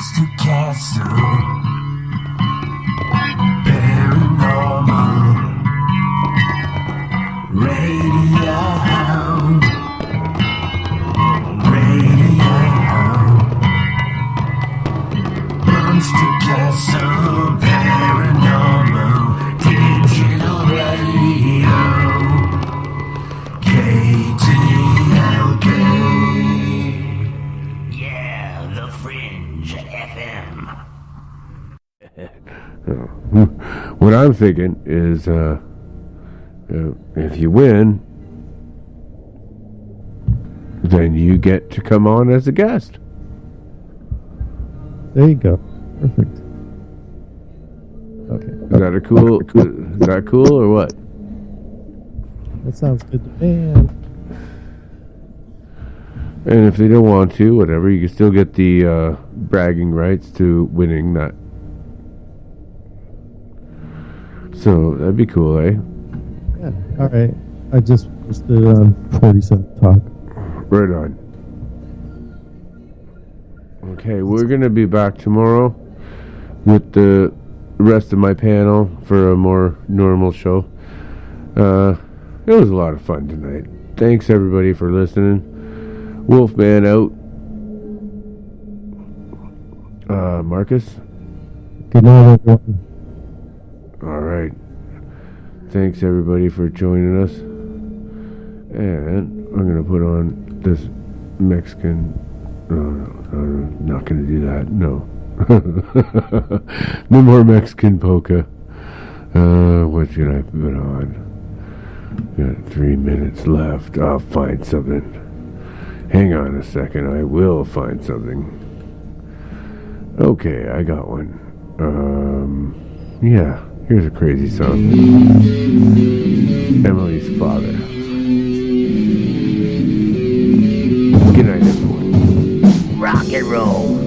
Monster Castle, paranormal, radio hound, Monster Castle, paranormal, digital radio, KTLK. Yeah, the Fringe FM. What I'm thinking is, if you win, then you get to come on as a guest. There you go. Perfect. Okay. Is that cool or what? That sounds good to me. And if they don't want to, whatever, you can still get the bragging rights to winning that. So that'd be cool, eh? Yeah. All right. I just posted on 47 Talk. Right on. Okay, we're going to be back tomorrow with the rest of my panel for a more normal show. It was a lot of fun tonight. Thanks, everybody, for listening. Wolfman out. Marcus? Good night, everyone. All right. Thanks, everybody, for joining us. And I'm going to put on this Mexican... No, I'm not going to do that. No. No more Mexican polka. What should I put on? Got 3 minutes left. I'll find something. Hang on a second. I will find something. Okay, I got one. Yeah, here's a crazy song. Emily's Father. Good night, everyone. Rock and roll.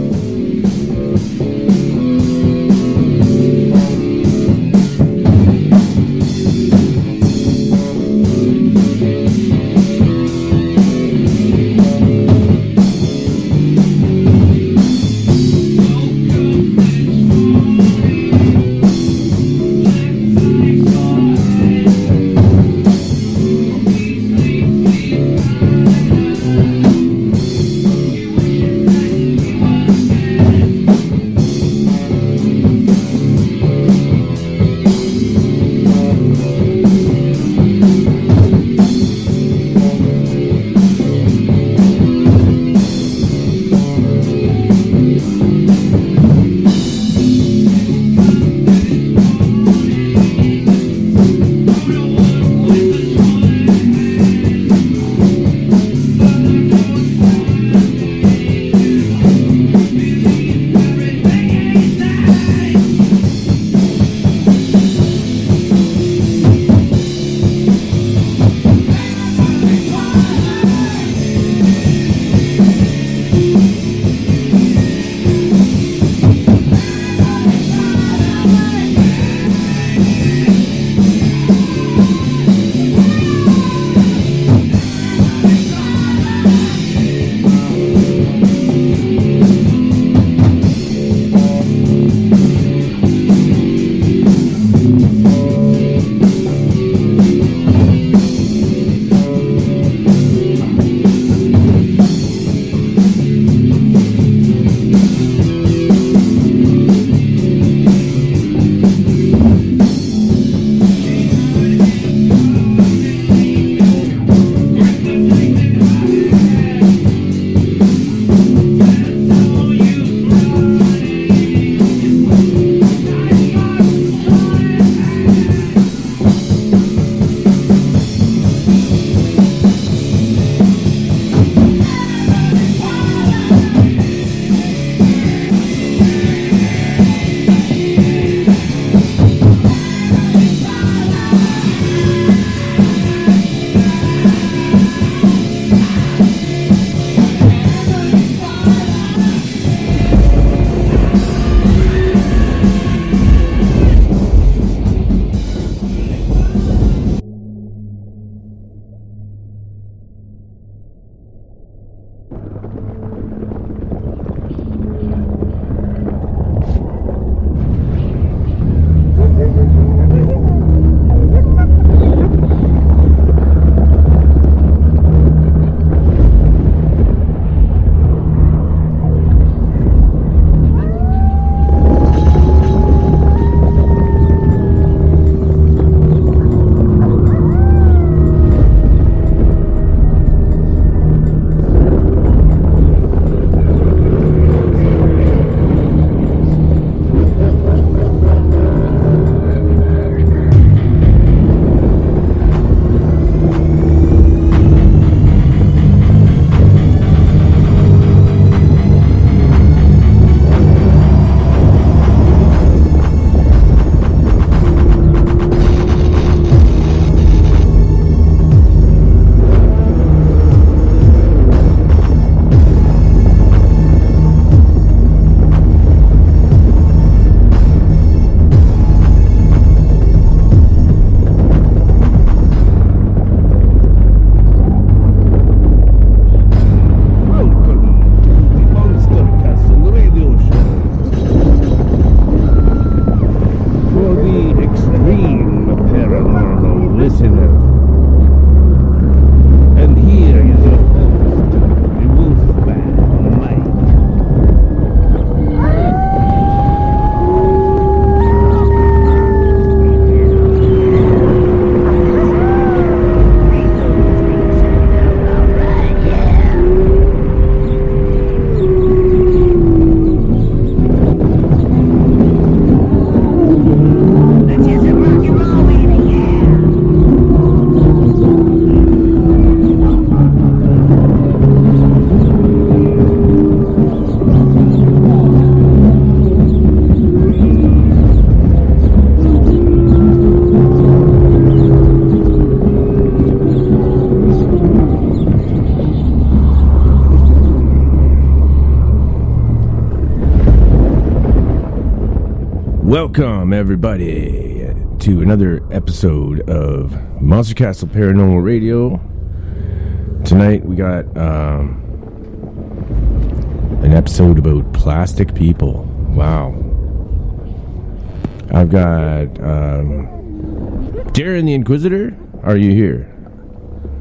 Welcome, everybody, to another episode of Monster Castle Paranormal Radio. Tonight we got an episode about plastic people. Wow. I've got Darren the Inquisitor. Are you here?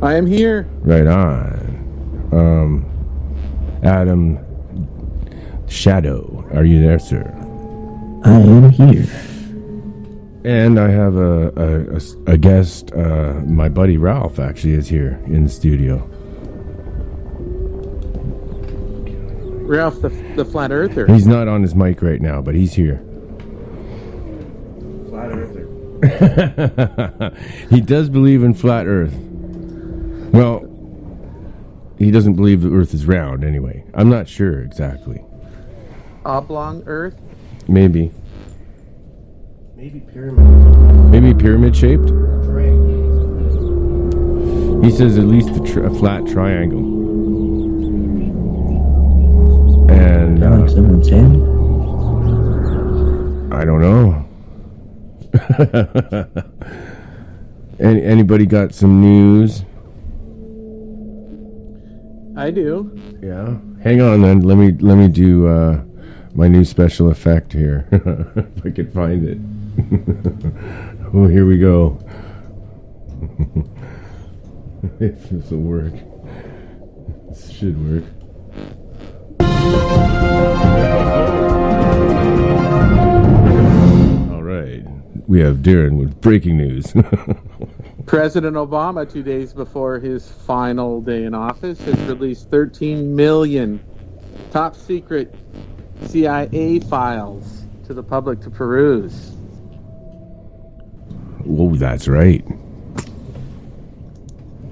I am here. Right on. Adam Shadow. Are you there, sir? I am here. And I have a guest. My buddy Ralph actually is here in the studio. Ralph, the flat earther. He's not on his mic right now, but he's here. Flat earther. He does believe in flat Earth. Well, he doesn't believe the Earth is round anyway. I'm not sure exactly. Oblong earth. Maybe pyramid. Maybe pyramid shaped. He says at least a flat triangle. And Like someone's head? I don't know. Anybody got some news? I do. Yeah. Hang on then. Let me do my new special effect here. If I can find it. Oh, here we go. If this will work. This should work. All right. We have Darren with breaking news. President Obama, 2 days before his final day in office, has released 13 million top secret CIA files to the public to peruse. Whoa, that's right.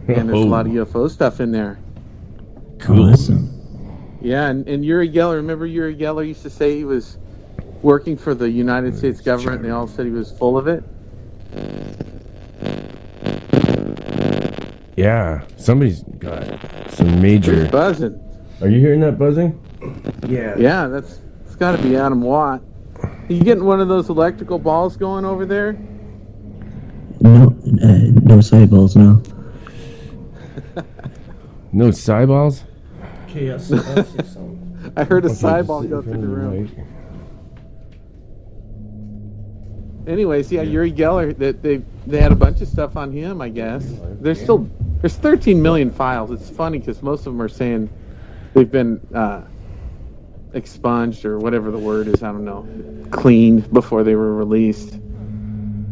And there's a lot of UFO stuff in there. Cool. Awesome. Yeah, and Uri Geller, remember Uri Geller used to say he was working for the United States government and they all said he was full of it? Yeah, somebody's got some major... It's buzzing. Are you hearing that buzzing? Yeah, it's got to be Adam Watt. Are you getting one of those electrical balls going over there? No cyballs, no. No cyballs? I heard a sideball go through the room. Anyways, yeah, Uri Geller, that they had a bunch of stuff on him, I guess. There's 13 million files. It's funny because most of them are saying they've been expunged or whatever the word is, I don't know, cleaned before they were released.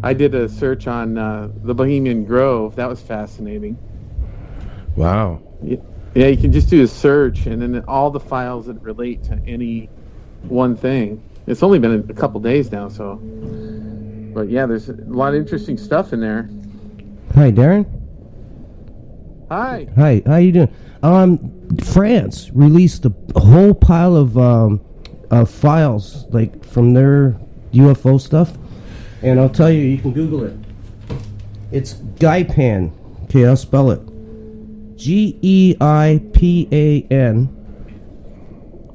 I did a search on the Bohemian Grove. That was fascinating. Wow. Yeah, you can just do a search and then all the files that relate to any one thing. It's only been a couple days now, so... But yeah, there's a lot of interesting stuff in there. Hi, Darren. Hi. Hi, how you doing? France released a whole pile of files, like, from their UFO stuff. And I'll tell you, you can Google it. It's Geipan. Okay, I'll spell it. Geipan.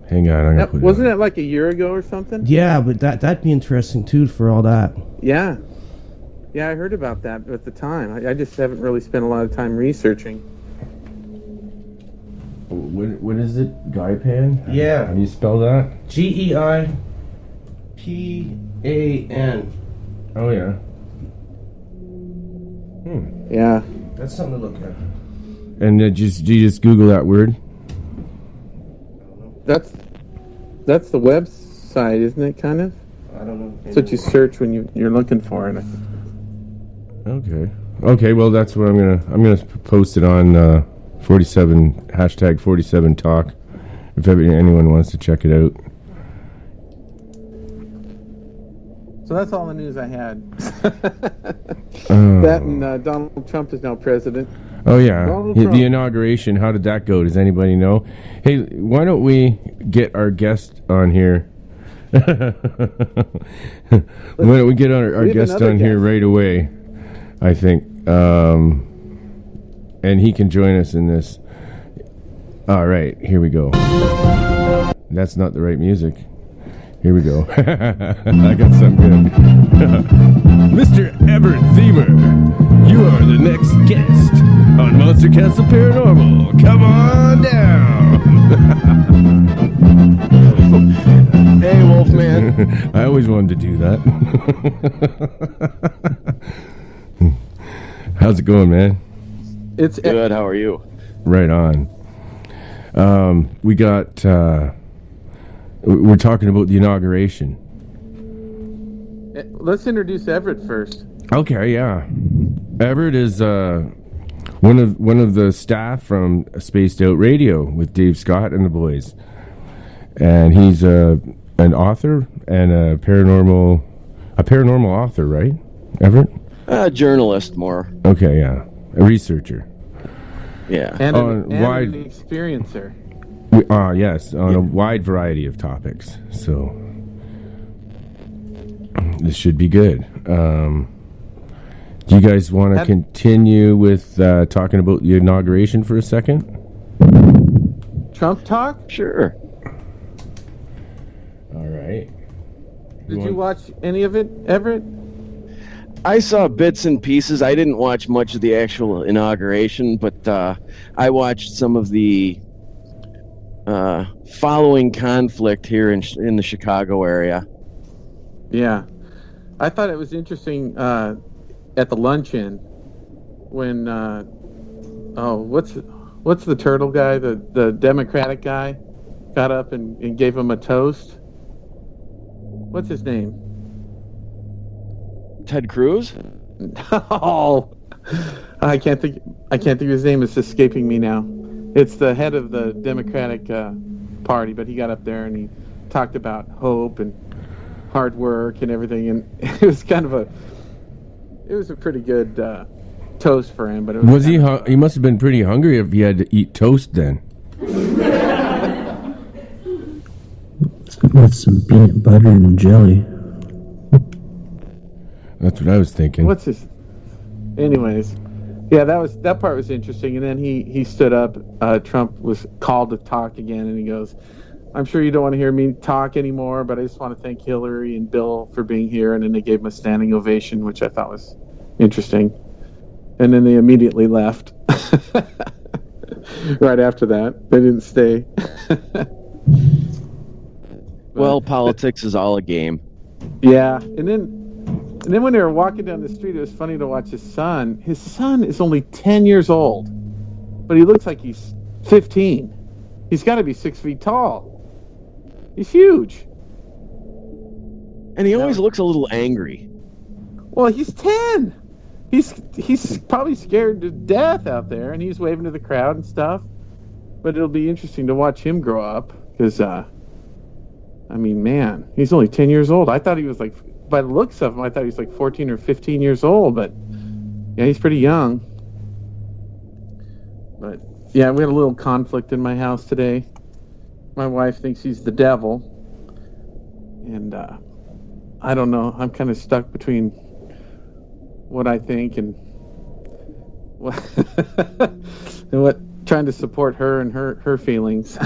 Hang on, I'm gonna put Wasn't that like a year ago or something? Yeah, but that'd be interesting, too, for all that. Yeah. Yeah, I heard about that at the time. I just haven't really spent a lot of time researching. What is it? Gaipan? Yeah. How do you spell that? Geipan. Oh, yeah. Yeah. That's something to look at. And do you just Google that word? That's the website, isn't it, kind of? I don't know. That's what you search when you're looking for it. Okay, well, that's what I'm gonna post it on 47 #47 talk if anyone wants to check it out. So that's all the news I had. That and Donald Trump is now president. Oh yeah, Donald Trump. the inauguration. How did that go? Does anybody know? Hey, why don't we get our guest on here? Why don't we get our guest on here right away? I think, and he can join us in this. All right, here we go. That's not the right music. Here we go. I got something good. Mr. Everett Thiemer, you are the next guest on Monster Castle Paranormal. Come on down. Hey, Wolfman. I always wanted to do that. How's it going, man? It's Good. How are you? Right on. We got... we're talking about the inauguration. Let's introduce Everett first. Okay, yeah. Everett is one of the staff from Spaced Out Radio with Dave Scott and the boys, and he's an author and a paranormal author, right, Everett? Journalist more. Okay, yeah, a researcher. Yeah. And On wide- an experiencer. Yes, on a wide variety of topics. So this should be good. Do you guys want to continue with talking about the inauguration for a second? Trump talk? Sure. All right. Did you watch any of it, Everett? I saw bits and pieces. I didn't watch much of the actual inauguration, but I watched some of the following conflict here in the Chicago area. Yeah. I thought it was interesting at the luncheon when what's the turtle guy, the Democratic guy, got up and gave him a toast. What's his name? Ted Cruz? Oh, I can't think of his name. It's escaping me now. It's the head of the Democratic Party, but he got up there and he talked about hope and hard work and everything, and it was a pretty good toast for him. But it was he? He must have been pretty hungry if he had to eat toast then. With some peanut butter and jelly. That's what I was thinking. Anyways, yeah, that part was interesting. And then he stood up. Trump was called to talk again, and he goes, "I'm sure you don't want to hear me talk anymore, but I just want to thank Hillary and Bill for being here." And then they gave him a standing ovation, which I thought was interesting. And then they immediately left. Right after that, they didn't stay. Well, politics is all a game. Yeah, and then when they were walking down the street, it was funny to watch his son. His son is only 10 years old, but he looks like he's 15. He's got to be 6 feet tall. He's huge. And he always looks a little angry. Well, he's 10. He's probably scared to death out there, and he's waving to the crowd and stuff. But it'll be interesting to watch him grow up, because, I mean, man, he's only 10 years old. I thought he was like, by the looks of him, I thought he was like 14 or 15 years old, but yeah, he's pretty young. But yeah, we had a little conflict in my house today. My wife thinks he's the devil, and I don't know. I'm kind of stuck between what I think and what trying to support her and her feelings.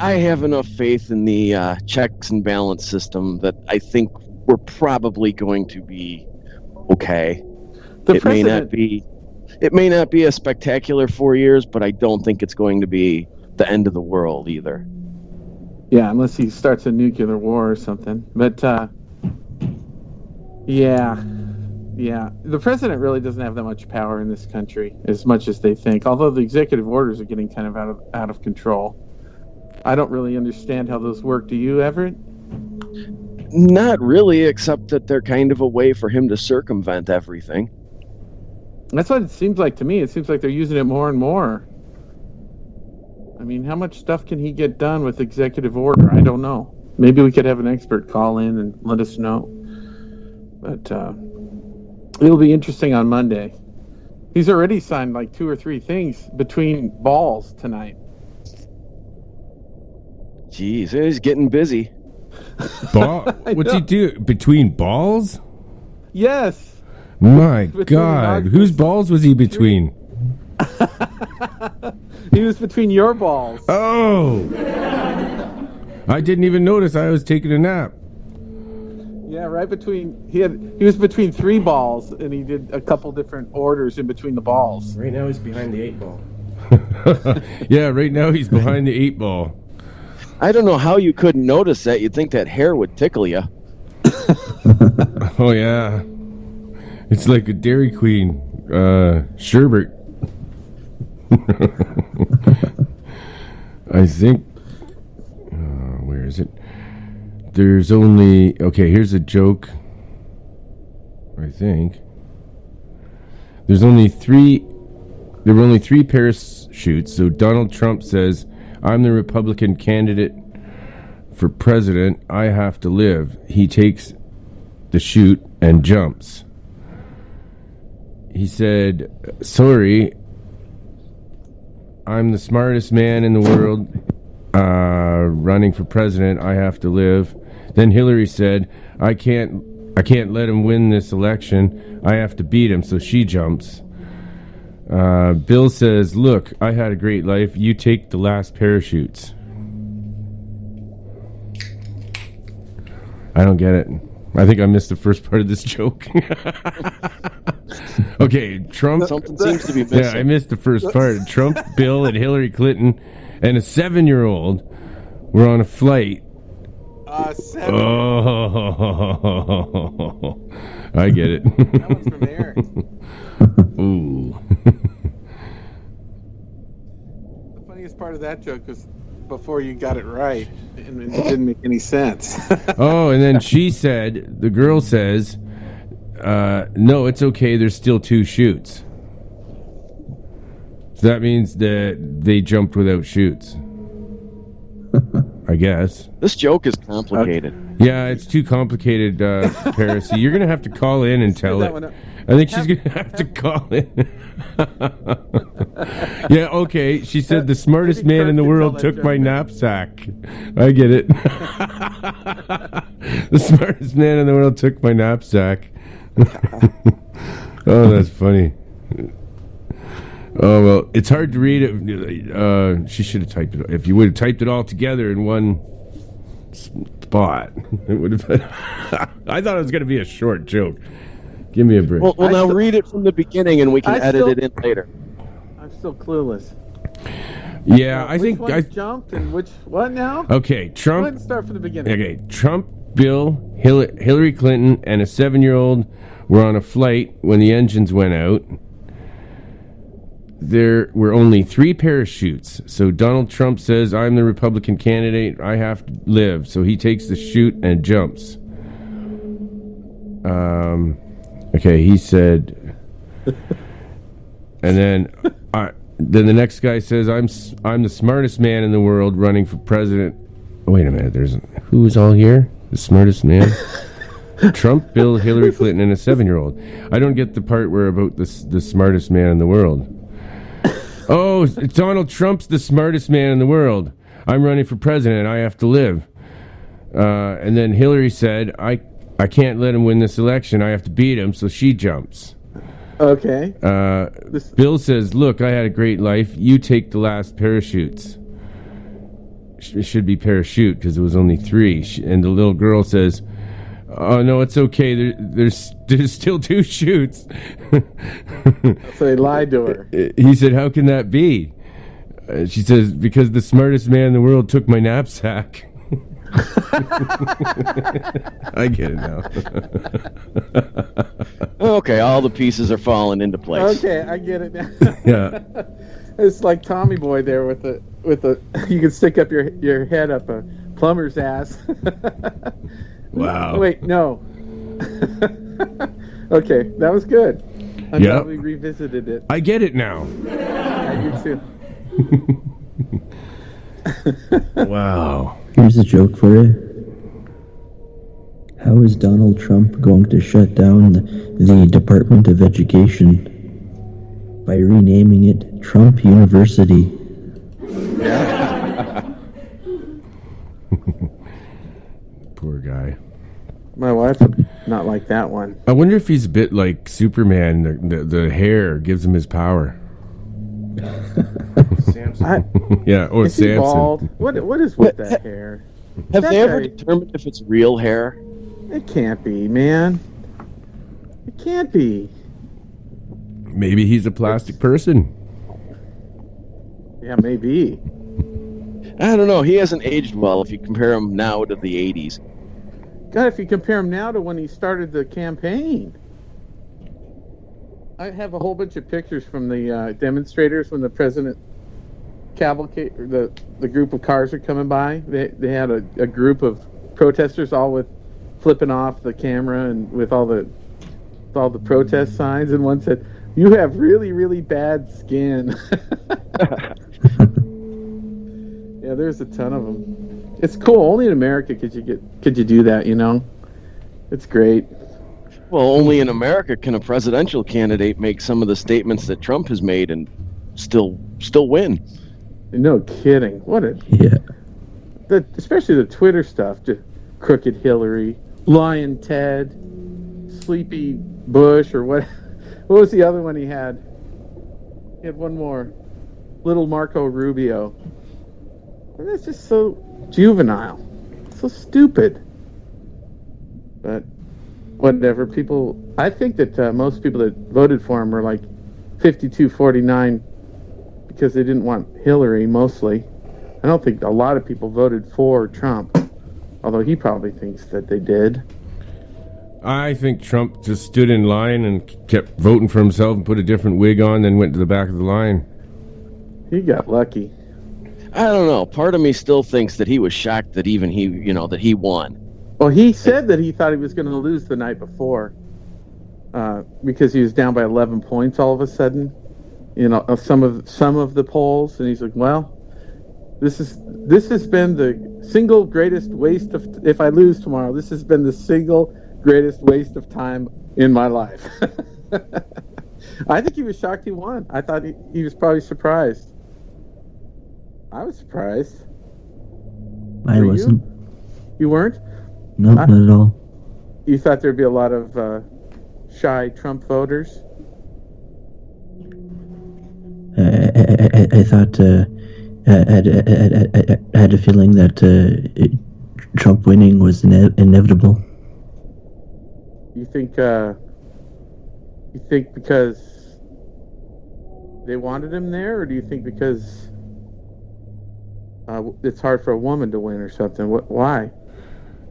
I have enough faith in the checks and balance system that I think we're probably going to be okay. It may not be a spectacular 4 years, but I don't think it's going to be the end of the world either. Yeah, unless he starts a nuclear war or something. But yeah. The president really doesn't have that much power in this country, as much as they think. Although the executive orders are getting kind of out of control. I don't really understand how those work. Do you, Everett? Not really, except that they're kind of a way for him to circumvent everything. That's what it seems like to me. It seems like they're using it more and more. I mean, how much stuff can he get done with executive order? I don't know. Maybe we could have an expert call in and let us know. But it'll be interesting on Monday. He's already signed like 2 or 3 things between balls tonight. Jeez, he's getting busy. What's he do? Between balls? Yes. My God. Whose balls was he between? He was between your balls. Oh. I didn't even notice I was taking a nap. Yeah, right between he was between 3 balls, and he did a couple different orders in between the balls. Right now he's behind the 8 ball. Yeah, right now he's behind the 8 ball. I don't know how you couldn't notice that. You'd think that hair would tickle you. Oh yeah, it's like a Dairy Queen sherbet. I think. Where is it? There's only here's a joke. I think there were only 3 parachutes. So Donald Trump says, "I'm the Republican candidate for president. I have to live." He takes the chute and jumps. He said, "Sorry, I'm the smartest man in the world, running for president. I have to live." Then Hillary said, I can't let him win this election. I have to beat him." So she jumps. Bill says, "Look, I had a great life. You take the last parachutes." I don't get it. I think I missed the first part of this joke. Okay, Trump. Something seems to be missing. Yeah, I missed the first part. Trump, Bill, and Hillary Clinton, and a 7-year-old were on a flight. 7. Oh, I get it. That one's from Eric. Ooh. The funniest part of that joke was before you got it right, and it didn't make any sense. Oh, and then the girl says, "No, it's okay. There's still 2 chutes." So that means that they jumped without chutes. I guess. This joke is complicated. Yeah, it's too complicated, Parisi. You're going to have to call in and tell it. I think she's going to have to call in. Yeah, okay. She said the smartest man in the world took my knapsack. I get it. The smartest man in the world took my knapsack. Oh, that's funny. Oh, well, it's hard to read it. She should have typed it. If you would have typed it all together in one spot, it would have been. I thought it was going to be a short joke. Give me a break. Well, now read it from the beginning, and we can edit it in later. I'm still clueless. Yeah, I think I jumped and what now? Okay, Trump. Go ahead and start from the beginning. Okay, Trump, Bill, Hillary Clinton, and a 7-year-old were on a flight when the engines went out. There were only 3 parachutes. So Donald Trump says, "I'm the Republican candidate. I have to live." So he takes the chute and jumps. Okay, he said, and then the next guy says, "I'm the smartest man in the world running for president." Wait a minute, who's all here? The smartest man? Trump, Bill, Hillary Clinton, and a 7-year-old. I don't get the part where about the smartest man in the world. Oh, Donald Trump's the smartest man in the world. I'm running for president. I have to live. And then Hillary said, I can't let him win this election. I have to beat him. So she jumps. Okay. Bill says, "Look, I had a great life. You take the last parachutes." It should be parachute because it was only 3. And the little girl says, "Oh, no, it's okay. There's still 2 chutes." So they lied to her. He said, "How can that be?" She says, "Because the smartest man in the world took my knapsack." I get it now. Okay, all the pieces are falling into place. Okay, I get it now. Yeah. It's like Tommy Boy there with the you can stick up your head up a plumber's ass. Wow. Wait, no. Okay, that was good. I'm glad we revisited it. I get it now. I do too. Wow. Here's a joke for you. How is Donald Trump going to shut down the Department of Education? By renaming it Trump University. Poor guy. My wife would not like that one. I wonder if he's a bit like Superman. The hair gives him his power. Samson. Yeah, or Is he Samson. bald? What is with that hair? Have That they ever guy- determined if it's real hair? It can't be, man. It can't be. Maybe he's a plastic person. Yeah, maybe. I don't know. He hasn't aged well if you compare him now to the 80s. God, if you compare him now to when he started the campaign. I have a whole bunch of pictures from the demonstrators when the president cavalcade, or the group of cars are coming by. They had a group of protesters all with flipping off the camera and with all the protest signs, and one said, "You have really, really bad skin." Yeah, there's a ton of them. It's cool. Only in America could you do that, you know? It's great. Well, only in America can a presidential candidate make some of the statements that Trump has made and still win. No kidding. What a Yeah. especially the Twitter stuff. Just crooked Hillary, lying Ted, sleepy Bush, or what? What was the other one he had? He had one more. Little Marco Rubio. And it's just so juvenile, so stupid. But whatever. I think that most people that voted for him were like 52-49 because they didn't want Hillary mostly. I don't think a lot of people voted for Trump, although he probably thinks that they did. I think Trump just stood in line and kept voting for himself and put a different wig on, then went to the back of the line. He got lucky. I don't know. Part of me still thinks that he was shocked that even he, that he won. Well, he said that he thought he was going to lose the night before because he was down by 11 points all of a sudden. Some of the polls, and he's like, "Well, this has been the single greatest waste of. If I lose tomorrow, this has been the single greatest waste of time in my life." I think he was shocked he won. I thought he was probably surprised. I was surprised. I Were wasn't. You weren't? No, not at all. You thought there'd be a lot of shy Trump voters? I thought I had a feeling that Trump winning was inevitable. You think because they wanted him there, or do you think because it's hard for a woman to win or something? Why?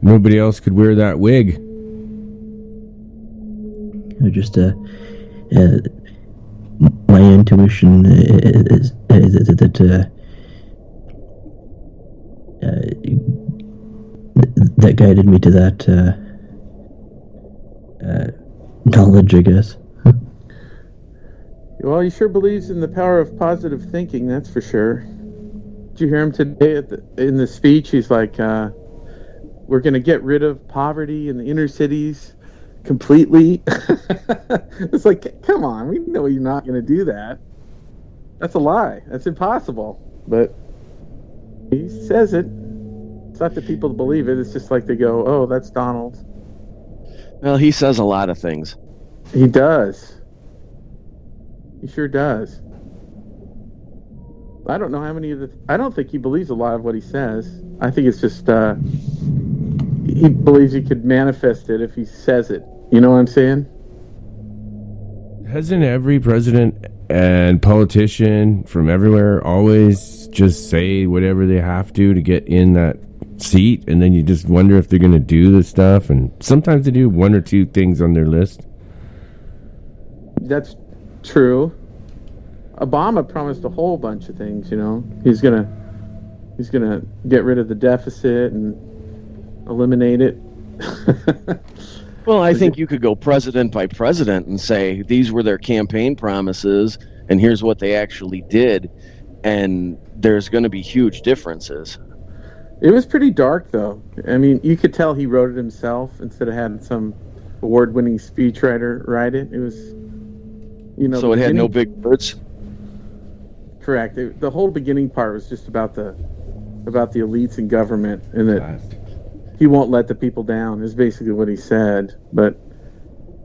Nobody else could wear that wig. Just my intuition is that guided me to that knowledge, I guess. Well, he sure believes in the power of positive thinking, that's for sure. Did you hear him today in the speech? He's like, we're going to get rid of poverty in the inner cities completely. It's like, come on, we know you're not going to do that. That's a lie. That's impossible. But he says it. It's not that people believe it. It's just like they go, "Oh, that's Donald." Well, he says a lot of things. He does. He sure does. I don't know how many of I don't think he believes a lot of what he says. I think it's just he believes he could manifest it if he says it. You know what I'm saying? Hasn't every president and politician from everywhere always just say whatever they have to get in that seat, and then you just wonder if they're going to do the stuff, and sometimes they do one or two things on their list? That's true. Obama promised a whole bunch of things, He's gonna get rid of the deficit and eliminate it. Well, I think you could go president by president and say these were their campaign promises and here's what they actually did, and there's going to be huge differences. It was pretty dark, though. I mean, you could tell he wrote it himself instead of having some award-winning speechwriter write it. It was, So it had no big words? Correct. The whole beginning part was just about the elites in government, and that he won't let the people down is basically what he said. But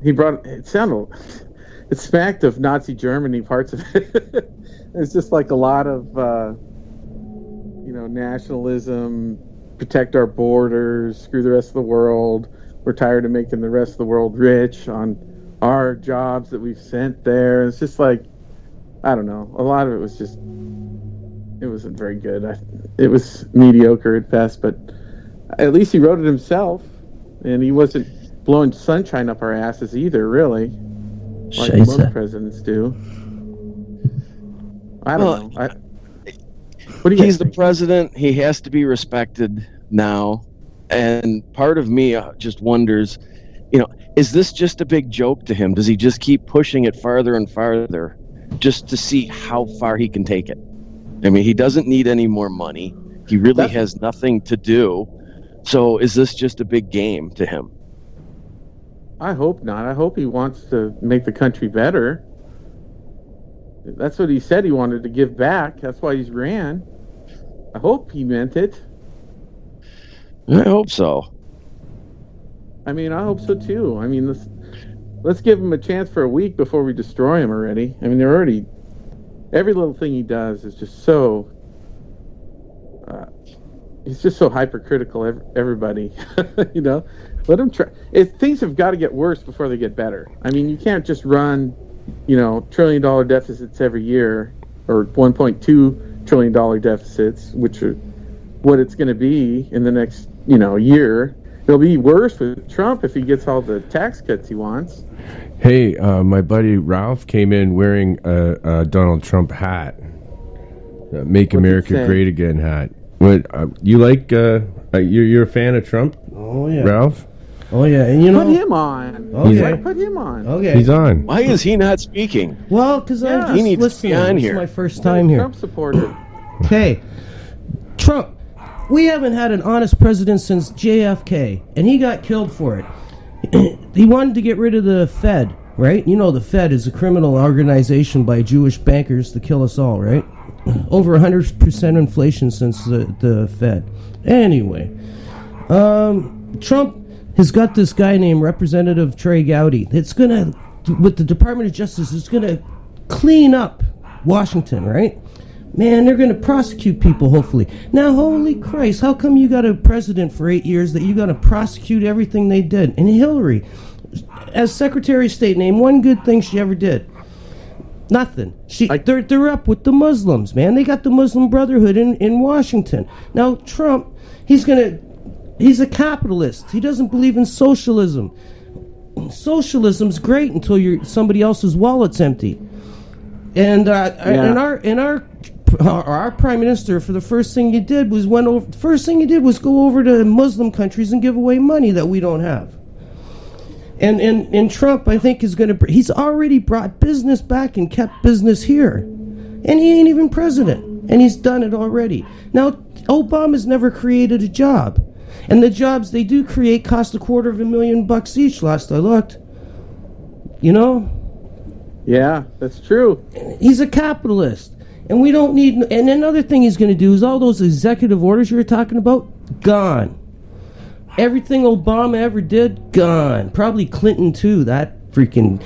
he it smacked of Nazi Germany, parts of it. It's just like a lot of nationalism, protect our borders, screw the rest of the world. We're tired of making the rest of the world rich on our jobs that we've sent there. It's just like, I don't know. A lot of it was just, it wasn't very good. It was mediocre at best, but at least he wrote it himself, and he wasn't blowing sunshine up our asses either, really, like most presidents do. I don't know. What do you He's the think? president. He has to be respected now. And part of me just wonders, is this just a big joke to him? Does he just keep pushing it farther and farther just to see how far he can take it? I mean, he doesn't need any more money. He really has nothing to do. So is this just a big game to him? I hope not. I hope he wants to make the country better. That's what he said he wanted to give back. That's why he's ran. I hope he meant it. I hope so. I mean, I hope so too. I mean, let's give him a chance for a week before we destroy him already. I mean, they're already... Every little thing he does is just so... he's just so hypercritical, everybody. Let him try. Things have got to get worse before they get better. I mean, you can't just run, $1 trillion deficits every year, or $1.2 trillion deficits, which are what it's going to be in the next, year. It'll be worse with Trump if he gets all the tax cuts he wants. Hey, my buddy Ralph came in wearing a Donald Trump hat, "Make America Great Again" hat. What you like? You're a fan of Trump? Oh yeah, Ralph. Oh yeah, and put him on. Okay, put him on. Okay, he's on. Why is he not speaking? Well, because I'm just listening. This is my first time here. Trump supporter. Okay, Trump. We haven't had an honest president since JFK, and he got killed for it. He wanted to get rid of the Fed, right? The Fed is a criminal organization by Jewish bankers to kill us all, right? Over 100% inflation since the Fed. Anyway, Trump has got this guy named Representative Trey Gowdy. It's gonna, with the Department of Justice, it's gonna clean up Washington, right? Man, they're going to prosecute people, hopefully. Now, holy Christ, how come you got a president for 8 years that you got to prosecute everything they did? And Hillary, as Secretary of State, name one good thing she ever did. Nothing. They're up with the Muslims, man. They got the Muslim Brotherhood in Washington. Now, Trump, he's a capitalist. He doesn't believe in socialism. Socialism's great until somebody else's wallet's empty. And our prime minister, for the first thing he did was go over to Muslim countries and give away money that we don't have. And Trump, I think, he's already brought business back and kept business here, and he ain't even president, and he's done it already. Now, Obama's never created a job, and the jobs they do create cost $250,000 each. Last I looked, Yeah, that's true. He's a capitalist. And we don't need... And another thing he's going to do is all those executive orders you were talking about, gone. Everything Obama ever did, gone. Probably Clinton, too. That freaking...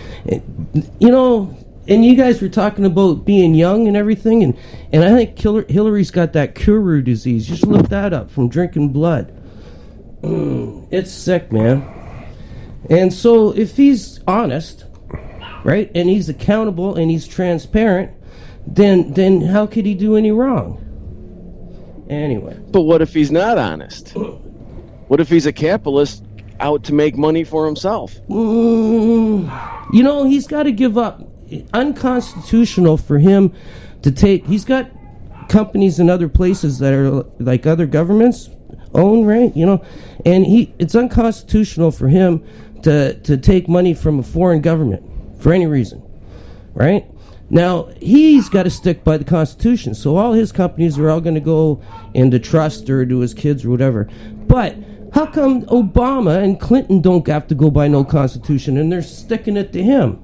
And you guys were talking about being young and everything, and I think Hillary's got that Kuru disease. You should look that up from drinking blood. It's sick, man. And so if he's honest, right, and he's accountable and he's transparent, then how could he do any wrong? Anyway. But what if he's not honest? What if he's a capitalist out to make money for himself? He's got to give up. Unconstitutional for him to take. He's got companies in other places that are like other governments own, right? And it's unconstitutional for him to take money from a foreign government for any reason, right? Now, he's got to stick by the Constitution, so all his companies are all going to go into trust or to his kids or whatever. But how come Obama and Clinton don't have to go by no Constitution, and they're sticking it to him?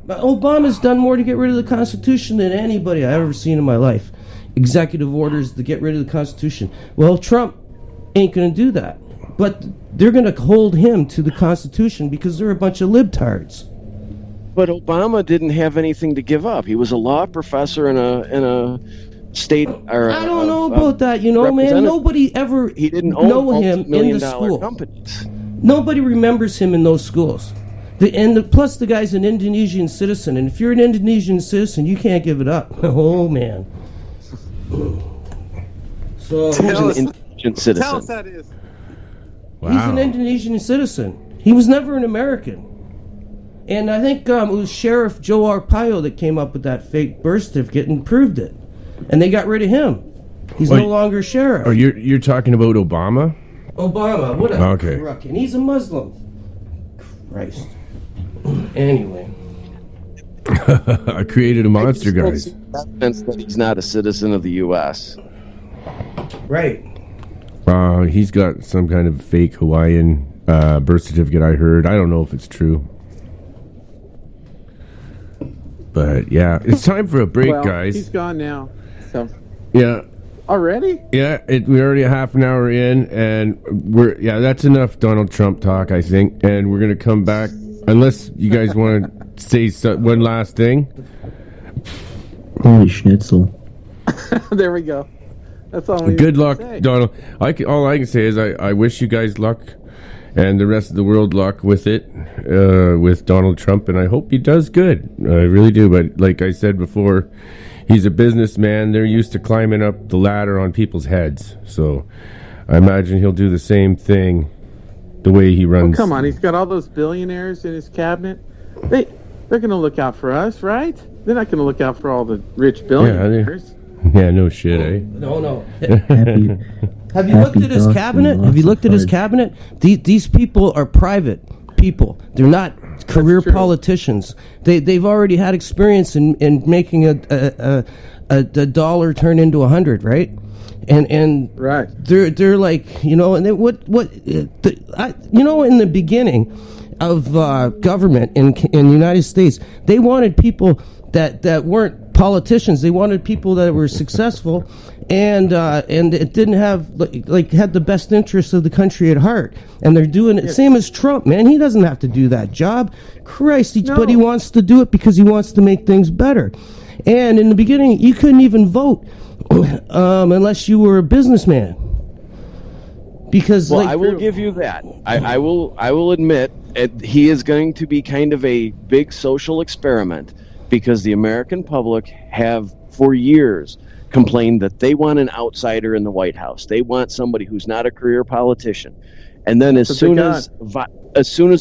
But Obama's done more to get rid of the Constitution than anybody I've ever seen in my life. Executive orders to get rid of the Constitution. Well, Trump ain't going to do that. But they're going to hold him to the Constitution because they're a bunch of libtards. But Obama didn't have anything to give up. He was a law professor and state or I don't know about that, you know, man. Nobody ever he didn't own know him in the school. Companies. Nobody remembers him in those schools. Plus, the guy's an Indonesian citizen, and if you're an Indonesian citizen, you can't give it up. Oh man. So Tell us that is. Wow. He's an Indonesian citizen. He was never an American. And I think it was Sheriff Joe Arpaio that came up with that fake birth certificate and proved it. And they got rid of him. He's no longer sheriff. Oh, you're talking about Obama? Obama, what a okay. crook. And he's a Muslim. Christ. Anyway. I created a monster, guys. Evidence that he's not a citizen of the U.S. Right. He's got some kind of fake Hawaiian birth certificate, I heard. I don't know if it's true. But, yeah, it's time for a break, guys. He's gone now. So. Yeah. Already? Yeah, we're already a half an hour in, and that's enough Donald Trump talk, I think. And we're going to come back, unless you guys want to say one last thing. Holy schnitzel. There we go. That's all we Good luck, say. Donald. All I can say is I wish you guys luck and the rest of the world luck with it, with Donald Trump, and I hope he does good. I really do, but like I said before, he's a businessman. They're used to climbing up the ladder on people's heads, so I imagine he'll do the same thing the way he runs. Oh, come on, he's got all those billionaires in his cabinet. They're going to look out for us, right? They're not going to look out for all the rich billionaires. Yeah, no shit, eh? No. Have you looked at his cabinet? Have you looked at his cabinet? These people are private people. They're not career politicians. They've already had experience in making a dollar turn into 100, right? And right. They're like, you know, and they, in the beginning of government in the United States, they wanted people that weren't politicians. They wanted people that were successful and it didn't have had the best interests of the country at heart. And they're doing it same as Trump, man. He doesn't have to do that job. Christ, but he wants to do it because he wants to make things better. And in the beginning, you couldn't even vote unless you were a businessman. Because I will give you that. I will admit he is going to be kind of a big social experiment, because the American public have for years complained that they want an outsider in the White House. They want somebody who's not a career politician. And then as soon as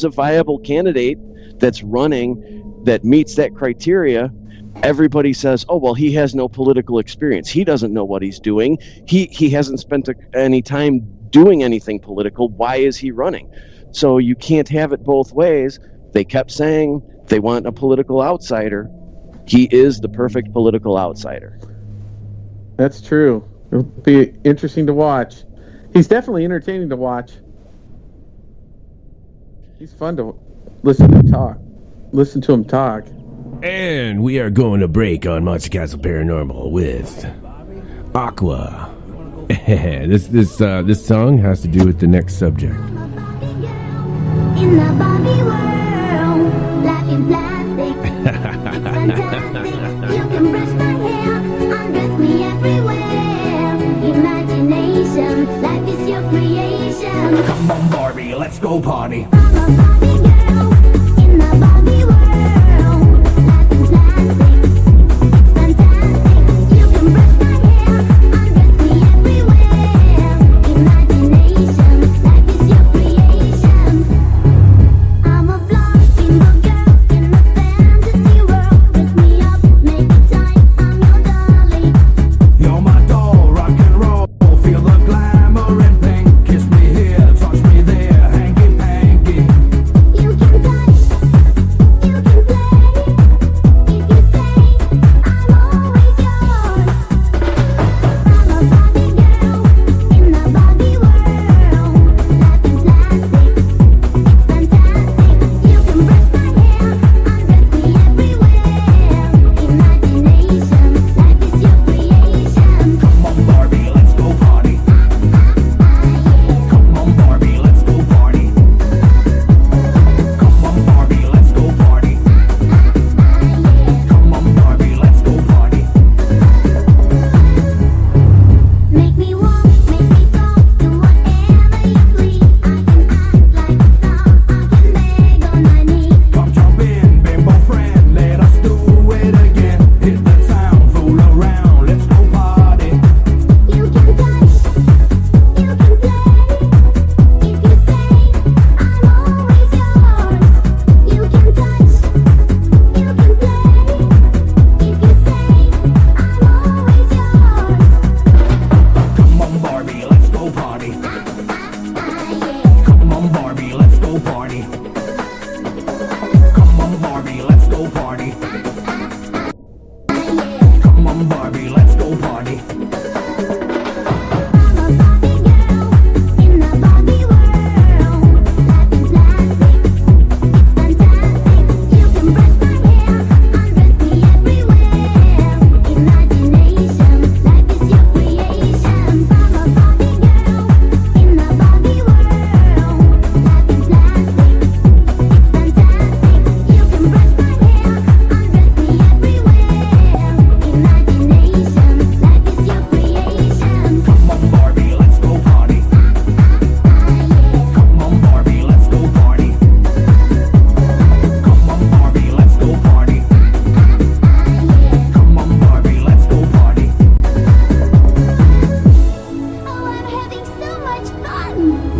a viable candidate that's running that meets that criteria, everybody says, oh, well, he has no political experience. He doesn't know what he's doing. He hasn't spent any time doing anything political. Why is he running? So you can't have it both ways. They kept saying they want a political outsider. He is the perfect political outsider. That's true. It'll be interesting to watch. He's definitely entertaining to watch. He's fun to listen to him talk. And we are going to break on Monster Castle Paranormal with Aqua. This song has to do with the next subject. In the Barbie world, black and plastic. It's fantastic. You can brush my hair, undress me everywhere. Imagination, life is your creation. Come on, Barbie, let's go party. I'm a Barbie girl in the Barbie world, black and plastic. It's fantastic. You can brush my hair, undress me everywhere. Imagination, life is your creation. I'm a blonde girl in the fantasy world. Dress me up, make it tight, I'm your dolly. You're my doll, rock and roll. Feel the glamour and pink. Kiss me here, touch me there, hanky panky.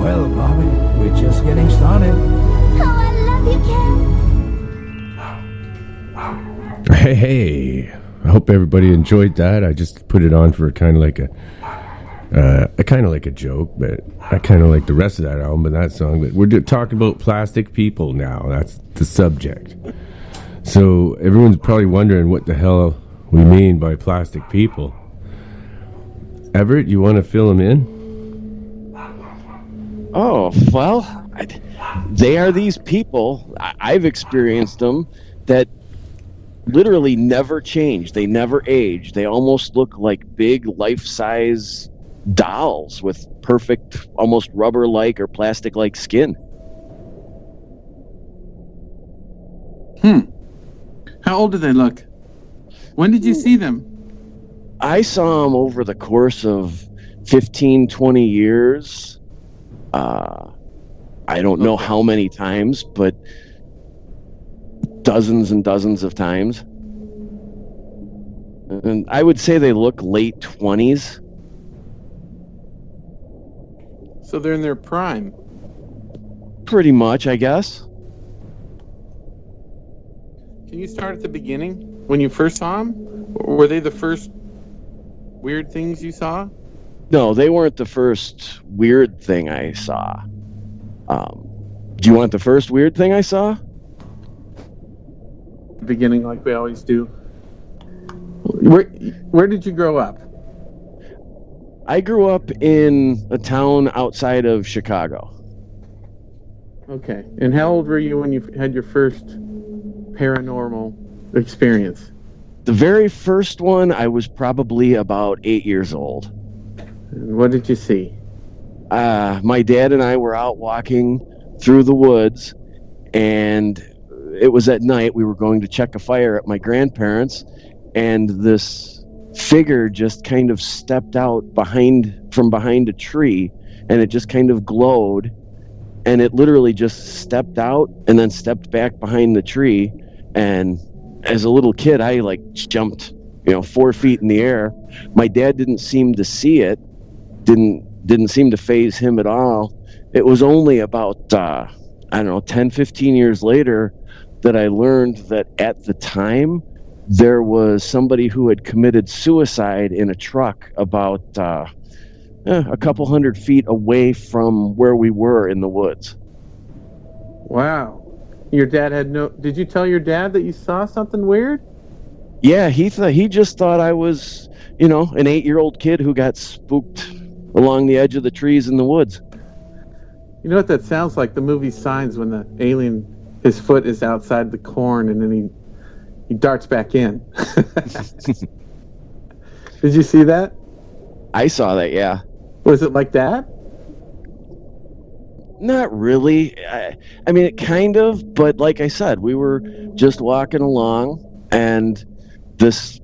Well, Bobby, we're just getting started. Oh, I love you, Ken. Hey, I hope everybody enjoyed that. I just put it on for kind of like a joke, but I kind of like the rest of that album and that song. But we're talking about plastic people now. That's the subject. So everyone's probably wondering what the hell we mean by plastic people. Everett, you want to fill them in? Oh, well, they are these people. I've experienced them that literally never change. They never age. They almost look like big life-size dolls with perfect, almost rubber-like or plastic-like skin. How old do they look? When did you see them? I saw them over the course of 15, 20 years. I don't know how many times, but dozens and dozens of times. And I would say they look late 20s. So they're in their prime. Pretty much, I guess. Can you start at the beginning? When you first saw them? Were they the first weird things you saw? No, they weren't the first weird thing I saw. Do you want the first weird thing I saw? Beginning, like we always do. Where did you grow up? I grew up in a town outside of Chicago. Okay. And how old were you when you had your first paranormal experience? The very first one, I was probably about 8 years old. And what did you see? My dad and I were out walking through the woods, and it was at night. We were going to check a fire at my grandparents', and this figure just kind of stepped out from behind a tree, and it just kind of glowed, and it literally just stepped out and then stepped back behind the tree. And as a little kid, I jumped 4 feet in the air. My dad didn't seem to see it, didn't seem to faze him at all. It was only about 10, 15 years later that I learned that at the time there was somebody who had committed suicide in a truck about a couple 100 feet away from where we were in the woods. Wow. Your dad had Did you tell your dad that you saw something weird? Yeah, he just thought I was, an 8-year-old kid who got spooked along the edge of the trees in the woods. You know what that sounds like? The movie Signs, when the alien, his foot is outside the corn and then he darts back in. Did you see that? I saw that, yeah. Was it like that? Not really. I mean, it kind of, but like I said, we were just walking along, and this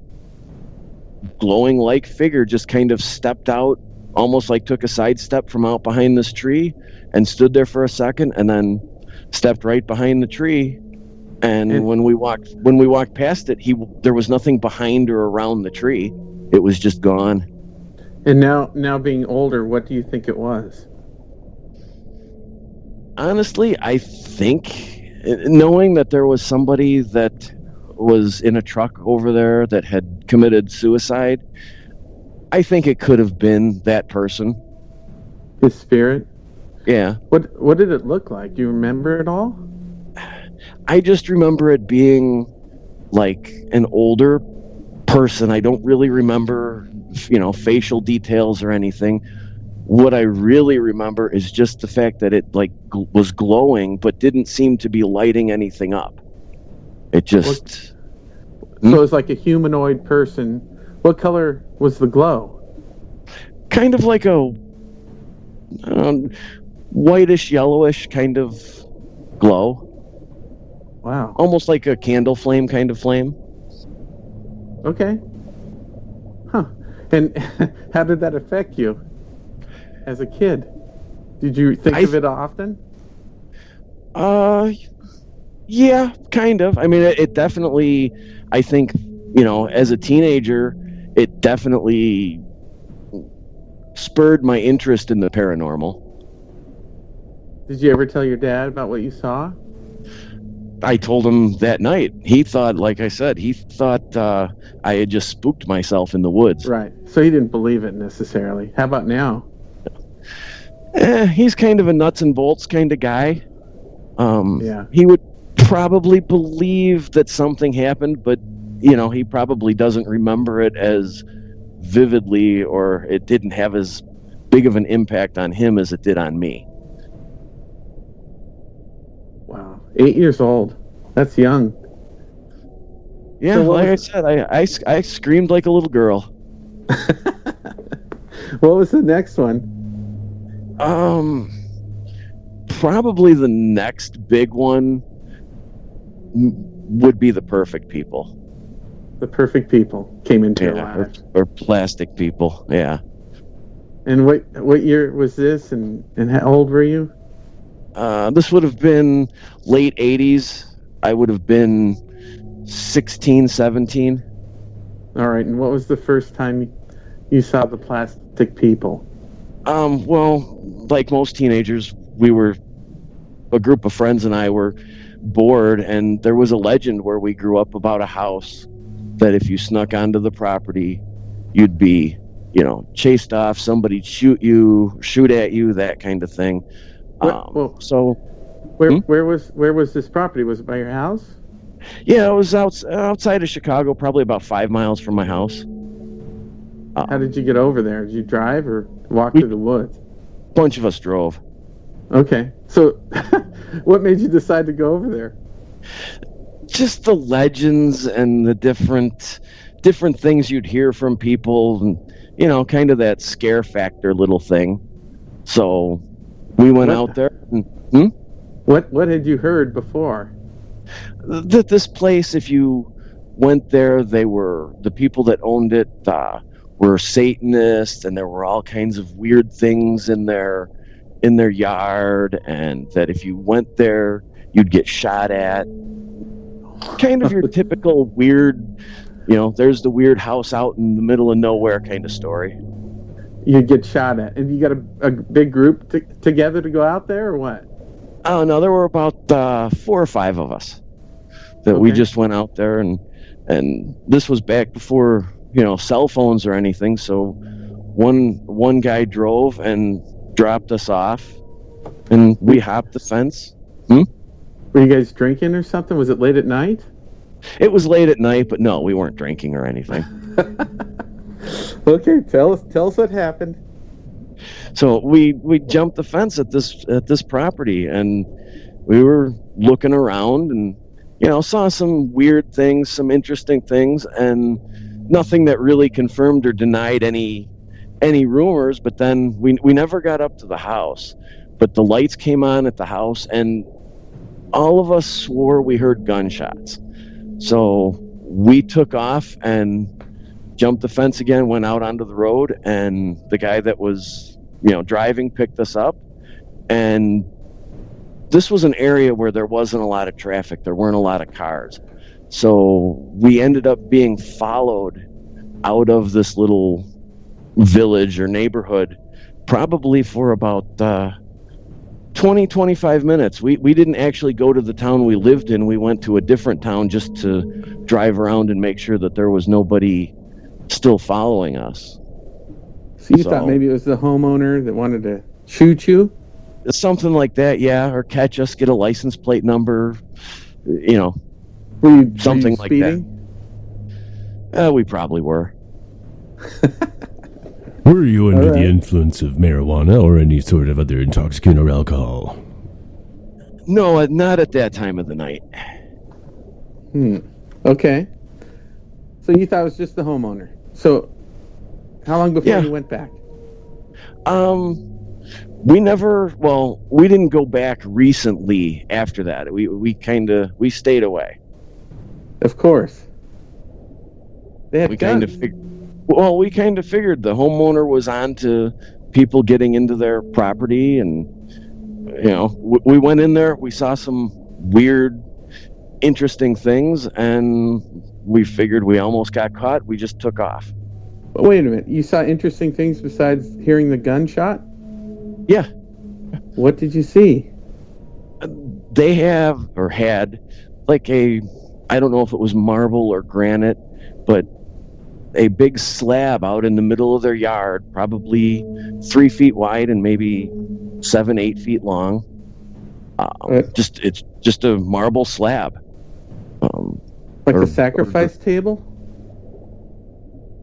glowing light figure just kind of stepped out, almost like took a sidestep from out behind this tree, and stood there for a second, and then stepped right behind the tree. And when we walked past it, there was nothing behind or around the tree. It was just gone. And now being older, what do you think it was? Honestly, I think, knowing that there was somebody that was in a truck over there that had committed suicide, I think it could have been that person. His spirit? Yeah. What did it look like? Do you remember it all? I just remember it being like an older person. I don't really remember, facial details or anything. What I really remember is just the fact that it was glowing, but didn't seem to be lighting anything up. It just... So it was like a humanoid person. What color was the glow? Kind of like a whitish, yellowish kind of glow. Wow. Almost like a candle flame kind of flame. Okay. Huh. And how did that affect you as a kid? Did you think of it often? Yeah, kind of. I mean, it definitely, I think, as a teenager, it definitely spurred my interest in the paranormal. Did you ever tell your dad about what you saw? I told him that night. He thought, like I said, he thought I had just spooked myself in the woods. Right. So he didn't believe it necessarily. How about now? He's kind of a nuts and bolts kind of guy. Yeah. He would probably believe that something happened, but he probably doesn't remember it as vividly, or it didn't have as big of an impact on him as it did on me. Wow. 8 years old. That's young. Yeah, So like I said, I screamed like a little girl. What was the next one? Probably the next big one would be the perfect people. The perfect people came into your lives. Or plastic people. Yeah. And what year was this, and how old were you? This would have been late 80s. I would have been 16, 17. All right. And what was the first time you saw the plastic people? Well, like most teenagers, a group of friends and I were bored, and there was a legend where we grew up about a house that if you snuck onto the property, you'd be, chased off, somebody'd shoot at you, that kind of thing. Where was this property? Was it by your house? Yeah, it was outside of Chicago, probably about 5 miles from my house. How did you get over there? Did you drive or walk through the woods? A bunch of us drove. Okay. So what made you decide to go over there? Just the legends and the different things you'd hear from people, and kind of that scare factor little thing. So we went out there. And, What had you heard before? That this place, if you went there, the people that owned it were Satanists, and there were all kinds of weird things in their yard, and that if you went there, you'd get shot at. Kind of your typical weird, there's the weird house out in the middle of nowhere kind of story. You'd get shot at. And you got a big group together to go out there, or what? Oh, no, there were about 4 or 5 of us that we just went out there, and this was back before, cell phones or anything, so one guy drove and dropped us off, and we hopped the fence. Were you guys drinking or something? Was it late at night? It was late at night, but no, we weren't drinking or anything. Okay, tell us what happened. So we jumped the fence at this property, and we were looking around, and saw some weird things, some interesting things, and nothing that really confirmed or denied any rumors. But then we never got up to the house, but the lights came on at the house, and all of us swore we heard gunshots. So we took off and jumped the fence again, went out onto the road, and the guy that was driving picked us up. And this was an area where there wasn't a lot of traffic. There weren't a lot of cars. So we ended up being followed out of this little village or neighborhood probably for about 20-25 minutes. We didn't actually go to the town we lived in. We went to a different town just to drive around and make sure that there was nobody still following us. So you thought maybe it was the homeowner that wanted to shoot you? Something like that, yeah, or catch us, get a license plate number, Were you something like speeding? that. We probably were. Were you under the influence of marijuana or any sort of other intoxicant or alcohol? No, not at that time of the night. Okay. So you thought it was just the homeowner. So how long before you went back? We didn't go back recently after that. We stayed away. Of course. They had guns. We kind of figured the homeowner was on to people getting into their property, and we went in there, we saw some weird, interesting things, and we figured we almost got caught. We just took off. But wait a minute, you saw interesting things besides hearing the gunshot? Yeah. What did you see? they have or had like I don't know if it was marble or granite, but a big slab out in the middle of their yard, probably 3 feet wide and maybe 7-8 feet long. It's just a marble slab. Like a sacrifice table?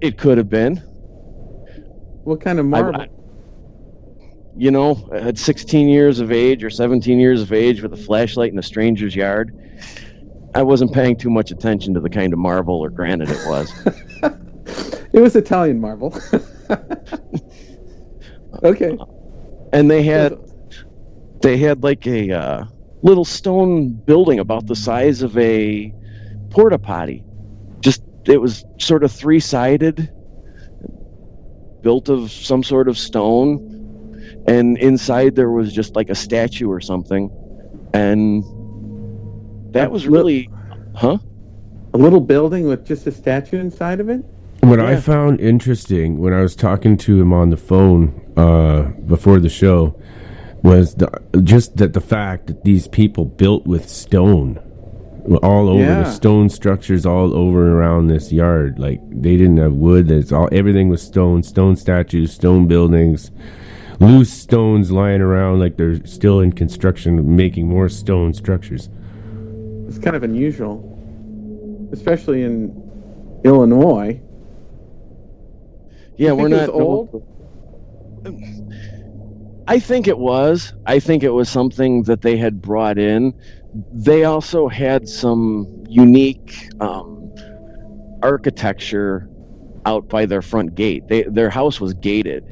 It could have been. What kind of marble? At 16 years of age or 17 years of age with a flashlight in a stranger's yard, I wasn't paying too much attention to the kind of marble or granite it was. It was Italian marble. Okay. And they had like a little stone building about the size of a porta potty. It was sort of 3-sided, built of some sort of stone. And inside there was just like a statue or something. And that was really... Huh? A little building with just a statue inside of it? What I found interesting when I was talking to him on the phone before the show was the fact that these people built with stone all over the stone structures all over and around this yard. Like they didn't have wood. Everything was stone statues, stone buildings, loose stones lying around like they're still in construction, making more stone structures. It's kind of unusual, especially in Illinois. Yeah, we're not old. I think it was. I think it was something that they had brought in. They also had some unique architecture out by their front gate. Their house was gated,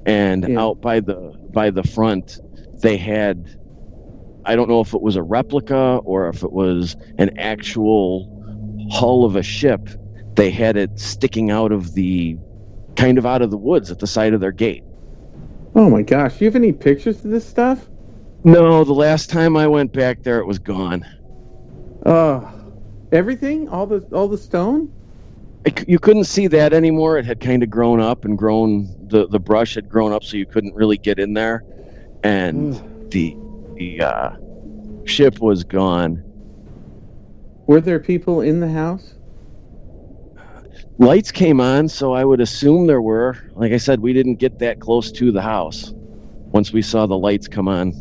and out by the front, they had, I don't know if it was a replica or if it was an actual hull of a ship. They had it sticking out of the woods at the side of their gate. Oh my gosh! Do you have any pictures of this stuff? No, the last time I went back there, it was gone. Everything? All the stone? You couldn't see that anymore. It had kind of grown up and grown. The brush had grown up, so you couldn't really get in there. And the ship was gone. Were there people in the house? Lights came on, so I would assume there were. Like I said, we didn't get that close to the house. Once we saw the lights come on,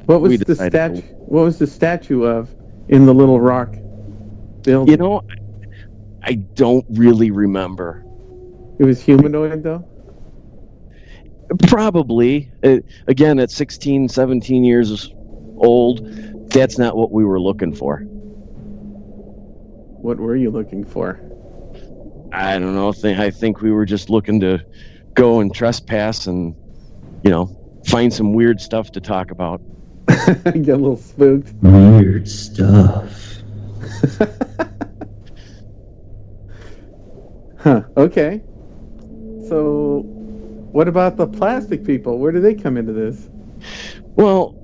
what was the statue? What was the statue of in the little rock building? I don't really remember. It was humanoid, though? Probably. Again, at 16, 17 years old, that's not what we were looking for. What were you looking for? I don't know. I think we were just looking to go and trespass and, find some weird stuff to talk about. Get a little spooked. Weird stuff. Huh, okay. So, what about the plastic people? Where do they come into this? Well,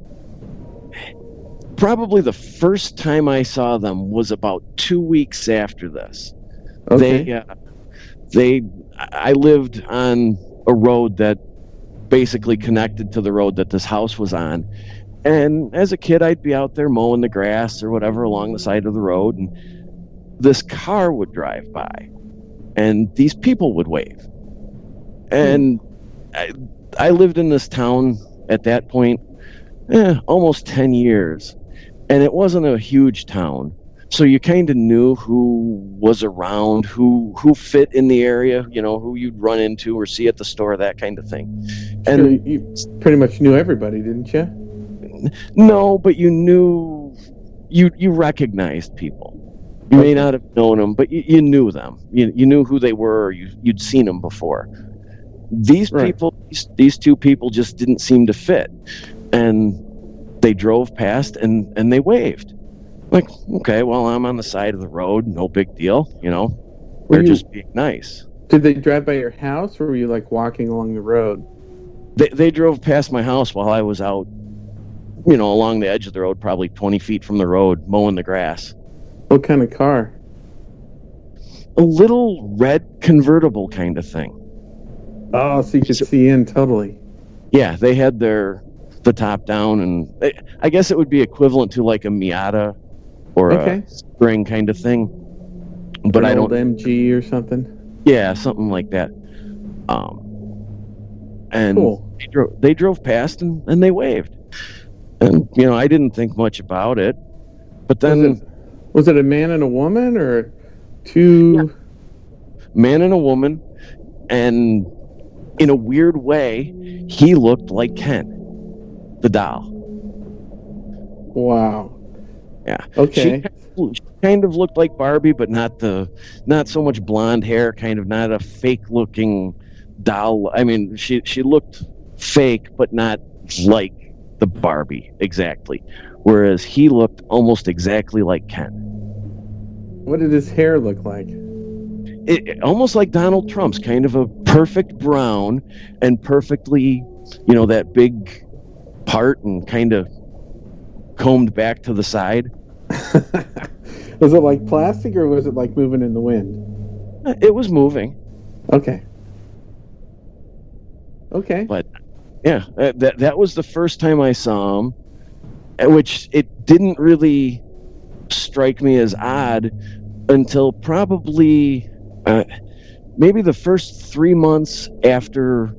probably the first time I saw them was about 2 weeks after this. Okay. I lived on a road that basically connected to the road that this house was on. And as a kid, I'd be out there mowing the grass or whatever along the side of the road, and this car would drive by, and these people would wave. And I lived in this town at that point almost 10 years, and it wasn't a huge town. So you kind of knew who was around, who fit in the area, who you'd run into or see at the store, that kind of thing. And you pretty much knew everybody, didn't you? No, but you knew, you recognized people. You may not have known them, but you knew them. You knew who they were, or you'd seen them before. These people, these two people just didn't seem to fit. And they drove past and they waved. Like, okay, well, I'm on the side of the road, no big deal, They're just being nice. Did they drive by your house, or were you, walking along the road? They drove past my house while I was out, along the edge of the road, probably 20 feet from the road, mowing the grass. What kind of car? A little red convertible kind of thing. Oh, so you could see in totally. Yeah, they had their the top down, and I guess it would be equivalent to like a Miata or a Spring kind of thing. But an I don't old MG or something. Yeah, something like that. And Cool. they drove past and they waved, and I didn't think much about it. But then Was it a man and a woman or two? Man and a woman, and in a weird way, he looked like Ken, the doll. Wow. Yeah. Okay. She kind of looked like Barbie, but not so much blonde hair, kind of not a fake looking doll. I mean, she looked fake, but not like the Barbie exactly. Whereas he looked almost exactly like Ken. What did his hair look like? It almost like Donald Trump's, kind of a perfect brown and perfectly, that big part and kind of combed back to the side. Was it like plastic or was it like moving in the wind? It was moving. Okay. But yeah, that was the first time I saw him, which it didn't really strike me as odd until probably maybe the first 3 months after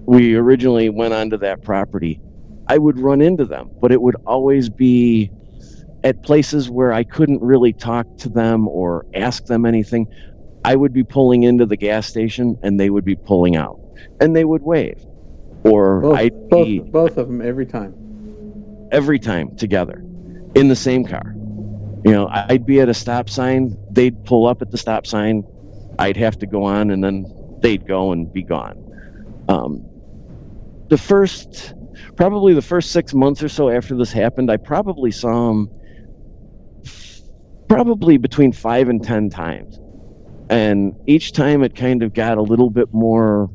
we originally went onto that property. I would run into them, but it would always be at places where I couldn't really talk to them or ask them anything. I would be pulling into the gas station and they would be pulling out, and they would wave. Or both of them every time together in the same car. I'd be at a stop sign, they'd pull up at the stop sign, I'd have to go on, and then they'd go and be gone. Probably the first 6 months or so after this happened, I probably saw him probably between 5 and 10 times. And each time it kind of got a little bit more,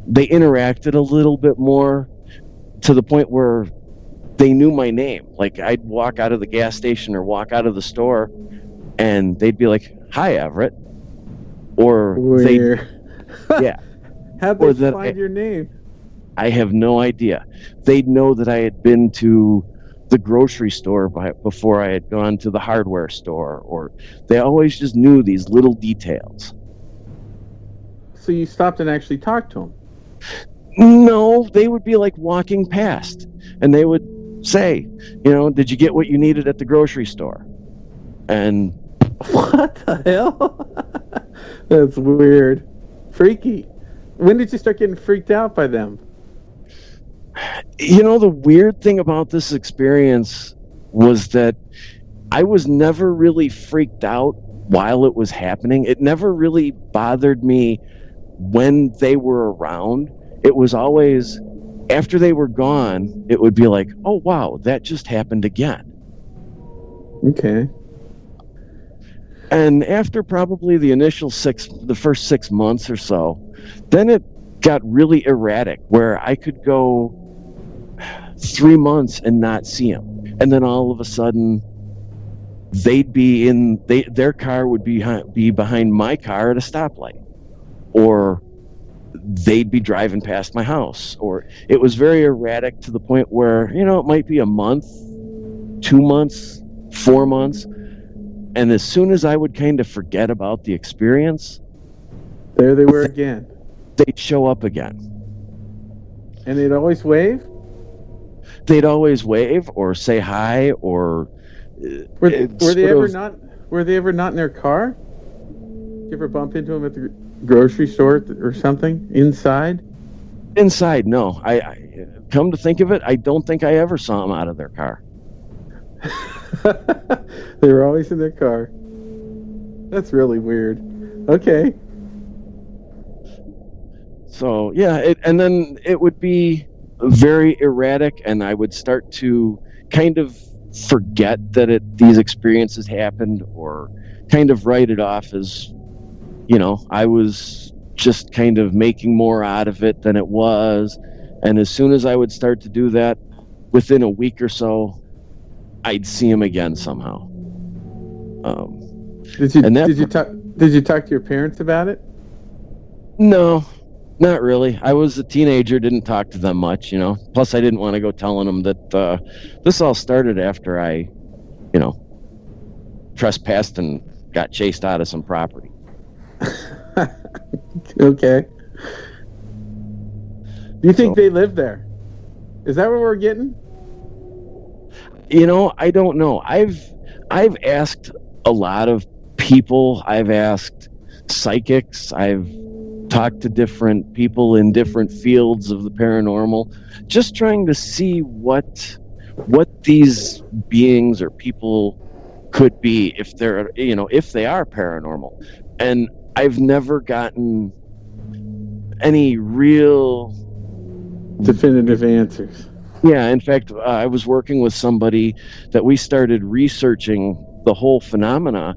they interacted a little bit more to the point where they knew my name. Like I'd walk out of the gas station or walk out of the store and they'd be like, "Hi, Everett." Or yeah. How'd they find your name? I have no idea. They'd know that I had been to the grocery store before I had gone to the hardware store, or they always just knew these little details. So you stopped and actually talked to them? No, they would be like walking past, and they would say, "Did you get what you needed at the grocery store?" And what the hell? That's weird. Freaky. When did you start getting freaked out by them? The weird thing about this experience was that I was never really freaked out while it was happening. It never really bothered me when they were around. It was always after they were gone, it would be like, "Oh, wow, that just happened again." Okay. And after probably the first 6 months or so, then it got really erratic where I could go 3 months and not see them. And then all of a sudden they'd be their car would be behind my car at a stoplight, or they'd be driving past my house, or it was very erratic to the point where, it might be a month, 2 months, 4 months. And as soon as I would kind of forget about the experience, there they were again. They'd show up again. And they'd always wave? They'd always wave or say hi, or were they ever not in their car? Did you ever bump into them at the grocery store or something inside? Inside, no. I come to think of it, I don't think I ever saw them out of their car. They were always in their car. That's really weird. Okay. So yeah, and then it would be very erratic, and I would start to kind of forget that these experiences happened, or kind of write it off as, I was just kind of making more out of it than it was. And as soon as I would start to do that, within a week or so, I'd see him again somehow. Did you talk to your parents about it? No, Not really. I was a teenager, didn't talk to them much, Plus, I didn't want to go telling them that this all started after I, trespassed and got chased out of some property. Okay. Do you think they live there? Is that what we're getting? I don't know. I've asked a lot of people. I've asked psychics. I've talked to different people in different fields of the paranormal, just trying to see what these beings or people could be if they're if they are paranormal. And I've never gotten any real definitive answers. Yeah, in fact, I was working with somebody that we started researching the whole phenomena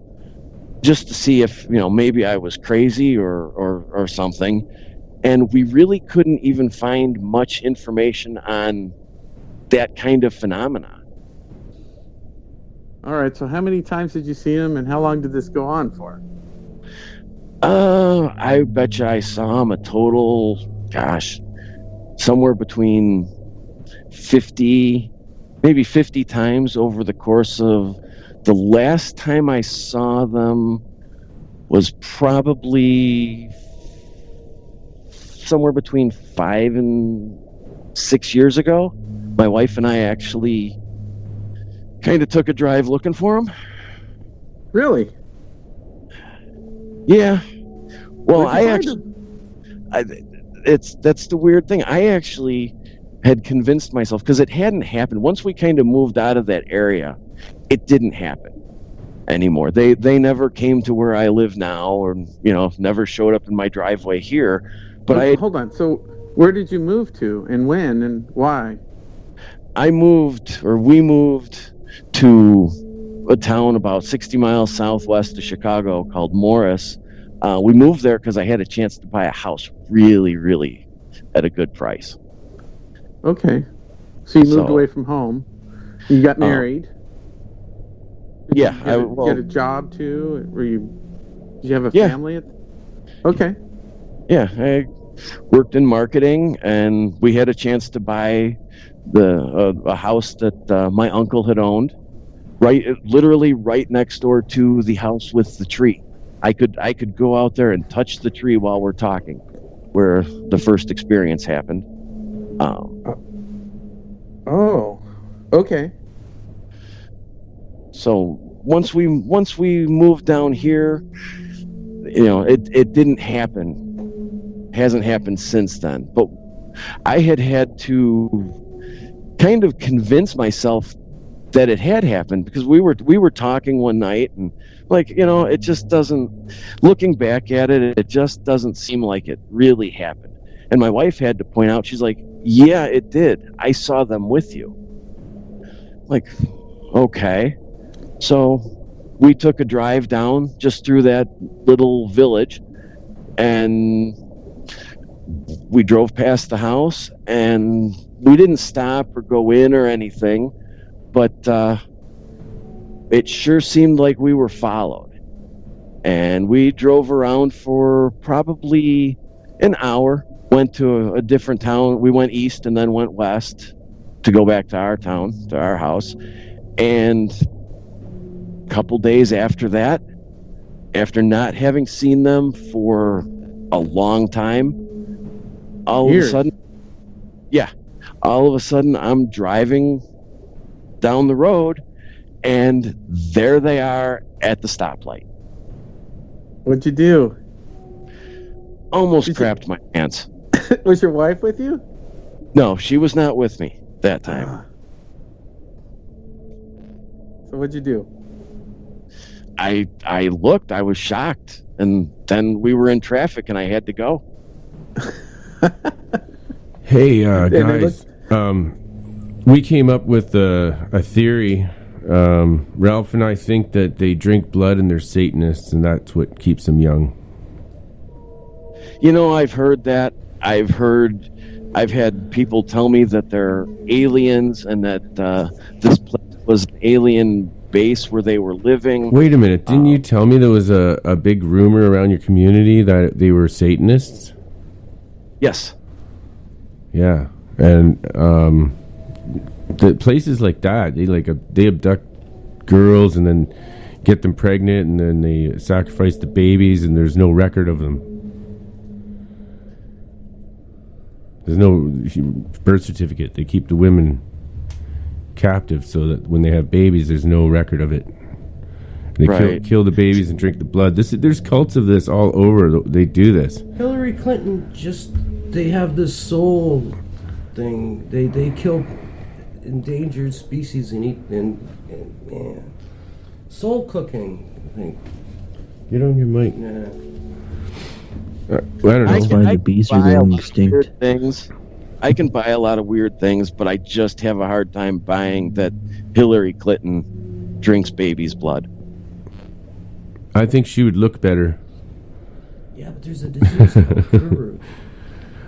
just to see if, maybe I was crazy or something. And we really couldn't even find much information on that kind of phenomena. All right, so how many times did you see him, and how long did this go on for? I bet you I saw him a total, somewhere between 50 times over the course of the last time I saw them was probably somewhere between 5 and 6 years ago. My wife and I actually kind of took a drive looking for them. Really? Yeah. Well, that's the weird thing. I actually had convinced myself, because it hadn't happened. Once we kind of moved out of that area, it didn't happen anymore. They never came to where I live now, or never showed up in my driveway here. But hold on. So where did you move to, and when, and why? we moved to a town about 60 miles southwest of Chicago called Morris. We moved there because I had a chance to buy a house really, really at a good price. Okay. So you moved away from home. You got married. Yeah. You get a job too? Did you have a family? Okay. Yeah. I worked in marketing, and we had a chance to buy a house that my uncle had owned, literally right next door to the house with the tree. I could go out there and touch the tree while we're talking, where the first experience happened. Oh, okay. So once we moved down here, it didn't happen. Hasn't happened since then. But I had to kind of convince myself that it had happened, because we were talking one night, and it just doesn't, looking back at it, it just doesn't seem like it really happened. And my wife had to point out, she's like, yeah, it did. I saw them with you. Like, okay. So we took a drive down just through that little village, and we drove past the house, and we didn't stop or go in or anything, but it sure seemed like we were followed. And we drove around for probably an hour, went to a different town. We went east and then went west to go back to our town, to our house. And a couple days after that, after not having seen them for a long time, all of a sudden I'm driving down the road, and there they are at the stoplight. What'd you do? Almost crapped my pants. Was your wife with you? No, she was not with me that time. So what'd you do? I looked, I was shocked, and then we were in traffic and I had to go. Hey, guys, we came up with a theory. Ralph and I think that they drink blood and they're Satanists, and that's what keeps them young. I've heard that. I've had people tell me that they're aliens, and that this place was an alien base where they were living. Wait a minute. Didn't you tell me there was a big rumor around your community that they were Satanists? Yes. Yeah, and the places like that, they abduct girls and then get them pregnant, and then they sacrifice the babies, and there's no record of them. There's no birth certificate. They keep the women captive so that when they have babies, there's no record of it. They kill the babies and drink the blood. There's cults of this all over. They do this. Hillary Clinton they have this soul thing. They kill endangered species and eat and man. Soul cooking, I think. Get on your mic. Nah. I don't know. That's why the bees are going extinct. Things. I can buy a lot of weird things, but I just have a hard time buying that Hillary Clinton drinks baby's blood. I think she would look better. Yeah, but there's a disease called Kuru.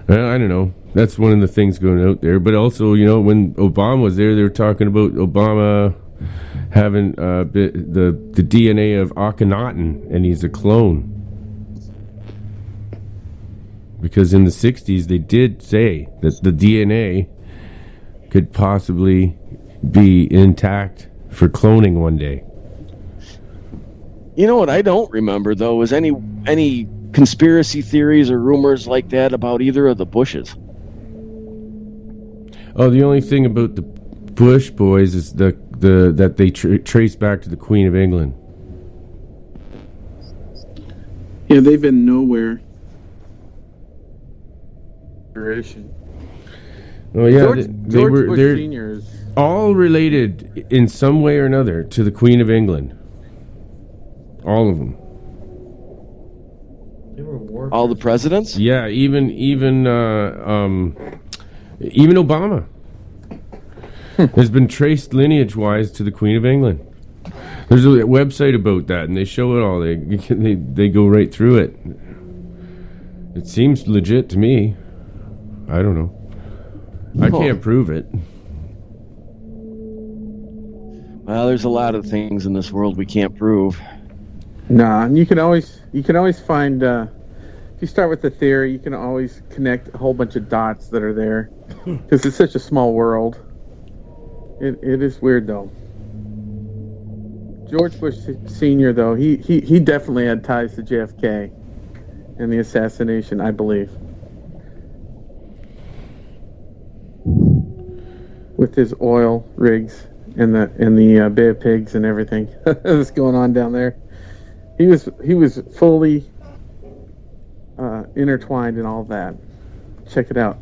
I don't know. That's one of the things going out there. But also, when Obama was there, they were talking about Obama having the DNA of Akhenaten, and he's a clone. Because in the 60s, they did say that the DNA could possibly be intact for cloning one day. You know what I don't remember, though, is any conspiracy theories or rumors like that about either of the Bushes. Oh, the only thing about the Bush boys is that they trace back to the Queen of England. Yeah, they've been nowhere. Oh yeah, George Bush they're Sr. is all related in some way or another to the Queen of England. All of them. They were war. All the presidents? Yeah, even Obama has been traced lineage-wise to the Queen of England. There's a website about that, and they show it all. They go right through it. It seems legit to me. I don't know. I can't prove it. Well, there's a lot of things in this world we can't prove. Nah, and you can always find if you start with the theory, you can always connect a whole bunch of dots that are there because it's such a small world. It is weird though. George Bush Sr. though, he definitely had ties to JFK and the assassination, I believe, with his oil rigs and the Bay of Pigs and everything that's going on down there. He was fully intertwined in all that. Check it out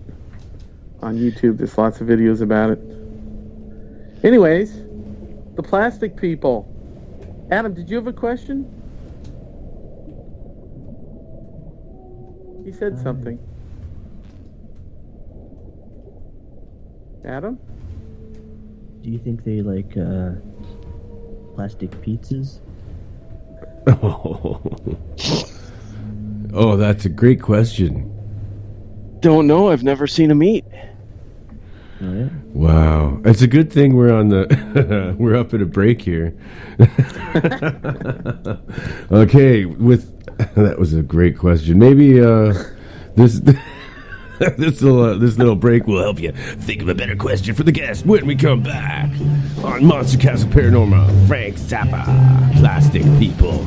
on YouTube. There's lots of videos about it. Anyways, the plastic people. Adam, did you have a question? He said something. Adam? Do you think they like plastic pizzas? Oh, that's a great question. Don't know. I've never seen them eat. Oh, yeah. Wow, it's a good thing we're on the we're up at a break here. Okay, that was a great question. Maybe this this little break will help you think of a better question for the guest when we come back on Monster Castle Paranormal. Frank Zappa, Plastic People.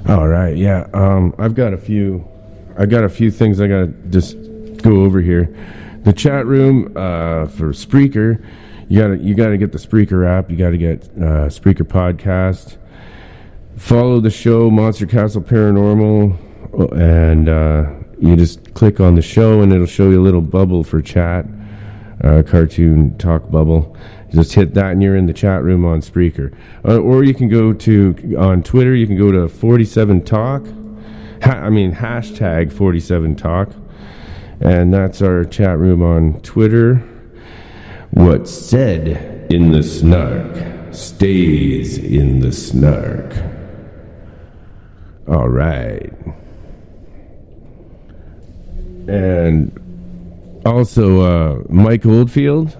All right, yeah. I've got a few things I gotta just go over here. The chat room for Spreaker, you gotta get the Spreaker app. You gotta get Spreaker podcast. Follow the show Monster Castle Paranormal, and you just click on the show, and it'll show you a little bubble for chat, cartoon talk bubble. Just hit that, and you're in the chat room on Spreaker. Or you can go on Twitter. You can go to 47talk. Hashtag 47talk. And that's our chat room on Twitter. What's said in the snark stays in the snark. All right. And also, Mike Oldfield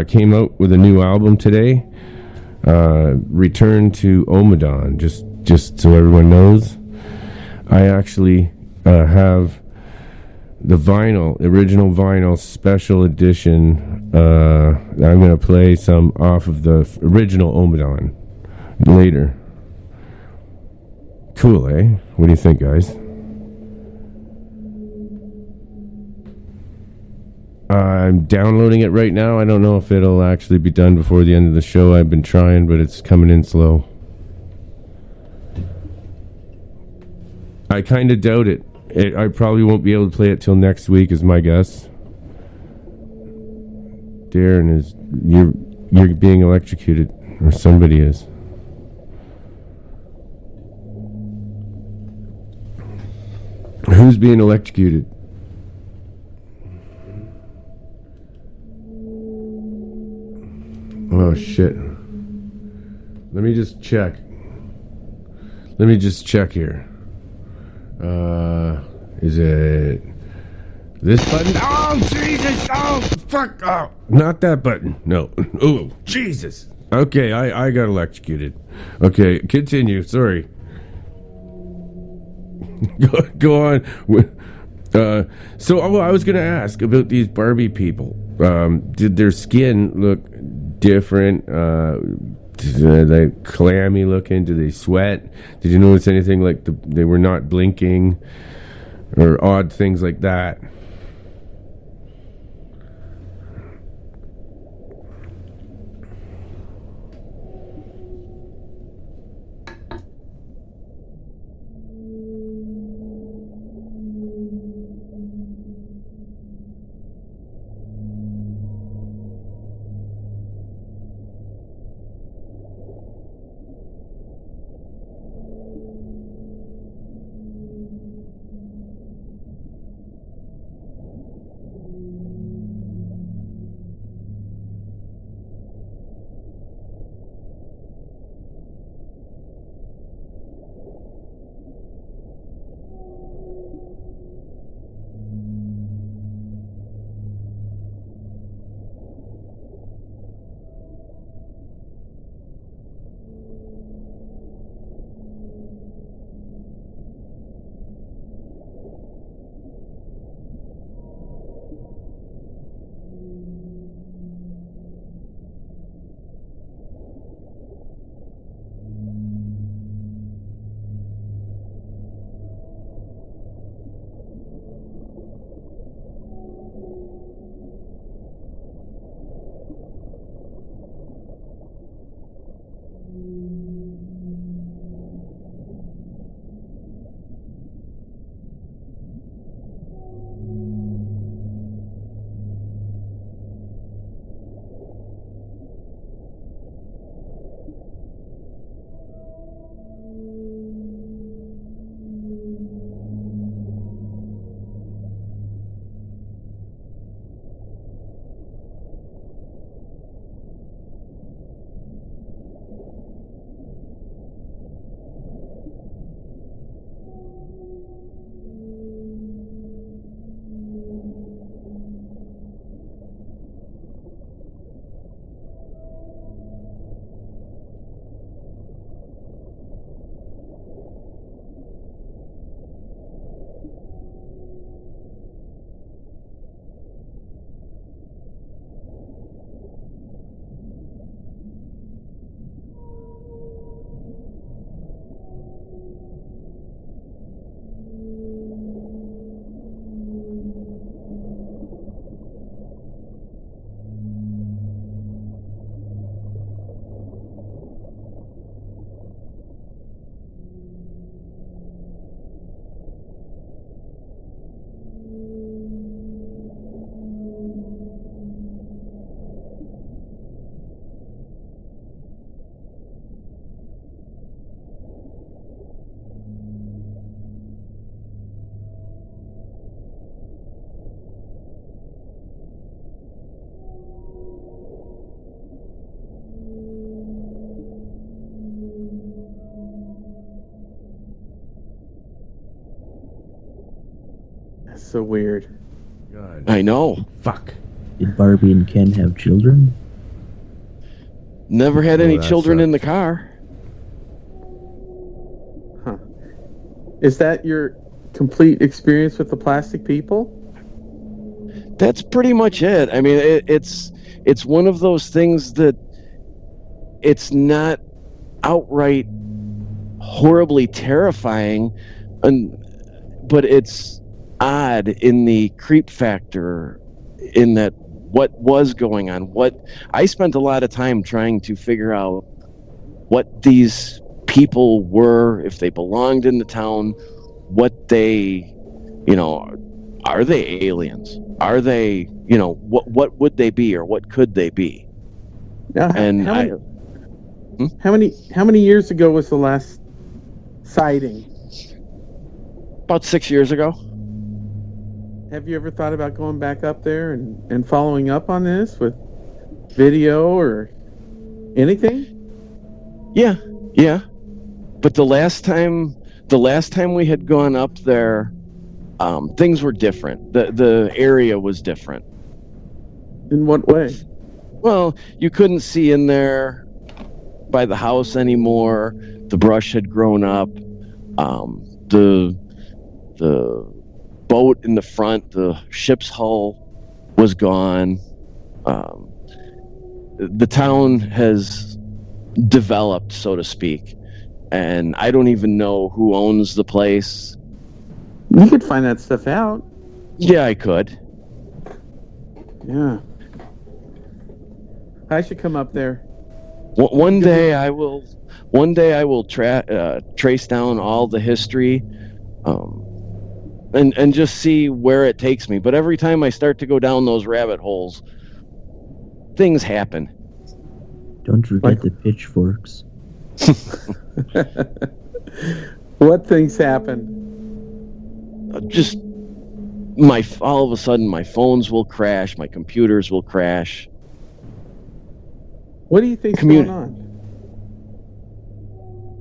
came out with a new album today. Return to Omadon. Just so everyone knows, I actually have the original vinyl special edition. I'm going to play some off of the original Omadon later. Cool, eh? What do you think, guys? I'm downloading it right now. I don't know if it'll actually be done before the end of the show. I've been trying, but it's coming in slow. I kind of doubt it. I probably won't be able to play it till next week, is my guess. Darren, you're being electrocuted, or somebody is. Who's being electrocuted? Oh shit. Let me just check here. Is it this button? Oh Jesus! Oh fuck! Oh, not that button. No. Oh Jesus! Okay, I got electrocuted. Okay, continue. Sorry. Go on. So I was gonna ask about these Barbie people. Did their skin look different? Are they clammy looking? Do they sweat? Did you notice anything like they were not blinking or odd things like that? That's so weird. God. I know. Fuck. Did Barbie and Ken have children? Never had Oh, any that children in the sucks. car. Huh. Is that your complete experience with the plastic people? That's pretty much it. I mean, it's one of those things that it's not outright horribly terrifying, but it's odd in the creep factor, in that what was going on. What I spent a lot of time trying to figure out what these people were, if they belonged in the town, what they, are they aliens? Are they, what would they be, or what could they be? Now, And how many years ago was the last sighting? about 6 years ago. Have you ever thought about going back up there and following up on this with video or anything? Yeah. But the last time we had gone up there, things were different. The area was different. In what way? Well, you couldn't see in there by the house anymore. The brush had grown up. The boat in the front, the ship's hull, was gone. The town has developed, so to speak, and I don't even know who owns the place. You could find that stuff out. Yeah, I could. Yeah. I should come up there. One day I will trace down all the history, and just see where it takes me. But every time I start to go down those rabbit holes, things happen. Don't forget the pitchforks. What things happen? Just all of a sudden my phones will crash, my computers will crash. What do you think's going on?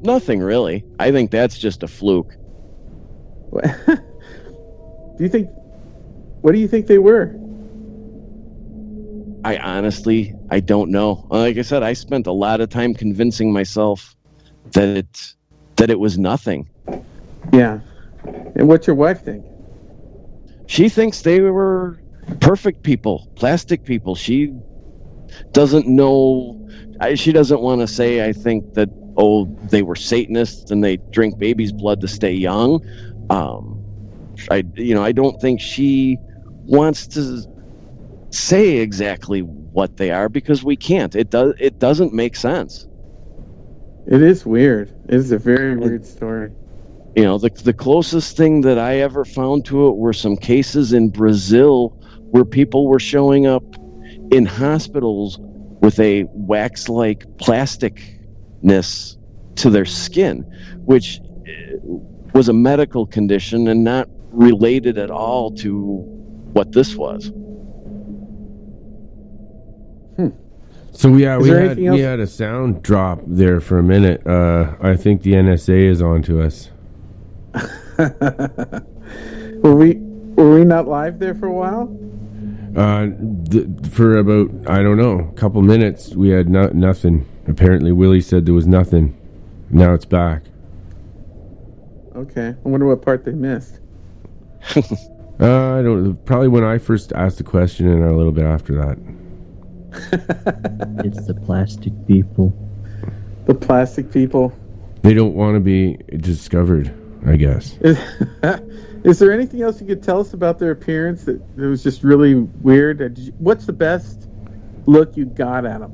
Nothing really. I think that's just a fluke. What do you think they were? I don't know. Like I said, I spent a lot of time convincing myself that it was nothing. Yeah. And what's your wife think? She thinks they were perfect people, plastic people. She doesn't know. She doesn't want to say, I think, that, they were Satanists and they drink baby's blood to stay young. I don't think she wants to say exactly what they are, because we can't. It doesn't make sense. It is weird. It is a very weird story. The closest thing that I ever found to it were some cases in Brazil where people were showing up in hospitals with a wax-like plasticness to their skin, which was a medical condition and not related at all to what this was. So we there anything else? had a sound drop there for a minute. I think the NSA is on to us. Were we not live there for a while? For about, I don't know, a couple minutes, we had nothing. Apparently Willie said there was nothing. Now it's back. Okay. I wonder what part they missed. I don't. Probably when I first asked the question, and a little bit after that. It's the plastic people. The plastic people. They don't want to be discovered, I guess. Is there anything else you could tell us about their appearance that was just really weird? What's the best look you got at them?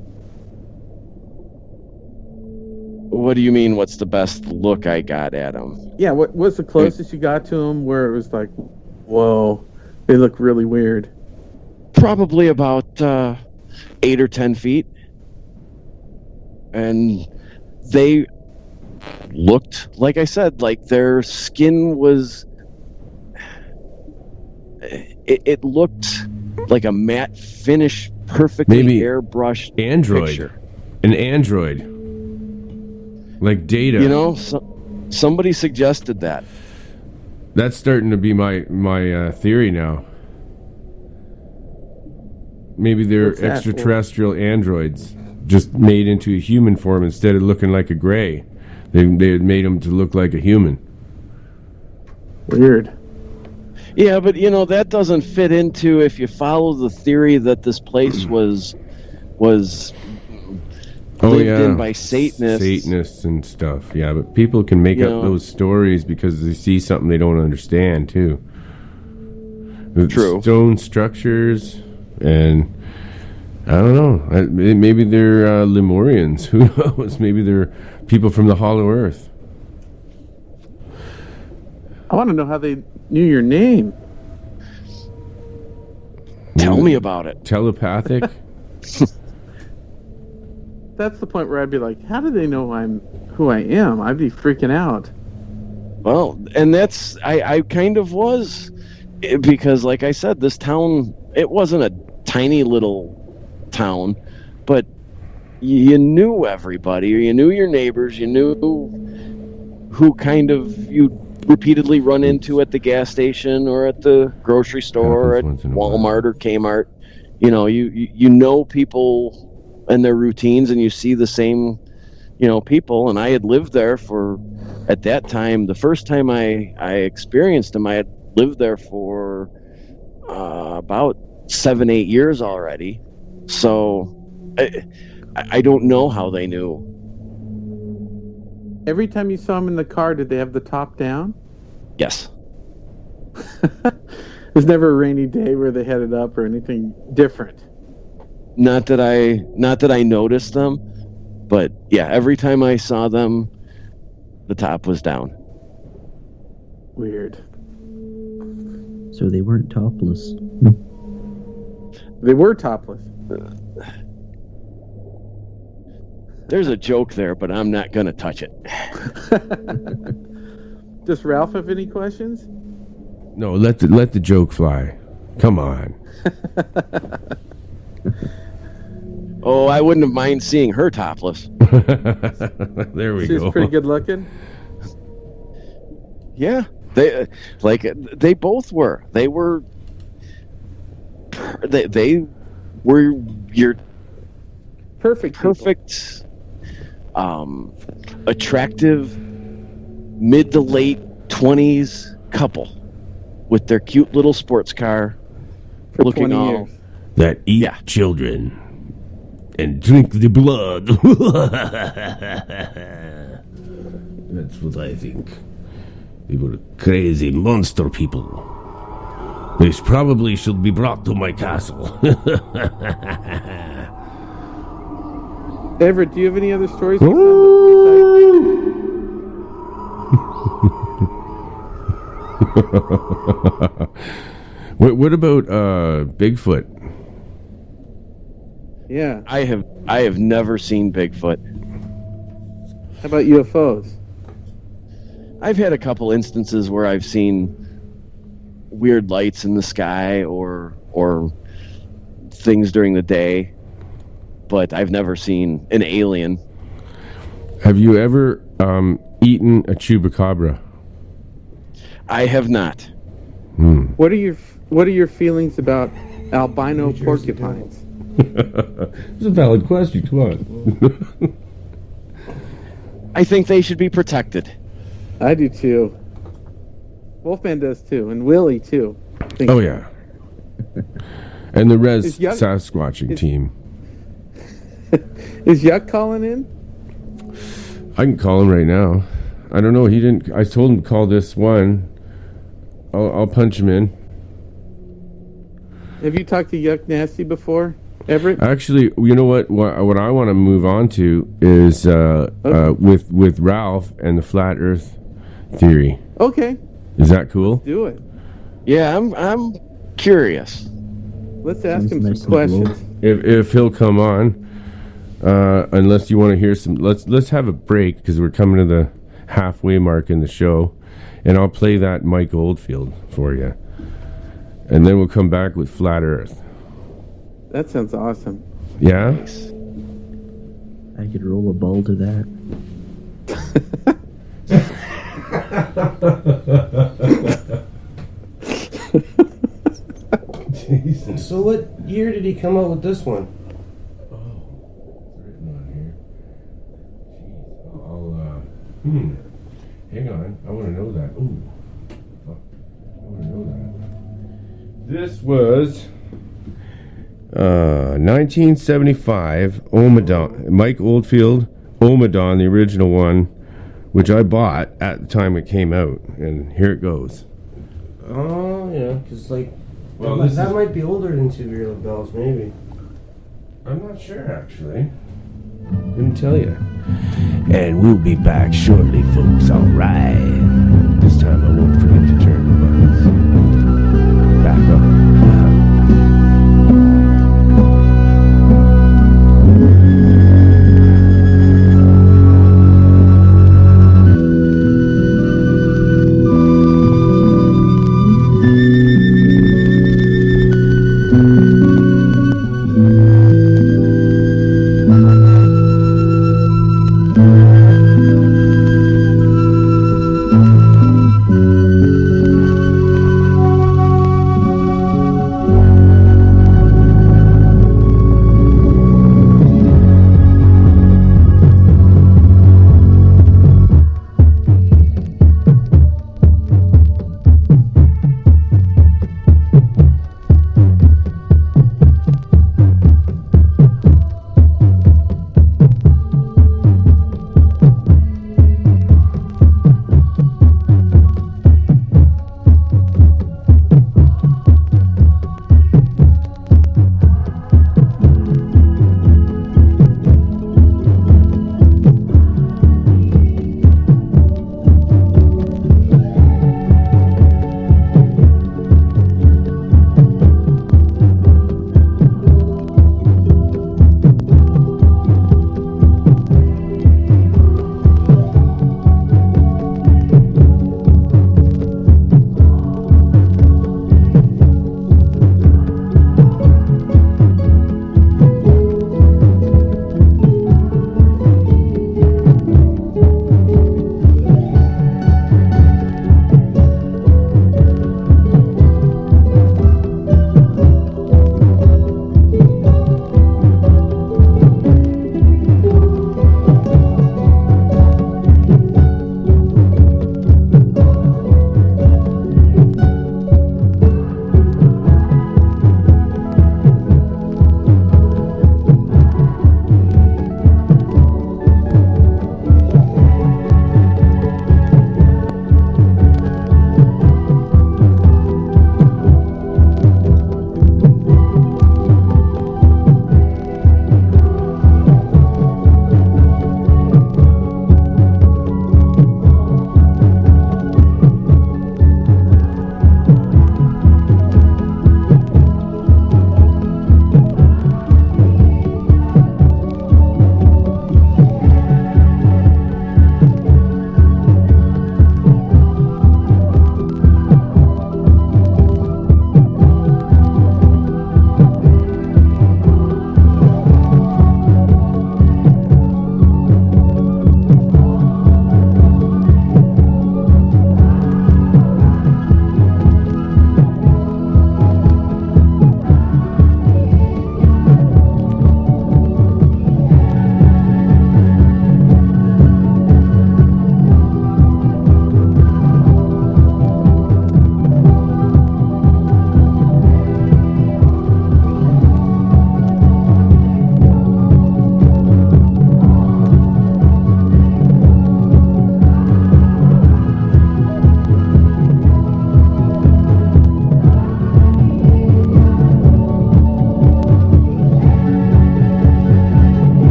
What do you mean, what's the best look I got at them? Yeah, what was the closest you got to them where it was like, whoa, they look really weird? Probably about 8 or 10 feet. And they looked, like I said, like their skin was... It looked like a matte finish, perfectly Maybe airbrushed Android. picture. An android. Like Data. Somebody suggested that. That's starting to be my theory now. Maybe they're What's that? extraterrestrial androids, just made into a human form instead of looking like a gray. They had made them to look like a human. Weird. Yeah, but that doesn't fit into if you follow the theory that this place was lived in by Satanists and stuff. Yeah, but people can make up those stories because they see something they don't understand too. True. Stone structures, and I don't know. Maybe they're Lemurians. Who knows? Maybe they're people from the Hollow Earth. I want to know how they knew your name. Tell me about it. Telepathic. That's the point where I'd be like, how do they know who I am? I'd be freaking out. Well, and that's I kind of was, because like I said, this town, it wasn't a tiny little town, but you knew everybody, or you knew your neighbors, you knew who kind of you repeatedly run into at the gas station or at the grocery store or at Walmart or Kmart. You know people and their routines, and you see the same people. And I had lived there for, at that time, the first time I experienced them, I had lived there for about 7-8 years already. So I don't know how they knew. Every time you saw them in the car, did they have the top down? Yes. There's never a rainy day where they had it up or anything different. Not that I noticed them, but yeah, every time I saw them, the top was down. Weird. So they weren't topless. They were topless. There's a joke there, but I'm not going to touch it. Does Ralph have any questions? No, let the joke fly. Come on. Oh, I wouldn't have mind seeing her topless. There we go. She's pretty good looking. Yeah, they both were. They were your perfect, attractive, mid to late 20s couple with their cute little sports car, For looking 20 all years. That eat children and drink the blood. That's what I think. They were crazy monster people. They probably should be brought to my castle. Everett, do you have any other stories? What about Bigfoot? Yeah. I have never seen Bigfoot. How about UFOs? I've had a couple instances where I've seen weird lights in the sky or things during the day, but I've never seen an alien. Have you ever eaten a chupacabra? I have not. What are your feelings about albino porcupines? It's a valid question. Come on. I think they should be protected. I do too. Wolfman does too, and Willie too. Oh yeah. And the Res Is Yuck- Sasquatching team. Is Yuck calling in? I can call him right now. I don't know. He didn't. I told him to call this one. I'll punch him in. Have you talked to Yuck Nasty before, Everett? Actually, you know what? What I want to move on to is with Ralph and the flat Earth theory. Okay, Is that cool? do it. Yeah, I'm curious. Let's ask him Nice some and low. questions. If he'll come on, unless you want to hear some. Let's have a break because we're coming to the halfway mark in the show, and I'll play that Mike Oldfield for you, and then we'll come back with flat Earth. That sounds awesome. Yeah. I could roll a ball to that. So what year did he come out with this one? Oh, it's written on here. Jeez, I'll, hang on. I want to know that. Ooh, fuck. I want to know that. This was 1975 Omadon. Mike Oldfield Omadon, the original one, which I bought at the time it came out. And here it goes. Oh, yeah, because, like, Well, that might be older than Tubular Bells, maybe. I'm not sure, actually. Didn't tell you. And we'll be back shortly, folks. All right. This time I won't forget to turn the buttons back on.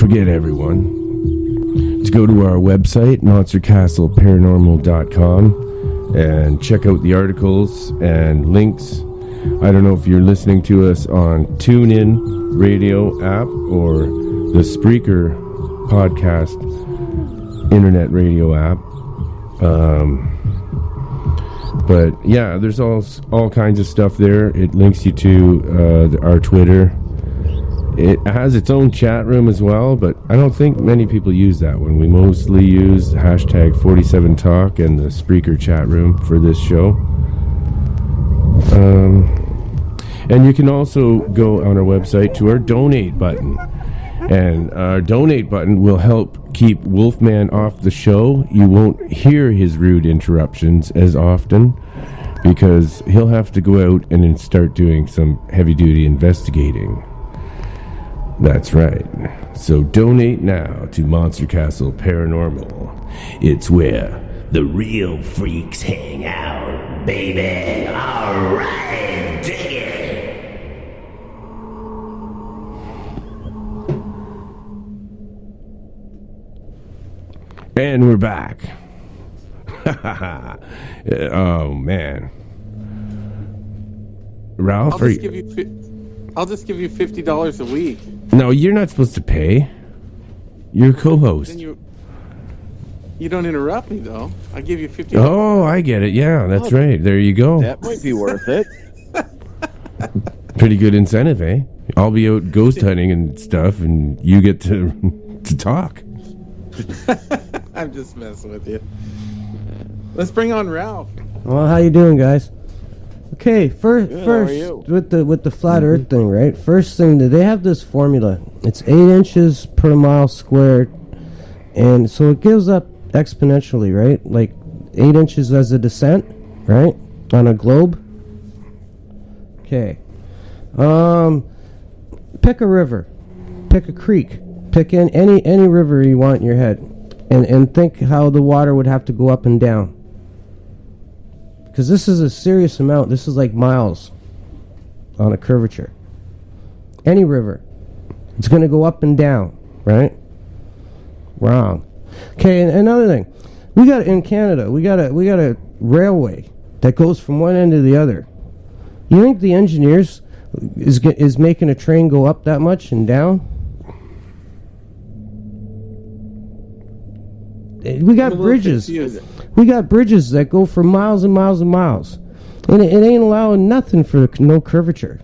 forget, everyone, to go to our website, monstercastleparanormal.com, and check out the articles and links. I don't know if you're listening to us on TuneIn radio app or the Spreaker podcast internet radio app. But yeah, there's all kinds of stuff there. It links you to our Twitter. It has its own chat room as well, but I don't think many people use that one. We mostly use hashtag 47Talk and the Spreaker chat room for this show. And you can also go on our website to our donate button. And our donate button will help keep Wolfman off the show. You won't hear his rude interruptions as often because he'll have to go out and then start doing some heavy-duty investigating. That's right. So donate now to Monster Castle Paranormal. It's where the real freaks hang out, baby. All right, dig it. And we're back. Oh man, Ralph, I'll just give you $50 a week. No, you're not supposed to pay. You're a co-host. Then you don't interrupt me though. I give you $50. Oh, I get it. Yeah, that's right. There you go. That might be worth it. Pretty good incentive, eh? I'll be out ghost hunting and stuff, and you get to talk. I'm just messing with you. Let's bring on Ralph. Well, how you doing, guys? Okay, first how are you? with the flat Earth thing, right? First thing, they have this formula. It's 8 inches per mile squared, and so it goes up exponentially, right? Like 8 inches as a descent, right, on a globe. Okay, pick a river, pick a creek, pick any river you want in your head, and think how the water would have to go up and down. Because this is a serious amount. This is like miles on a curvature. Any river. It's going to go up and down, right? Wrong. Okay, and another thing. We got in Canada, we got a railway that goes from one end to the other. You think the engineers is making a train go up that much and down? We got bridges. Confused. We got bridges that go for miles and miles and miles. And it ain't allowing nothing for no curvature.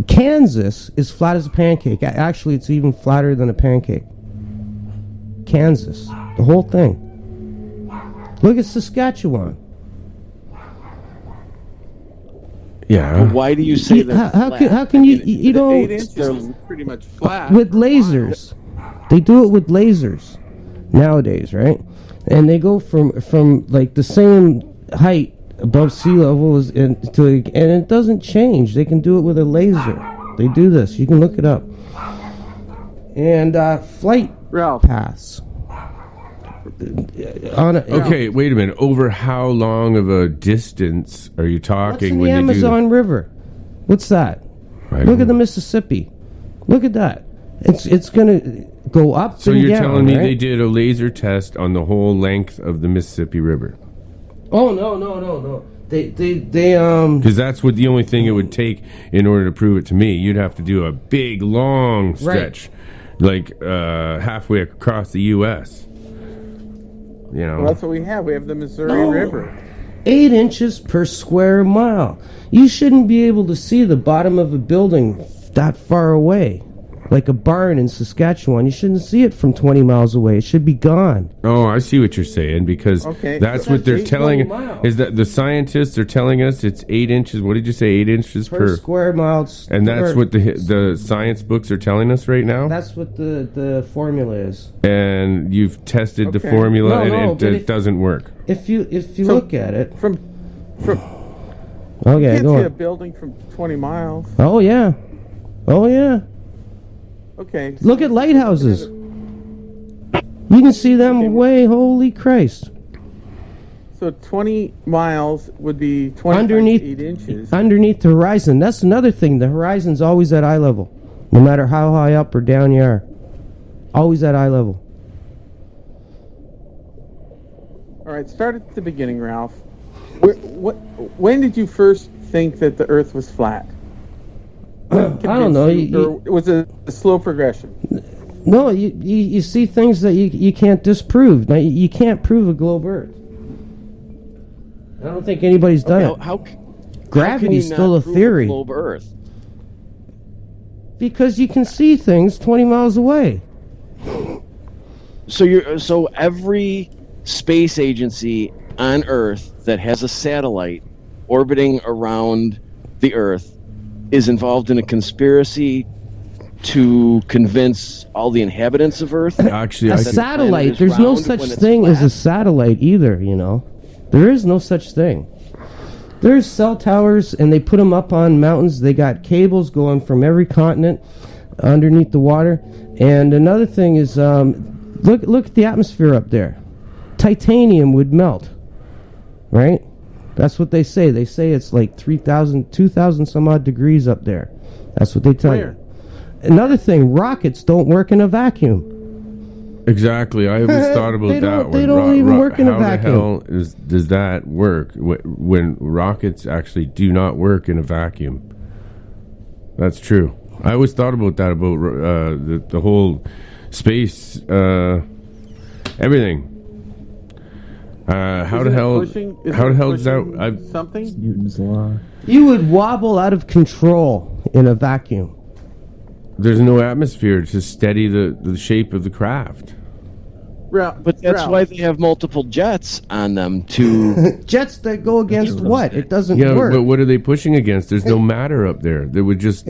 Kansas is flat as a pancake. Actually, it's even flatter than a pancake. Kansas. The whole thing. Look at Saskatchewan. Yeah. Why do you say that? How can you know... 8 inches is pretty much flat. With lasers. They do it with lasers nowadays, right? And they go from like the same height above sea level and it doesn't change. They can do it with a laser. They do this. You can look it up. And flight Ralph. paths. Okay, wait a minute. Over how long of a distance are you What's talking in the when Amazon River? What's that? I Look don't at the know. Mississippi. Look at that. It's gonna go up So and you're down, telling me right? they did a laser test on the whole length of the Mississippi River? Oh no. They Because that's what the only thing it would take in order to prove it to me. You'd have to do a big, long stretch, like halfway across the U.S. You know, Well, that's what we have. We have the Missouri River. 8 inches per square mile. You shouldn't be able to see the bottom of a building that far away. Like a barn in Saskatchewan. You shouldn't see it from 20 miles away. It should be gone. oh, I see what you're saying, because Okay. that's So what they're that's telling 20 miles. is that the scientists are telling us it's 8 inches. What did you say? 8 inches Per per. square miles. And that's what the science books are telling us right now. That's what the formula is. And you've tested the Okay. formula, No, and but it if- doesn't work. If you From- look at it. From Okay, can't go see a on. building from 20 miles. Oh yeah. Okay. Look at lighthouses. You can see them way. Holy Christ! So 20 miles would be 20 Underneath- times 8 inches. Underneath the horizon. That's another thing. The horizon's always at eye level, no matter how high up or down you are. Always at eye level. All right, start at the beginning, Ralph. When did you first think that the Earth was flat? I don't know. Or was it a slow progression? No, you see things that you can't disprove. Now, you can't prove a globe Earth. I don't think anybody's done it. Gravity's still a theory. Globe Earth? Because you can see things 20 miles away. So every space agency on Earth that has a satellite orbiting around the Earth is involved in a conspiracy to convince all the inhabitants of Earth. Actually, a satellite. There's no such thing as a satellite either. You know, there is no such thing. There's cell towers, and they put them up on mountains. They got cables going from every continent underneath the water. And another thing is, look at the atmosphere up there. Titanium would melt, right? That's what they say. They say it's like 2,000 some odd degrees up there. That's what they tell you. Another thing, rockets don't work in a vacuum. Exactly. I always thought about that. They don't even work in a vacuum. How the hell does that work when rockets actually do not work in a vacuum? That's true. I always thought about that, about the whole space, everything. How the hell does that... something? Newton's law. You would wobble out of control in a vacuum. There's no atmosphere to steady the shape of the craft. But that's why they have multiple jets on them to... Jets that go against what? It doesn't Yeah, work. but what are they pushing against? There's no matter up there. They would just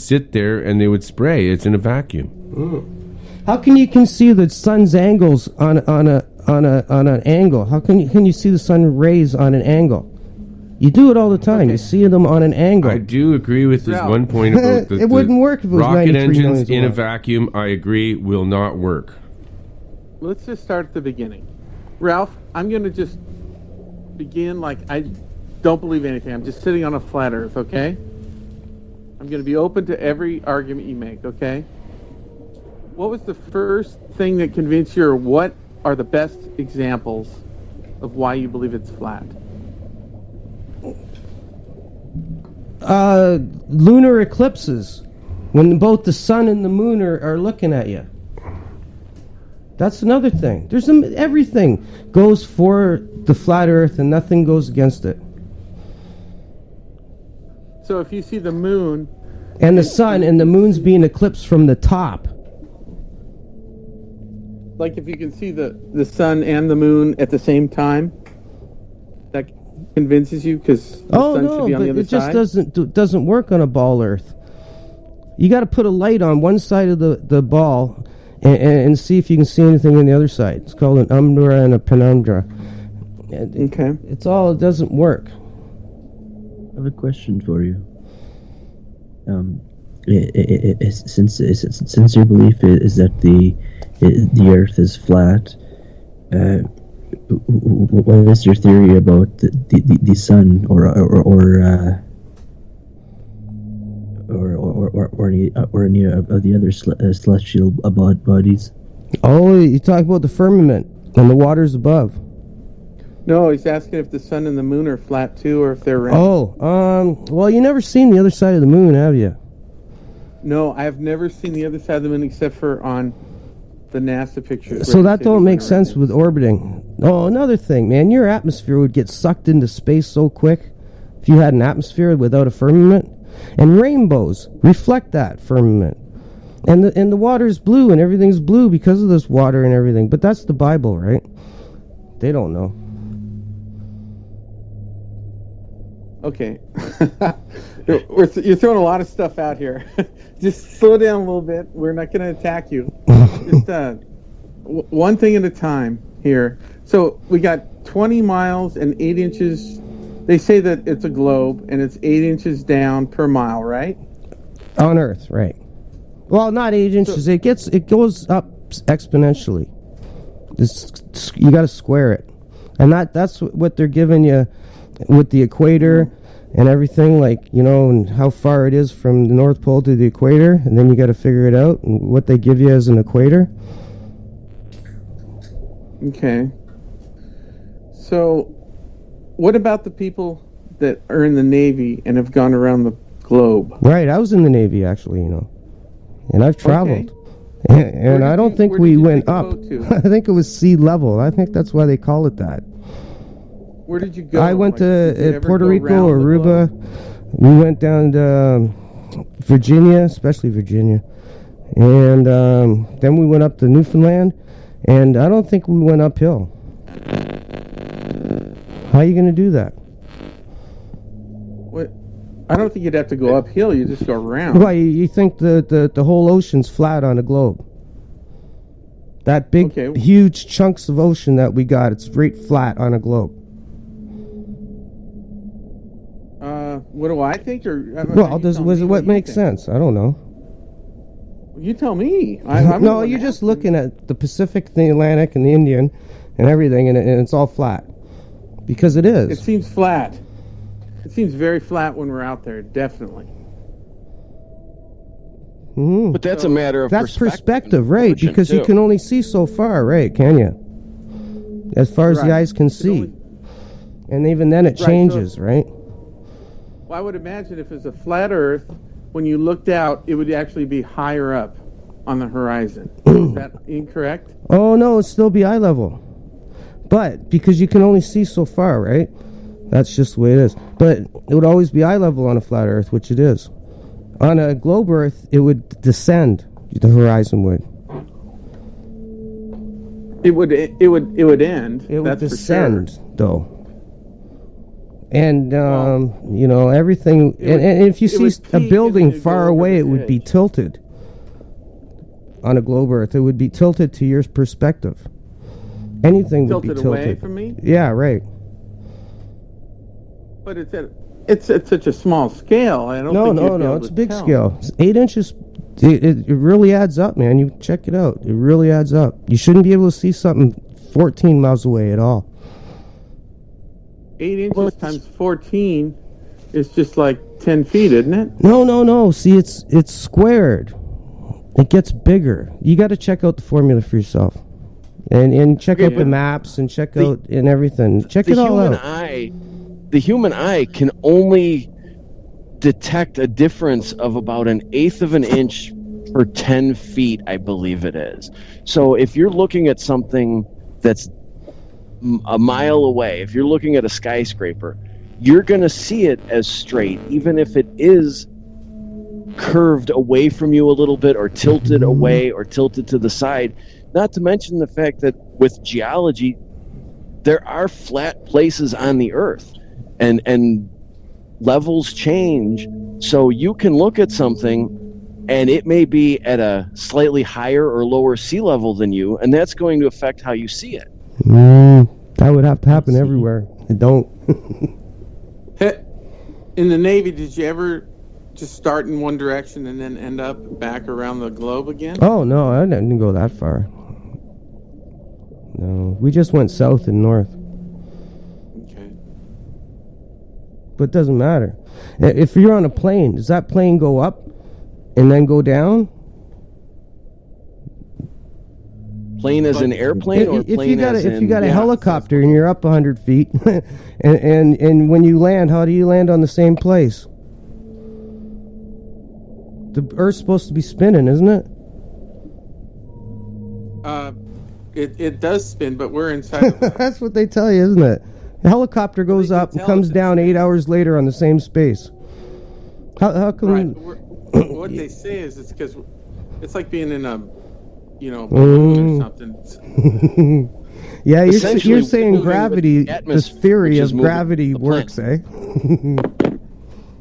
sit there and they would spray. It's in a vacuum. How can you see the sun's angles on an angle? How can you see the sun rays on an angle? You do it all the time. You see them on an angle. I do agree with this one point about it wouldn't work if it was rocket 93 engines million in a watts. vacuum. I agree, will not work. Let's just start at the beginning. Ralph, I'm going to just begin like I don't believe anything. I'm just sitting on a flat earth, okay? I'm going to be open to every argument you make, okay? What was the first thing that convinced you, or what are the best examples of why you believe it's flat? Lunar eclipses, when both the sun and the moon are looking at you. That's another thing. Everything goes for the flat earth and nothing goes against it. So if you see the moon... And the sun and the moon's being eclipsed from the top. Like if you can see the sun and the moon at the same time, that convinces you because the sun should be on the other side? Just doesn't work on a ball earth. You got to put a light on one side of the ball and see if you can see anything on the other side. It's called an umbra and a penumbra. Okay. It doesn't work. I have a question for you. Since your belief is that the Earth is flat, what is your theory about the sun or any of the other celestial bodies? Oh, you talk about the firmament and the waters above. No, he's asking if the sun and the moon are flat too, or if they're round. Well, you never seen the other side of the moon, have you? No, I have never seen the other side of the moon except for on the NASA pictures. So that don't make sense with orbiting. Oh, another thing, man, your atmosphere would get sucked into space so quick if you had an atmosphere without a firmament. And rainbows reflect that firmament. And the water's blue and everything's blue because of this water and everything. But that's the Bible, right? They don't know. Okay. You're throwing a lot of stuff out here. Just slow down a little bit. We're not going to attack you. Just one thing at a time here. So we got 20 miles and 8 inches. They say that it's a globe and it's 8 inches down per mile, right? On Earth, right. Well, not 8 inches. It goes up exponentially. You got to square it. And that's what they're giving you with the equator and everything, like, you know, and how far it is from the North Pole to the equator, and then you got to figure it out, and what they give you as an equator. Okay. So, what about the people that are in the Navy and have gone around the globe? Right, I was in the Navy, actually, you know, and I've traveled. Okay. And I don't think where we did you went take a up. boat to? I think it was sea level. I think that's why they call it that. Where did you go? I went Did you to ever Puerto go Rico, around the Aruba. globe? We went down to Virginia, especially Virginia. And then we went up to Newfoundland. And I don't think we went uphill. How are you going to do that? What? I don't think you'd have to go uphill. You just go around. Why, you think the whole ocean's flat on a globe? That big, Okay. huge chunks of ocean that we got, it's right flat on a globe. What do I think? Or Well, what makes sense? I don't know. You tell me. I'm No, you're just looking at the Pacific, the Atlantic, and the Indian, and everything, and it's all flat. Because it is. It seems flat. It seems very flat when we're out there, definitely. Mhm. But that's a matter of That's perspective, and right? proportion, Because you too. can only see so far, right? Can you? As far as the Right. eyes can You see. only- And even then it Right, so- changes, right? Well, I would imagine if it's a flat Earth, when you looked out, it would actually be higher up on the horizon. Is that incorrect? Oh, no, it'd still be eye level. But, because you can only see so far, right? That's just the way it is. But it would always be eye level on a flat Earth, which it is. On a globe Earth, it would descend. The horizon would. It would end. It would that's descend, for sure. though. And, you know, everything... It would- and if you it see would a peak building and then far go over away, the it would be edge. tilted. On a globe Earth, it would be tilted to your perspective. Anything would be Tilted tilted. away from me? Yeah, right. But it's at such a small scale. I don't think you'd be able It's a to big tell. scale. It's 8 inches. It really adds up, man. You check it out. It really adds up. You shouldn't be able to see something 14 miles away at all. 8 inches times 14 is just like 10 feet, isn't it? No. See, it's squared. It gets bigger. You got to check out the formula for yourself, and check out the maps and check out and everything. Check it all out. The human eye can only detect a difference of about 1/8 of an inch per 10 feet, I believe it is. So if you're looking at something that's a mile away, if you're looking at a skyscraper, you're going to see it as straight, even if it is curved away from you a little bit, or tilted away, or tilted to the side. Not to mention the fact that with geology, there are flat places on the earth, and levels change. So you can look at something and it may be at a slightly higher or lower sea level than you, and that's going to affect how you see it. That would have to happen everywhere. It don't. In the Navy, did you ever just start in one direction and then end up back around the globe again? Oh, no, I didn't go that far. No, we just went south and north. Okay. But it doesn't matter. If you're on a plane, does that plane go up and then go down? Plane as an airplane, or If plane you got as if you got a yeah, helicopter and you're up 100 feet, and when you land, how do you land on the same place? The Earth's supposed to be spinning, isn't it? It does spin, but we're inside of it. That's what they tell you, isn't it? The helicopter goes They up and tell comes us down 8 hours later on the same space. How come? Right. What they say is it's because it's like being in a, balloon or something. Yeah, Essentially, you're saying moving with gravity, the the atmosphere, theory which of is moving gravity the planet. works, eh?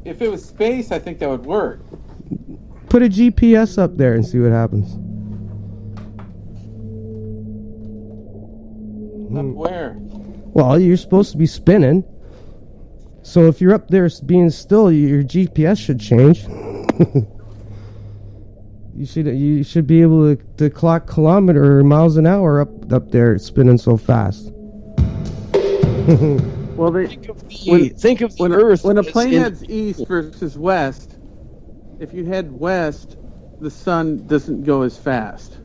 If it was space, I think that would work. Put a GPS up there and see what happens. Up where? Well, you're supposed to be spinning. So if you're up there being still, your GPS should change. You should be able to clock kilometer or miles an hour up there spinning so fast. Well, think of the Earth when a as plane in- heads east versus west. If you head west, the sun doesn't go as fast.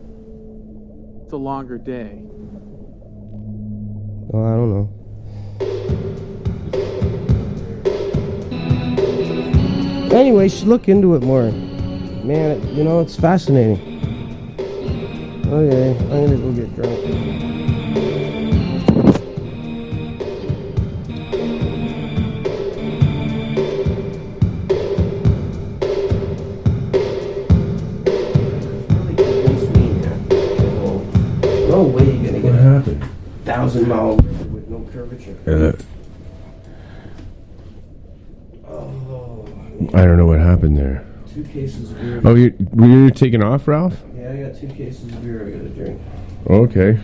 It's a longer day. Oh, I don't know. Anyway, you should look into it more. Man, it's fascinating. Okay, I'm gonna go get drunk. No way you're gonna get a 1,000-mile river with no curvature. I don't know what happened there. 2 cases of beer. Oh, were you taking off, Ralph? Yeah, I got 2 cases of beer I gotta drink. Okay.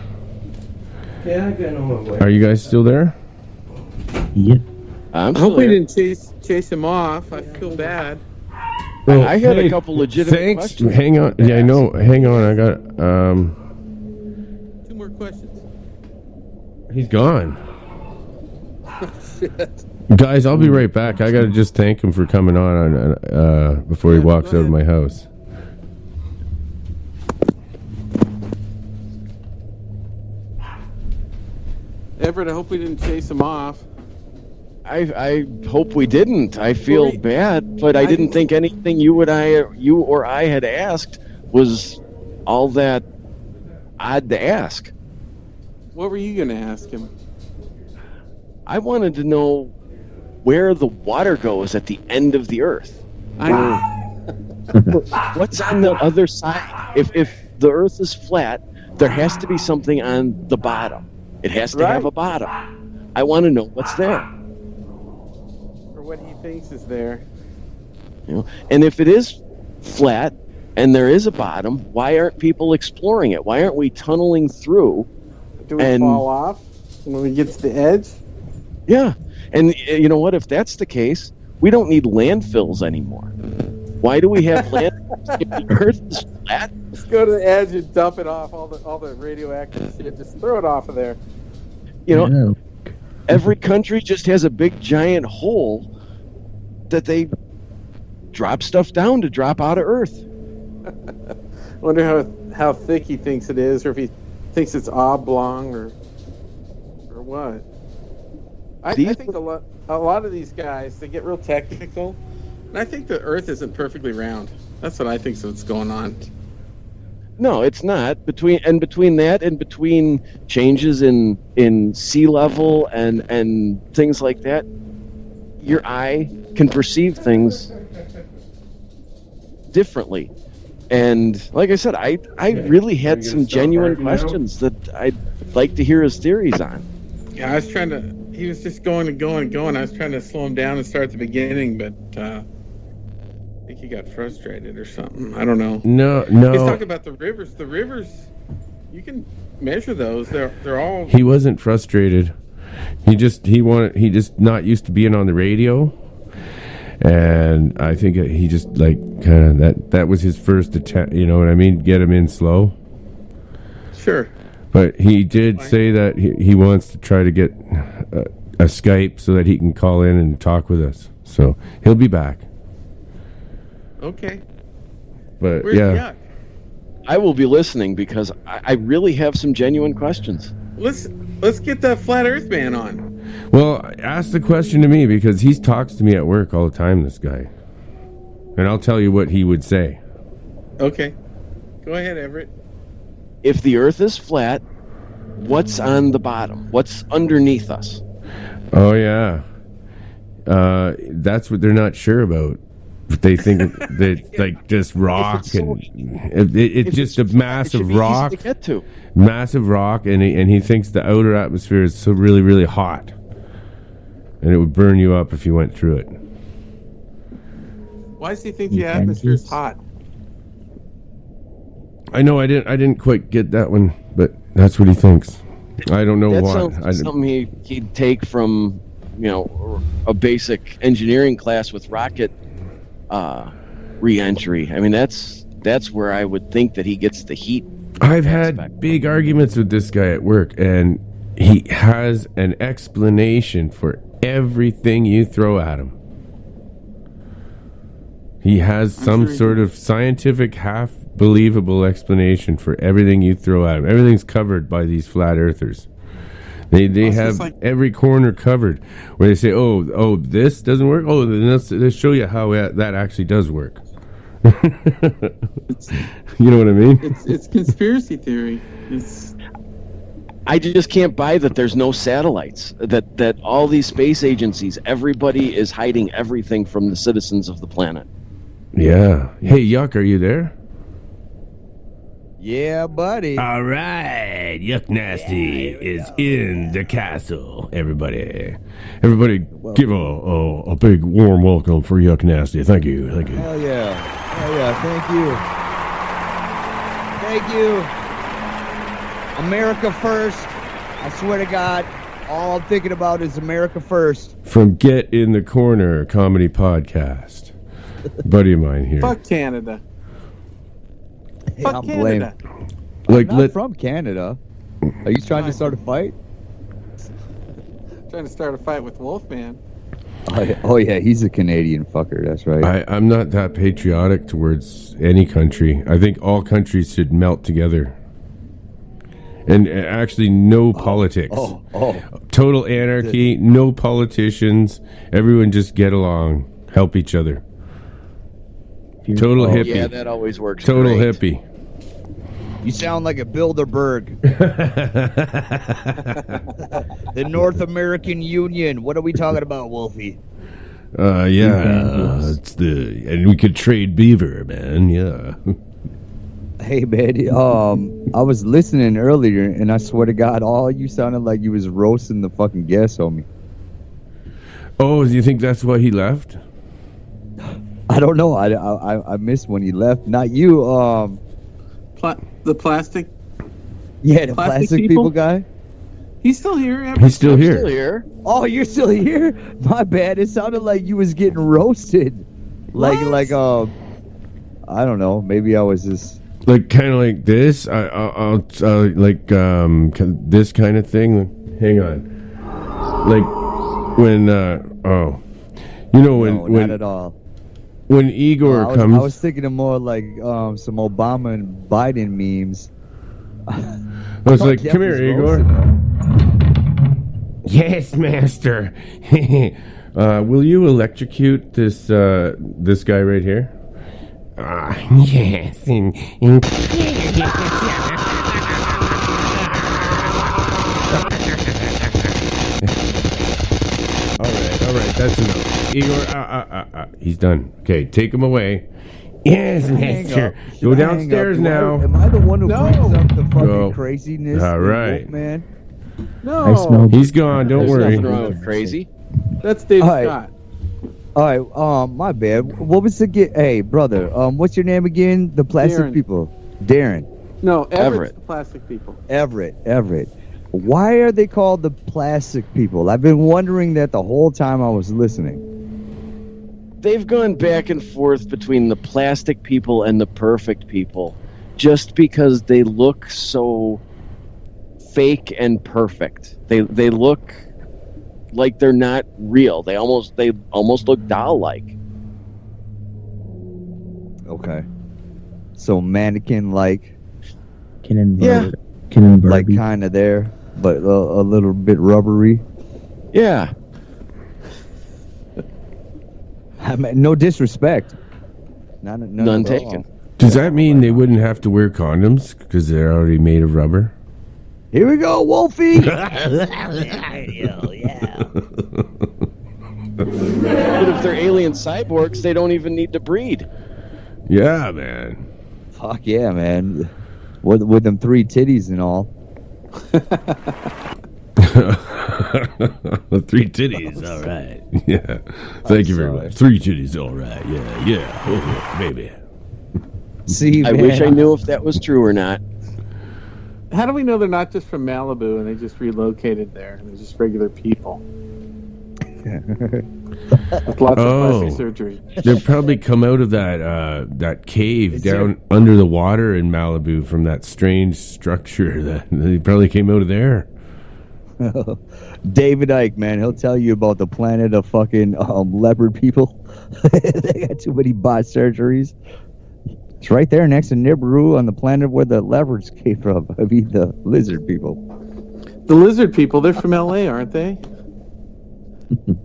Yeah, I got on my way. Are you guys still there? Yep. I'm I hope still we here. didn't chase him off. I feel bad. I had a couple legitimate Thanks. questions. Hang on. Yeah, I know. Hang on. I got. 2 more questions. He's gone. Shit. Guys, I'll be right back. I gotta just thank him for coming on before he Yeah, walks go out of ahead. my house. Everett, I hope we didn't chase him off. I hope we didn't. I feel Well, bad, but I didn't think anything you or I had asked was all that odd to ask. What were you going to ask him? I wanted to know where the water goes at the end of the Earth. What's on the other side? If the Earth is flat, there has to be something on the bottom. It has to have a bottom. I want to know what's there. Or what he thinks is there. And if it is flat and there is a bottom, why aren't people exploring it? Why aren't we tunneling through? Do we And- fall off when we get to the edge? Yeah. And you know what? If that's the case, we don't need landfills anymore. Why do we have landfills if the Earth is flat? Just go to the edge and dump it off, all the radioactive shit. Just throw it off of there. Every country just has a big giant hole that they drop stuff down to drop out of Earth. Wonder how thick he thinks it is, or if he thinks it's oblong, or what. I think a lot of these guys, they get real technical, and I think the Earth isn't perfectly round. That's what I think's what's going on. No, it's not. Between that and between changes in sea level and things like that, your eye can perceive things differently. And like I said, I really had some genuine questions that I'd like to hear his theories on. Yeah, I was trying to. He was just going and going and going. I was trying to slow him down and start at the beginning, but I think he got frustrated or something. I don't know. No. He's talking about the rivers. The rivers, you can measure those. They're all. He wasn't frustrated. He just not used to being on the radio, and I think he just like kind of that was his first attempt. You know what I mean? Get him in slow. Sure. But he did say that he wants to try to get a Skype so that he can call in and talk with us. So he'll be back. Okay. But Where's he yeah, at? I will be listening because I really have some genuine questions. Let's get that flat Earth man on. well, ask the question to me because he talks to me at work all the time. This guy, and I'll tell you what he would say. Okay. Go ahead, Everett. If the Earth is flat, what's on the bottom? What's underneath us? Oh yeah, that's what they're not sure about. But they think that like just rock it's just a massive rock, Easy to get to. massive rock, and he thinks the outer atmosphere is so really really hot, and it would burn you up if you went through it. Why does he think the atmosphere is hot? I know I didn't quite get that one, but that's what he thinks. I don't know That why. sounds like something he'd take from, a basic engineering class with rocket re-entry. I mean, that's where I would think that he gets the heat. I've had aspect. big arguments with this guy at work, and he has an explanation for everything you throw at him. He has some sort of scientific, half-believable explanation for everything you throw at him. Everything's covered by these flat earthers. They have every corner covered. Where they say, oh, this doesn't work? Oh, then let's show you how that actually does work. You know what I mean? It's conspiracy theory. I just can't buy that there's no satellites, that all these space agencies, everybody is hiding everything from the citizens of the planet. Yeah. Hey, Yuck, are you there? Yeah, buddy. All right, Yuck Nasty is in the castle. Everybody, give a big warm welcome for Yuck Nasty. Thank you. Hell yeah. Thank you. America first. I swear to God, all I'm thinking about is America first. From Get in the Corner comedy podcast. Buddy of mine here. Fuck Canada. Hey, Fuck I'm Canada. I'm not from Canada. Are you trying to start a fight? Trying to start a fight with Wolfman. Oh yeah, he's a Canadian fucker. That's right. I'm not that patriotic towards any country. I think all countries should melt together. And actually, no politics. Total anarchy, no politicians. Everyone just get along, help each other. Total hippie. Yeah, that always works. Total great. hippie. You sound like a Bilderberg. The North American Union. What are we talking about, Wolfie? It's and we could trade beaver, man. Yeah. Hey, man. I was listening earlier, and I swear to God, all you sounded like you was roasting the fucking guest on me. Oh, do you think that's why he left? I don't know. I missed when he left. Not you. The plastic. Yeah, the plastic people guy. He's still here. He's still here. Still here. Oh, you're still here? My bad. It sounded like you was getting roasted. Like I don't know. Maybe I was just like kind of like this. I'll like this kind of thing. Hang on. Like when when not at all. When Igor comes, I was thinking of more like some Obama and Biden memes. I was like, "Come here, Igor." Yes, master. Will you electrocute this guy right here? Yes. All right, that's enough. Igor, he's done. Okay, take him away. Yes, master. Go downstairs now. Am I the one who brings up the fucking Go. craziness? All right. Man. No. He's gone. Don't There's worry. nothing wrong with crazy. That's Dave All right. Scott. All right, my bad. What was the hey, brother? What's your name again? The plastic Darren. people. Darren. No, Everett's Everett. the plastic people. Everett. Why are they called the plastic people? I've been wondering that the whole time I was listening. They've gone back and forth between the plastic people and the perfect people just because they look so fake and perfect. They look like they're not real. They almost look doll-like. Okay. So mannequin-like. Ken and Yeah. Barbie. Like kind of there, but a little bit rubbery. Yeah. I mean, no disrespect. None taken. Does that mean they wouldn't have to wear condoms because they're already made of rubber? Here we go, Wolfie. But if they're alien cyborgs, they don't even need to breed. Yeah, man. Fuck yeah, man. With them 3 titties and all. 3 titties, all right. Yeah. Thank you very much. 3 titties, all right. Yeah. Oh, baby. See, I man, wish I knew if that was true or not. How do we know they're not just from Malibu and they just relocated there and they're just regular people? With lots of plastic surgery. They'll probably come out of that cave down under the water in Malibu from that strange structure. That they probably came out of there. David Icke, man, he'll tell you about the planet of fucking leopard people. They got too many bot surgeries. It's right there next to Nibiru on the planet where the leopards came from. I mean, the lizard people. The lizard people, they're from L.A., aren't they?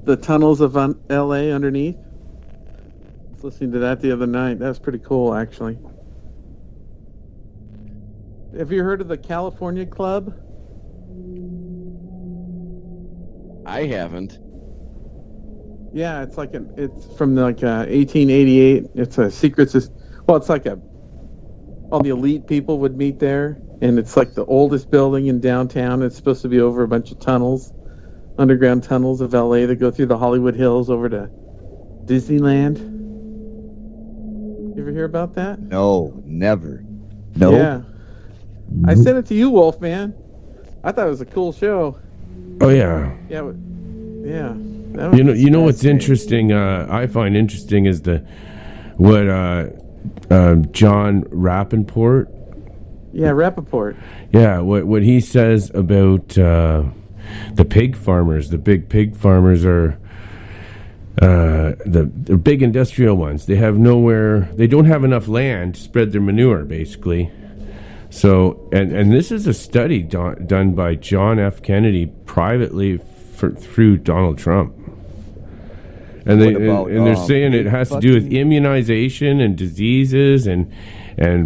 The tunnels of L.A. underneath. I was listening to that the other night. That was pretty cool, actually. Have you heard of the California Club? I haven't. Yeah, it's like it's from 1888. It's a secret system. Well, it's like all the elite people would meet there, and it's like the oldest building in downtown. It's supposed to be over a bunch of tunnels, underground tunnels of LA that go through the Hollywood Hills over to Disneyland. You ever hear about that? No, never. No. Yeah. I sent it to you, Wolf, man. I thought it was a cool show. Oh yeah. Yeah. Yeah. That was You know what's fascinating. interesting? I find interesting is what John Rappaport. Yeah, Rappaport. Yeah, what he says about the pig farmers. The big pig farmers are the big industrial ones. They have nowhere. They don't have enough land to spread their manure, basically. So, and this is a study done by John F. Kennedy privately through Donald Trump. And they're saying it has to do with immunization and diseases and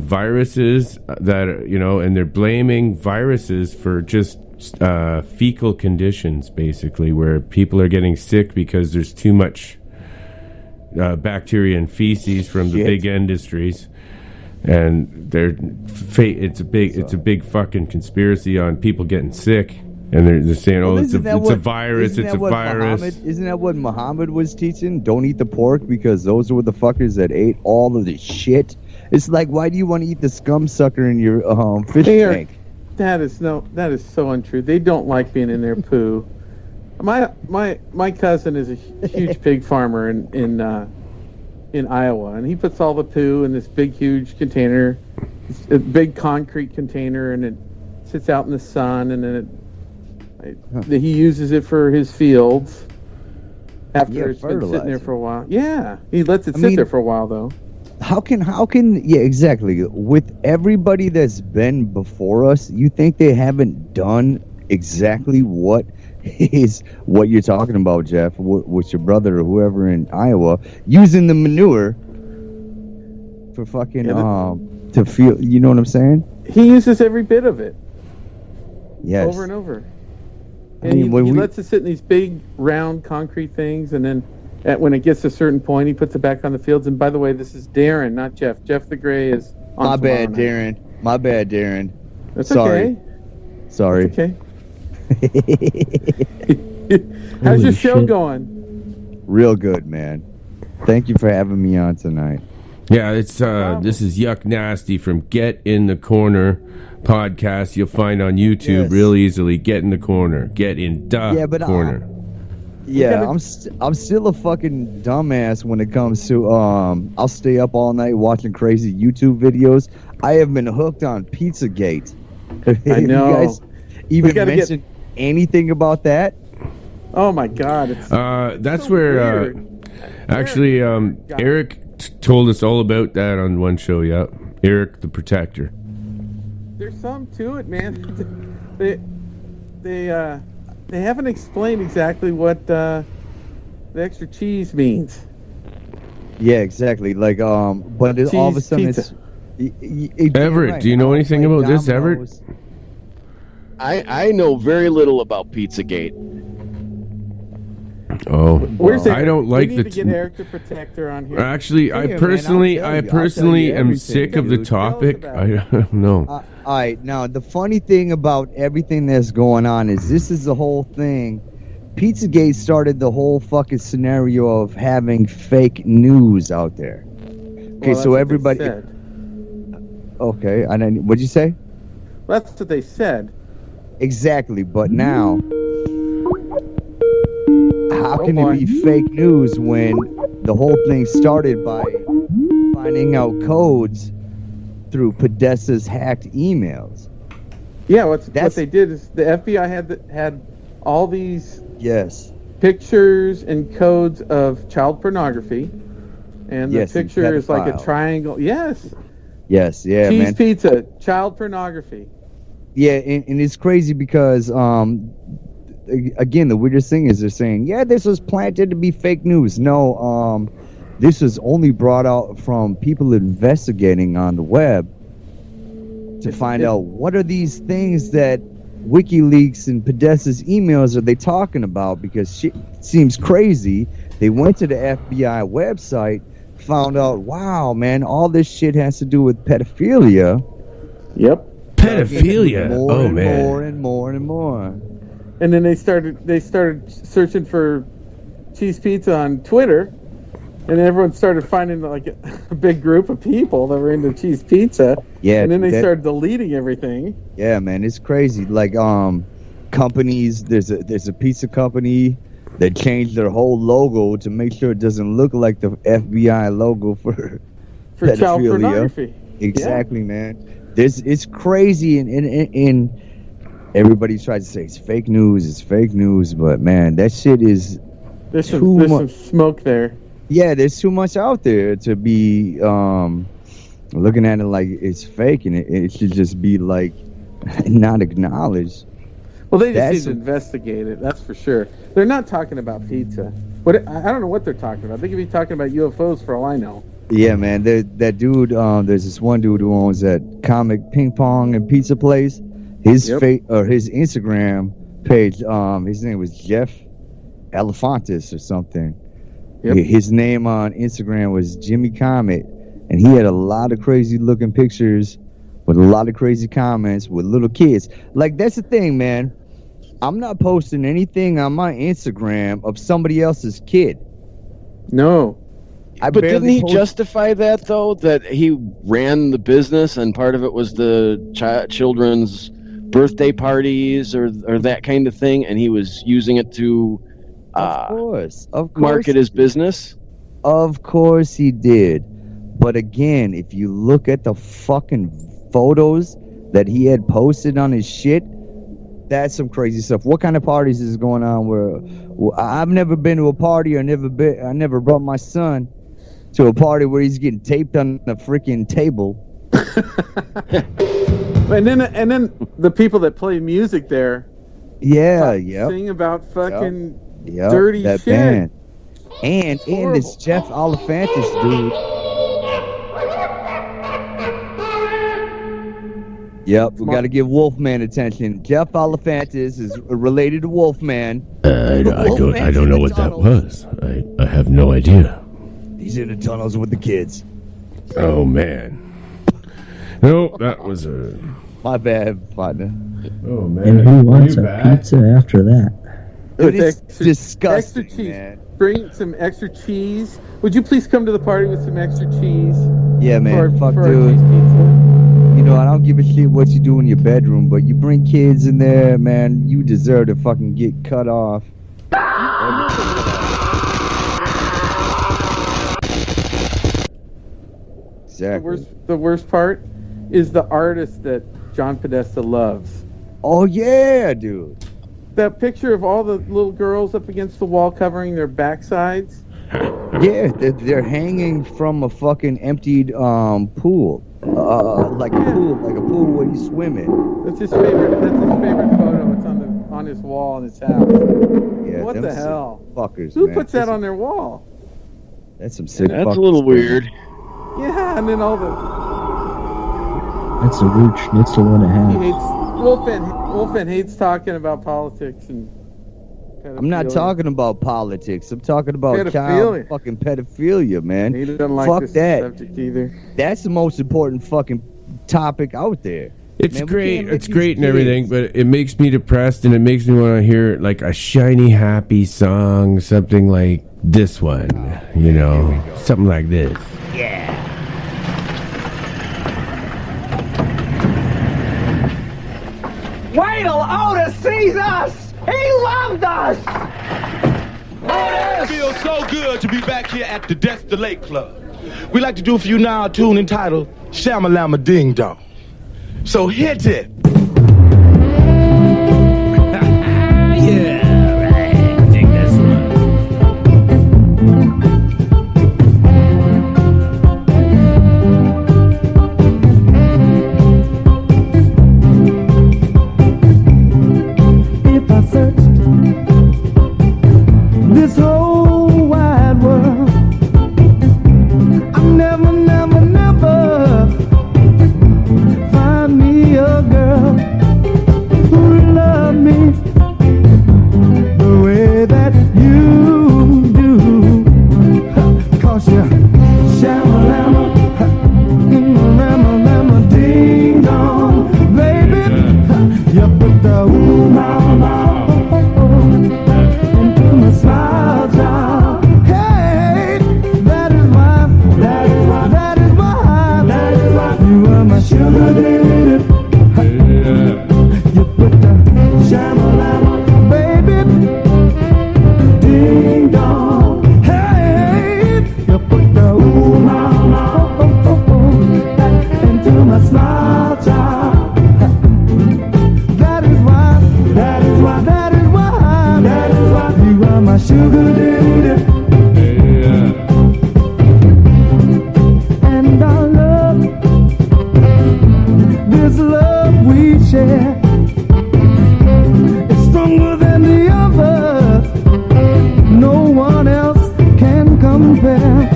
viruses that and they're blaming viruses for just fecal conditions, basically, where people are getting sick because there's too much bacteria and feces from the big industries. And it's a big fucking conspiracy on people getting sick, and they're saying, it's a virus, it's a virus. Isn't that what Muhammad was teaching? Don't eat the pork because those were the fuckers that ate all of the shit. It's like, why do you want to eat the scum sucker in your fish tank? That is so untrue. They don't like being in their poo. My cousin is a huge pig farmer in Iowa, and he puts all the poo in this big, huge container, a big concrete container, and it sits out in the sun, and then he uses it for his fields after it's been sitting there for a while. Yeah, he lets it sit there for a while, though. How can yeah, exactly. With everybody that's been before us, you think they haven't done exactly what you're talking about, Jeff, with your brother or whoever in Iowa, using the manure for fucking to feel, you know what I'm saying? He uses every bit of it. Yes. Over and over. And he lets it sit in these big round concrete things, and then when it gets to a certain point, he puts it back on the fields. And by the way, this is Darren, not Jeff. Jeff the Gray is on My bad, night. Darren. My bad, Darren. That's Sorry. okay. Sorry. That's okay. How's your show going? Real good, man. Thank you for having me on tonight. Yeah, it's this is Yuck Nasty from Get in the Corner podcast. You'll find on YouTube real easily. Get in the corner. Get in the corner. I'm still a fucking dumbass when it comes to I'll stay up all night watching crazy YouTube videos. I have been hooked on Pizzagate. I know. You guys even mentioned anything about that? Oh my God! That's so where actually Eric told us all about that on one show. Yeah, Eric the Protector. There's some to it, man. They haven't explained exactly what the extra cheese means. Yeah, exactly. Like but it, all of a sudden pizza. Everett, do you know anything about this, Everett? I know very little about Pizzagate. Oh, where's I don't like we need to get Eric the Protector on here. Actually, I personally am sick of the topic. I don't know. All right, now the funny thing about everything that's going on is this is the whole thing. Pizzagate started the whole fucking scenario of having fake news out there. Okay, so everybody. Okay, and what'd you say? That's what they said. Exactly, but now, how can it be fake news when the whole thing started by finding out codes through Podesta's hacked emails? Yeah, what they did is the FBI had all these Yes. pictures and codes of child pornography, and the Yes, and picture is like a pedophile. triangle. Yes, Yes, yeah, cheese man. pizza, child pornography. Yeah, and it's crazy because again, the weirdest thing is they're saying, yeah, this was planted to be fake news. No, this was only brought out from people investigating on the web to find out what are these things that WikiLeaks and Podesta's emails are they talking about, because shit seems crazy. They went to the FBI website, found out, wow, man, all this shit has to do with pedophilia. Yep. Pedophilia. More Oh and man. more and more and more. And then they started searching for cheese pizza on Twitter, and everyone started finding like a big group of people that were into cheese pizza. Yeah, and then they that- started deleting everything. Yeah, man, it's crazy. Like, companies. There's a pizza company that changed their whole logo to make sure it doesn't look like the FBI logo for Child pedophilia. pornography. Exactly, man. It's crazy, and everybody tries to say it's fake news, but man, that shit is There's too some much. smoke there. Yeah, there's too much out there to be looking at it like it's fake, and it should just be like not acknowledged. Well, they just That's need to investigate it. That's for sure. They're not talking about pizza. But I don't know what they're talking about. They could be talking about UFOs for all I know. Yeah, man. That dude. There's this one dude who owns that comic ping pong and pizza place. His Yep. his Instagram page. His name was Jeff Elefantis or something. Yep. His name on Instagram was Jimmy Comet, and he had a lot of crazy looking pictures with a lot of crazy comments with little kids. Like, that's the thing, man. I'm not posting anything on my Instagram of somebody else's kid. No. But didn't barely he post- justify that, though? That he ran the business and part of it was the children's birthday parties or that kind of thing, and he was using it to Of course. market his business? Of course he did. But again, if you look at the fucking photos that he had posted on his shit, that's some crazy stuff. What kind of parties is going on where I've never been to a party, or I never brought my son to a party where he's getting taped on a freaking table. And then the people that play music there Yeah, yep. sing about fucking Yep, dirty that shit. band. And this Jeff Olifantis dude. Yep, we got to give Wolfman attention. Jeff Olifantis is related to Wolfman. I don't know what that was. I have no idea. He's in the tunnels with the kids. Oh man. No, that was a. My bad, partner. Oh man. And who wants You a back? pizza after that? Dude, With it's disgusting, extra cheese. man. Bring some extra cheese. Would you please come to the party with some extra cheese? Yeah, man. Fuck, our dude. cheese pizza? You know, I don't give a shit what you do in your bedroom, but you bring kids in there, man, you deserve to fucking get cut off. Exactly. The worst part is the artist that John Podesta loves. Oh, yeah, dude. That picture of all the little girls up against the wall covering their backsides. Yeah, they're hanging from a fucking emptied pool. Like a pool where you swim in. That's his favorite photo. It's on his wall in his house. Yeah, What them the sick hell? Fuckers, Who man. puts that on their wall? That's some sick That's fuckers. a little weird. Yeah, and then all the That's a root schnitzel and a he half. hates Wolfman hates talking about politics and I'm not pedophilia. talking about politics. I'm talking about Pedophilia. child fucking pedophilia, man. He doesn't like Fuck this that. subject either. That's the most important fucking topic out there. It's Man, we great. can't let It's these great and everything, kids- but it makes me depressed, and it makes me want to hear like a shiny, happy song, something like this one. You know, something like this. Wait till Otis sees us! He loved us! It feels so good to be back here at the Death the Lake Club. We like to do for you now a tune entitled Shamalama Ding Dong. So hit it. Yeah. my sugar daddy. You put the shamalama, baby. Ding dong. Hey, you put the ooh mama, oh, oh, oh, oh, into my smile child. That is why, that is why, that is why, that is why you are my sugar daddy. And our love, this love we share, it's stronger than the others. No one else can compare.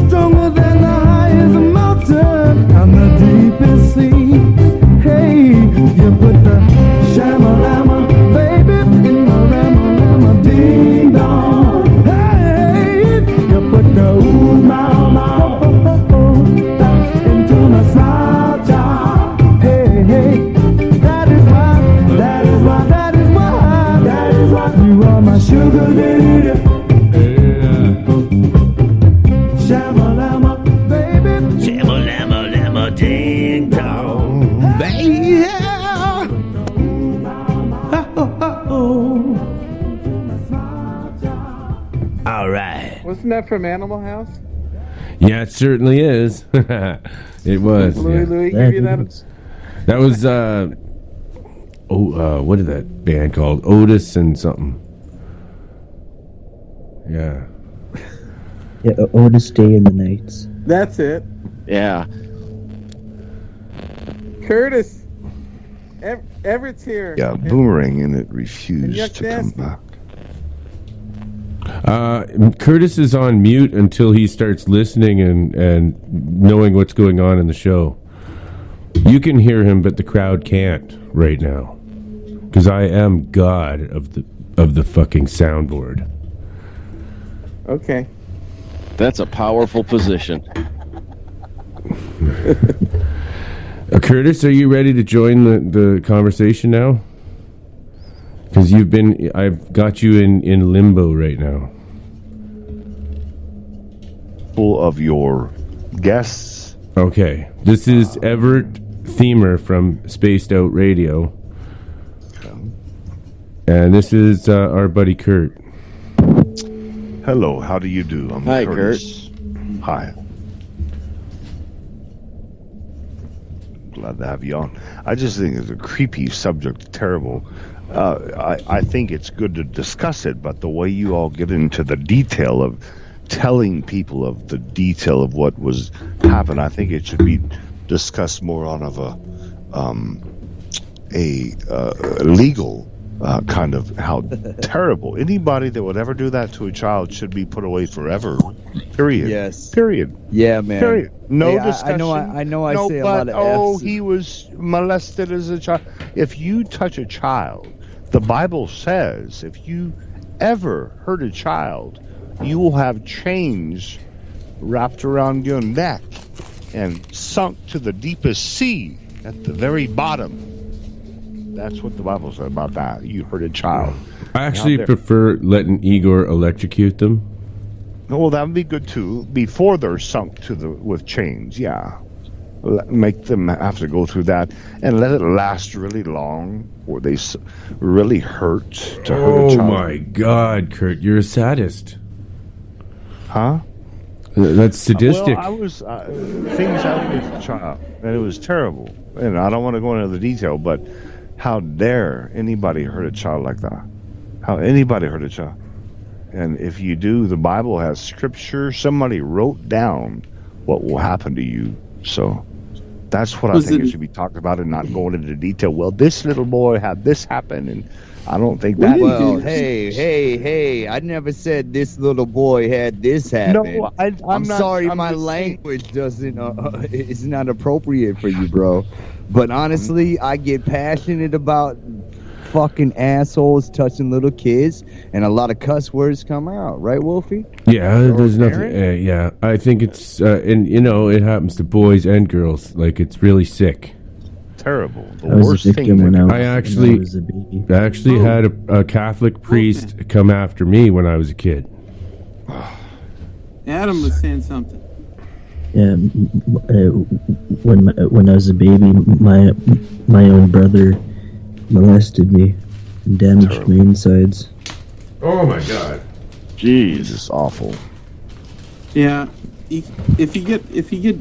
Stronger than the highest mountain and the deepest sea. Hey, you put the shamalama, baby, in the rama ding dong. Hey, you put the ooh mama, oh, oh, oh, into my smile child. Hey, hey, that is why, that is why, that is why, that is why you are my sugar daddy. Shamalama, baby. Shamalama lama ding dong. Baby. All right. Wasn't that from Animal House? Yeah, it certainly is. It was. Louis, Yeah. Louis give you that? That was what is that band called? Otis and something. Yeah. Yeah, Otis Day in the Nights. That's it. Yeah. Curtis. Everett's here. Yeah, boomerang and it And refused Yuck to come Nasty. back. Curtis is on mute until he starts listening and knowing what's going on in the show. You can hear him, but the crowd can't right now, because I am God of the fucking soundboard. Okay. That's a powerful position. Curtis, are you ready to join the conversation now? Because I've got you in limbo right now. Full of your guests. Okay, this is Everett Themer from Spaced Out Radio, and this is our buddy Kurt. Hello, how do you do? I'm Hi, Curtis. Hi. Glad to have you on. I just think it's a creepy subject, terrible. I think it's good to discuss it, but the way you all get into the detail of telling people of the detail of what was happened, I think it should be discussed more on of a legal kind of how terrible. Anybody that would ever do that to a child should be put away forever. Period. Yes. Period. Yeah, man. Period. No Hey, discussion. I know. I no, say a but, lot of F's. he was molested as a child. If you touch a child, the Bible says if you ever hurt a child, you will have chains wrapped around your neck and sunk to the deepest sea at the very bottom. That's what the Bible said about that. You hurt a child. I actually prefer letting Igor electrocute them. Well, that would be good too. Before they're sunk with chains, yeah. Make them have to go through that and let it last really long, or they really hurt to hurt a child. Oh my God, Kurt, you're a sadist. Huh? That's sadistic. Well, I was things happened with a child, and it was terrible. And I don't want to go into the detail, but how dare anybody hurt a child like that? How anybody hurt a child? And if you do, the Bible has scripture. Somebody wrote down what will happen to you. So that's what I think it should be talked about and not going into detail. Well, this little boy had this happen, and I don't think that. Well, hey! I never said this little boy had this happen. No, I'm not, sorry, I'm my language doesn't. It's not appropriate for you, bro. But honestly, I get passionate about fucking assholes touching little kids, and a lot of cuss words come out, right, Wolfie? Yeah, there's nothing. Yeah, I think it's, and it happens to boys and girls. Like, it's really sick. Terrible. The I was worst a victim thing. when I I was a baby. actually had a Catholic priest come after me when I was a kid. Adam was saying something. when I was a baby, my own brother molested me and damaged my insides. Oh my god. Jesus, awful. Yeah, if you get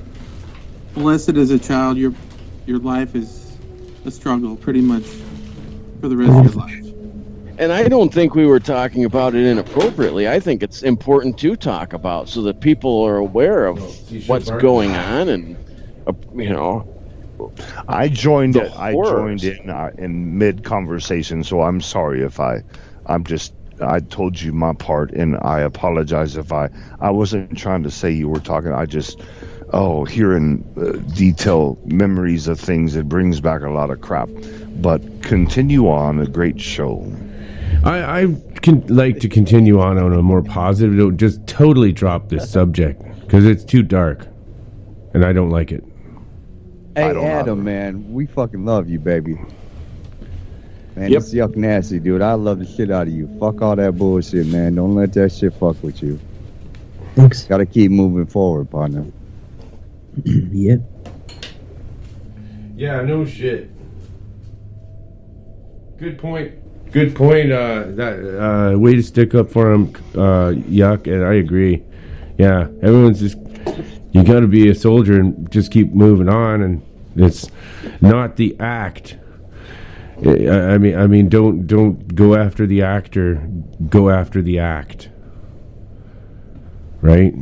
molested as a child, your life is a struggle pretty much for the rest of your life. And I don't think we were talking about it inappropriately. I think it's important to talk about so that people are aware of what's going on, and I joined in mid conversation, so I'm sorry if I told you my part, and I apologize if I wasn't trying to say you were talking. I just hearing detailed memories of things, it brings back a lot of crap. But continue on, a great show. I can like to continue on a more positive note. Just totally drop this subject because it's too dark, and I don't like it. Hey, Adam, man, we fucking love you, baby. Man, Yep. it's yuck nasty, dude. I love the shit out of you. Fuck all that bullshit, man. Don't let that shit fuck with you. Thanks. Gotta keep moving forward, partner. Yep. Yeah, no shit. Good point. Good point. That way to stick up for him, Yuck, and I agree. Yeah, everyone's just, you got to be a soldier and just keep moving on, and it's not the act. I mean, don't go after the actor. Go after the act. Right?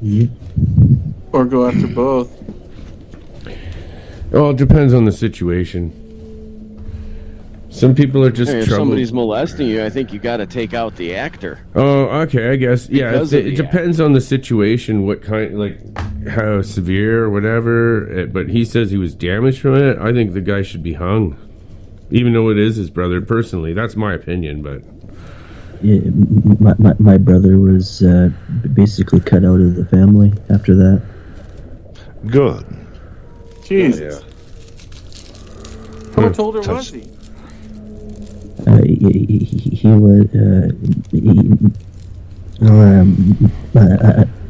Yep. Or go after both. Well, it depends on the situation. Some people are just if troubled. somebody's molesting you, I think you got to take out the actor. Oh, okay, I guess. Yeah, Because it of the depends on the situation, what kind, like, how severe or whatever. But he says he was damaged from it. I think the guy should be hung. Even though it is his brother, personally. That's my opinion, but... Yeah, my brother was basically cut out of the family after that. Good. Jesus. How much older was he? He was.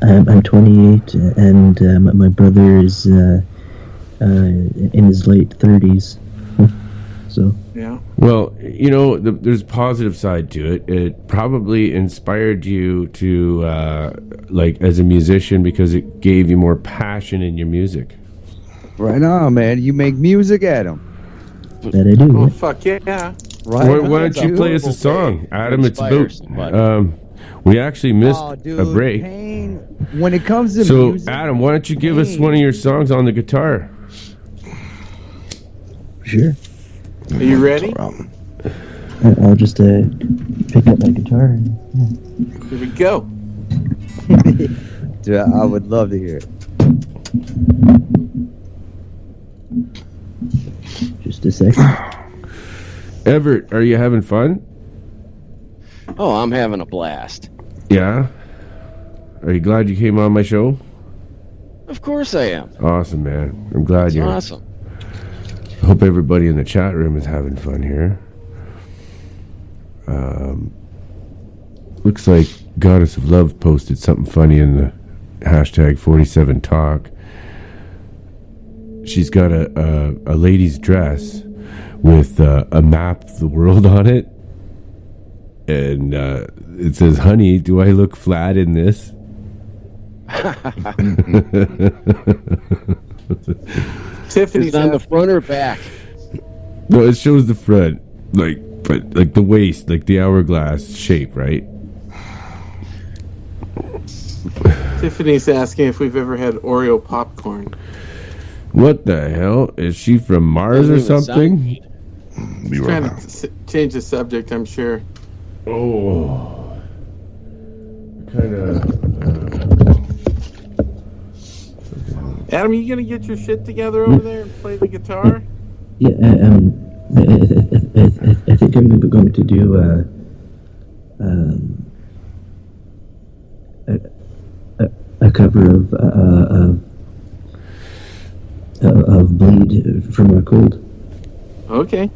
I'm 28, and my brother is in his late 30s. So. Yeah. Well, you know, there's a positive side to it. It probably inspired you to, like, as a musician, because it gave you more passion in your music. Right on, man. You make music, Adam. That I do. Oh, Yeah. fuck yeah. Right. Why don't you play us a song, Adam? It's about. We actually missed a break. Pain, when it comes to So, music, Adam, why don't you give us one of your songs on the guitar? Sure. Are you ready? I'll just pick up my guitar. And, Here we go. Dude, I would love to hear it. Just a second. Everett, are you having fun? Oh, I'm having a blast. Yeah? Are you glad you came on my show? Of course I am. Awesome, man. I'm glad It's you're... awesome. I hope everybody in the chat room is having fun here. Looks like Goddess of Love posted something funny in the hashtag 47talk. She's got a lady's dress with a map of the world on it. And it says, "Honey, do I look flat in this?" Tiffany's Is it on the front or back? No, it shows the front, but like the waist, like the hourglass shape, right? Tiffany's asking if we've ever had Oreo popcorn. What the hell? Is she from Mars or something? She's trying to change the subject, I'm sure. Oh, kind of. Adam, you gonna get your shit together over there and play the guitar? Yeah, I think I'm going to do a cover of Bleed from Our Cold. Okay.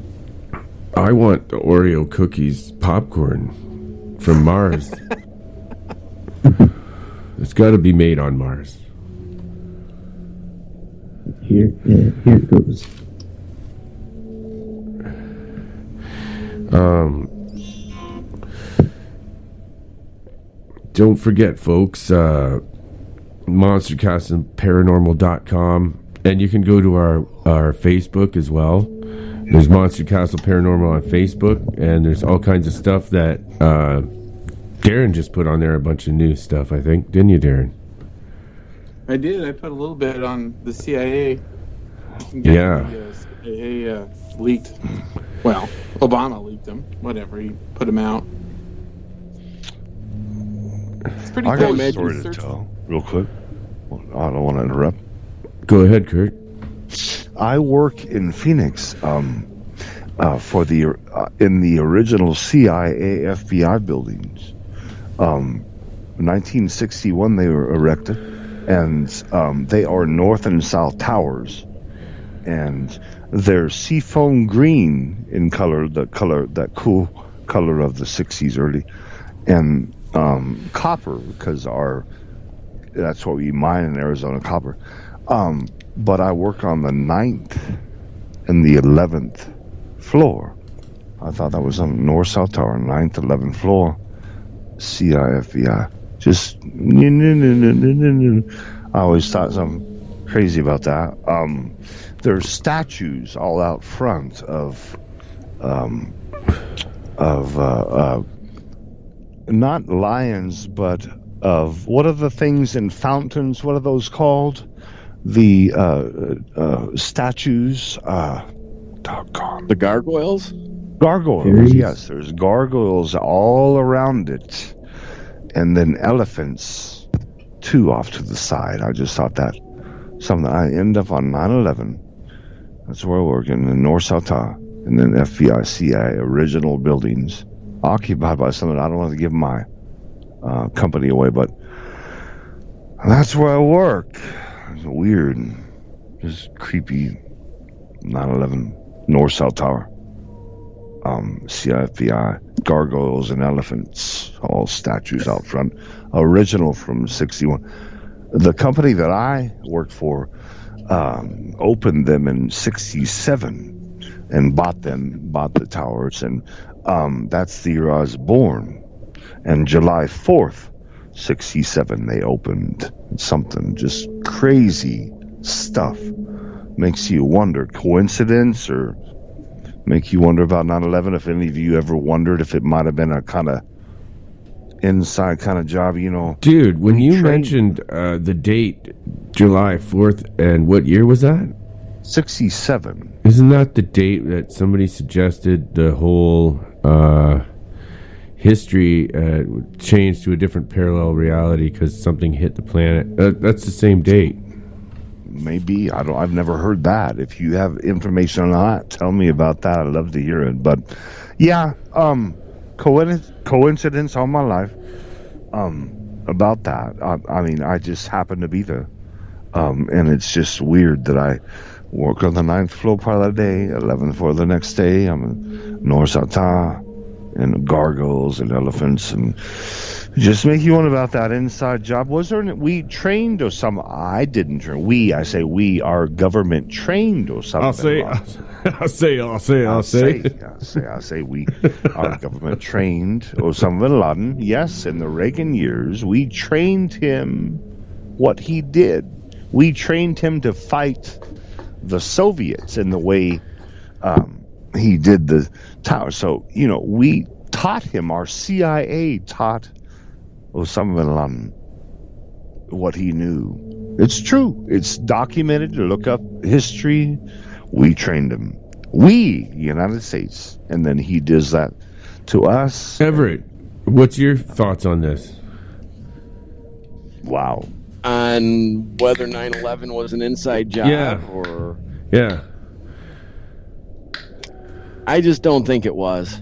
I want the Oreo cookies popcorn from Mars. It's got to be made on Mars. Here it goes. Don't forget, folks, monstercastleparanormal.com, and you can go to our Facebook as well. There's Monster Castle Paranormal on Facebook, and there's all kinds of stuff that Darren just put on there, a bunch of new stuff, I think. Didn't you, Darren? I did. I put a little bit on the CIA. Yeah. The CIA leaked. Well, Obama leaked them. Whatever. He put them out. It's pretty I cool. got a story to tell, real quick. I don't want to interrupt. Go ahead, Kurt. I work in Phoenix for the in the original CIA FBI buildings. 1961 they were erected, and they are north and south towers, and they're seafoam green in color, that cool color of the 60s early, and copper, because that's what we mine in Arizona, copper. But I work on the 9th and the 11th floor. I thought that was on north-south tower, 9th, 11th floor, CIFBI. Just, I always thought something crazy about that. There's statues all out front of not lions, but of, what are the things in fountains? What are those called? The statues. Doggone. The gargoyles? Gargoyles, yes. There's gargoyles all around it. And then elephants, too, off to the side. I just thought that something. I end up on 9/11. That's where I work, in the North-South Tower. And then FBI, CIA, original buildings, occupied by someone. I don't want to give my company away, but that's where I work. It's weird, just creepy. 9/11 North-South Tower. CIFBI, gargoyles and elephants, all statues out front. Original from 61. The company that I worked for opened them in 67 and bought the towers, and that's the year I was born. And July 4th, 67, they opened. Something just crazy stuff. Makes you wonder, coincidence, or make you wonder about 9/11. If any of you ever wondered if it might have been a kind of inside kind of job, Dude, when you mentioned the date, July 4th, and what year was that? 67. Isn't that the date that somebody suggested the whole history changed to a different parallel reality because something hit the planet? That's the same date. Maybe. I've never heard that. If you have information on that, tell me about that. I'd love to hear it. But yeah, coincidence all my life about that. I mean, I just happened to be there. And it's just weird that I work on the 9th floor part of the day, 11th floor the next day. I'm in North-South Tower, and gargoyles and elephants, and just make you wonder about that inside job. Was there we trained or some? I didn't train. I say we are government trained or something. I'll say we are government trained Osama bin Laden. Yes, in the Reagan years, we trained him. What he did, we trained him to fight the Soviets in the way he did the tower. So, we taught him, our CIA taught Osama bin Laden what he knew. It's true. It's documented. Look up history. We trained him. We, United States. And then he does that to us. Everett, what's your thoughts on this? Wow. On whether 9/11 was an inside job or... Yeah. I just don't think it was.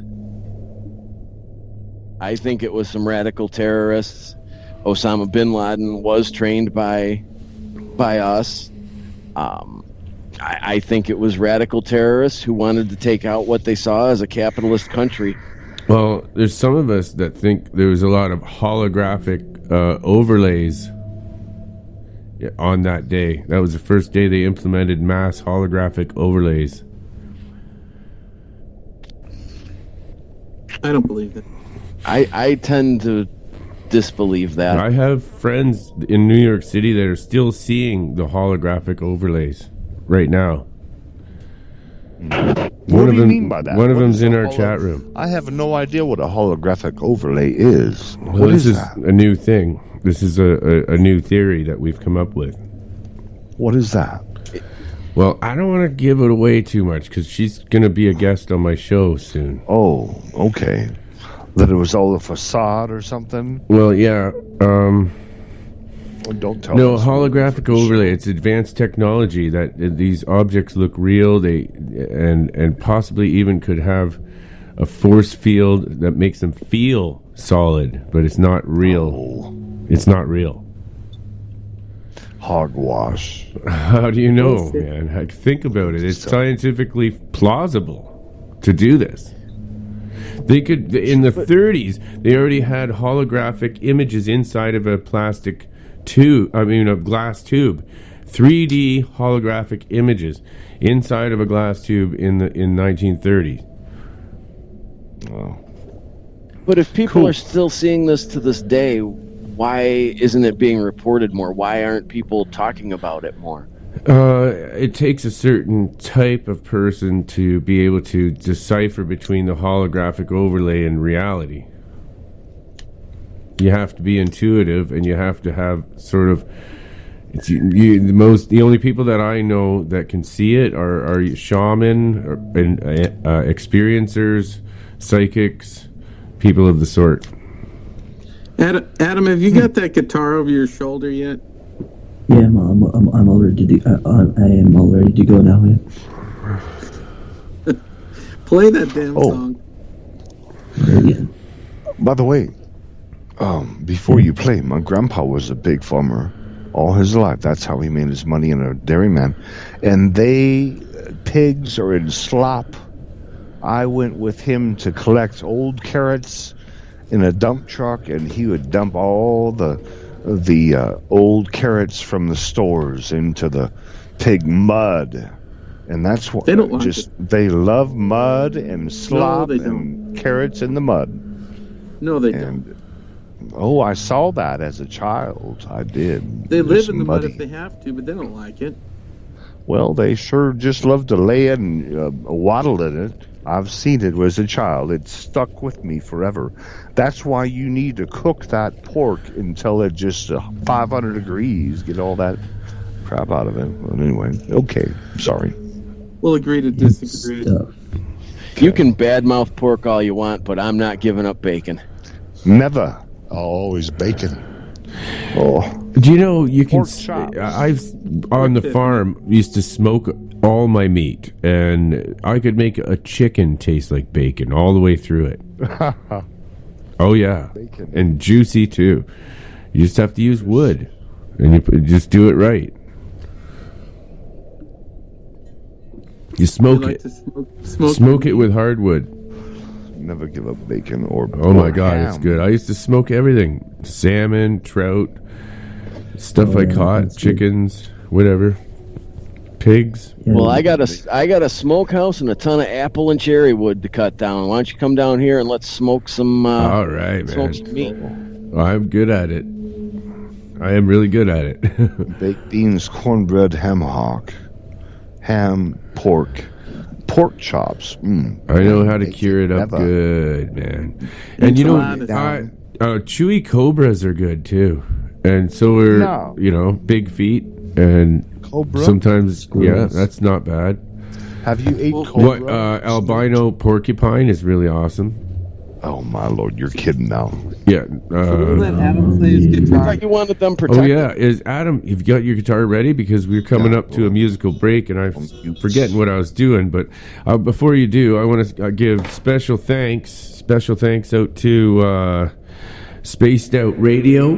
I think it was some radical terrorists. Osama bin Laden was trained by us. I think it was radical terrorists who wanted to take out what they saw as a capitalist country. Well, there's some of us that think there was a lot of holographic overlays on that day. That was the first day they implemented mass holographic overlays. I don't believe that. I tend to disbelieve that. I have friends in New York City that are still seeing the holographic overlays right now. What do you mean by that? One of What them's is in a our chat room. I have no idea what a holographic overlay is. Well, What this is is that? a new thing. This is a new theory that we've come up with. What is that? Well, I don't want to give it away too much because she's going to be a guest on my show soon. Oh, okay. That it was all a facade or something? Well, yeah. Well, don't tell No, us. holographic overlay. It's advanced technology that these objects look real. They and possibly even could have a force field that makes them feel solid, but it's not real. Oh. It's not real. Hogwash. How do you know, man? Think about it. It's scientifically plausible to do this. They could, in the 30s, they already had holographic images inside of a plastic tube, a glass tube. 3D holographic images inside of a glass tube in 1930s. Oh. But if people are still seeing this to this day, why isn't it being reported more? Why aren't people talking about it more? It takes a certain type of person to be able to decipher between the holographic overlay and reality. You have to be intuitive, and you have to have sort of. The only people that I know that can see it are shaman and experiencers, psychics, people of the sort. Adam, have you got that guitar over your shoulder yet? Yeah, I'm all ready to. I am all ready to go now. Yeah. Play that damn song. By the way, before you play, my grandpa was a big farmer all his life. That's how he made his money in a dairyman. And pigs are in slop. I went with him to collect old carrots in a dump truck, and he would dump all the old carrots from the stores into the pig mud. And that's what they don't like they love mud and slop they and carrots in the mud. No, they don't. Oh, I saw that as a child. I did. They It live was in the mud muddy. if they have to, but they don't like it. Well, they sure just love to lay it and waddle in it. I've seen it as a child. It stuck with me forever. That's why you need to cook that pork until it just 500 degrees. Get all that crap out of it. Well, anyway, okay. Sorry. We'll agree to disagree. You can badmouth pork all you want, but I'm not giving up bacon. Never. Always bacon. Oh. Do you know you can? Pork chops. I've on the farm used to smoke all my meat, and I could make a chicken taste like bacon all the way through it. Oh yeah, Bacon. and juicy too. You just have to use wood, and you just do it right. You smoke like it. to Smoke it with hardwood. Never give up bacon or Oh my or god, ham. it's good. I used to smoke everything: salmon, trout, stuff I caught, chickens, whatever, pigs. Well, I got a smokehouse and a ton of apple and cherry wood to cut down. Why don't you come down here and let's smoke some? All right, smoke man. some meat. I'm good at it. I am really good at it. Baked beans, cornbread, ham hock, ham, pork chops. I know how to cure it up Never. good, man. And you know, chewy cobras are good too. And so are, big feet. And Cobra? sometimes, yeah, that's not bad. Have you ate cobra? What, albino porcupine is really awesome. Oh my lord, you're kidding now. Yeah. We'll let Adam play his I guitar. thought you wanted them protected. Oh yeah, is Adam? You've got your guitar ready because we're coming up to a musical break, and I'm forgetting what I was doing. But before you do, I want to give special thanks out to Spaced Out Radio,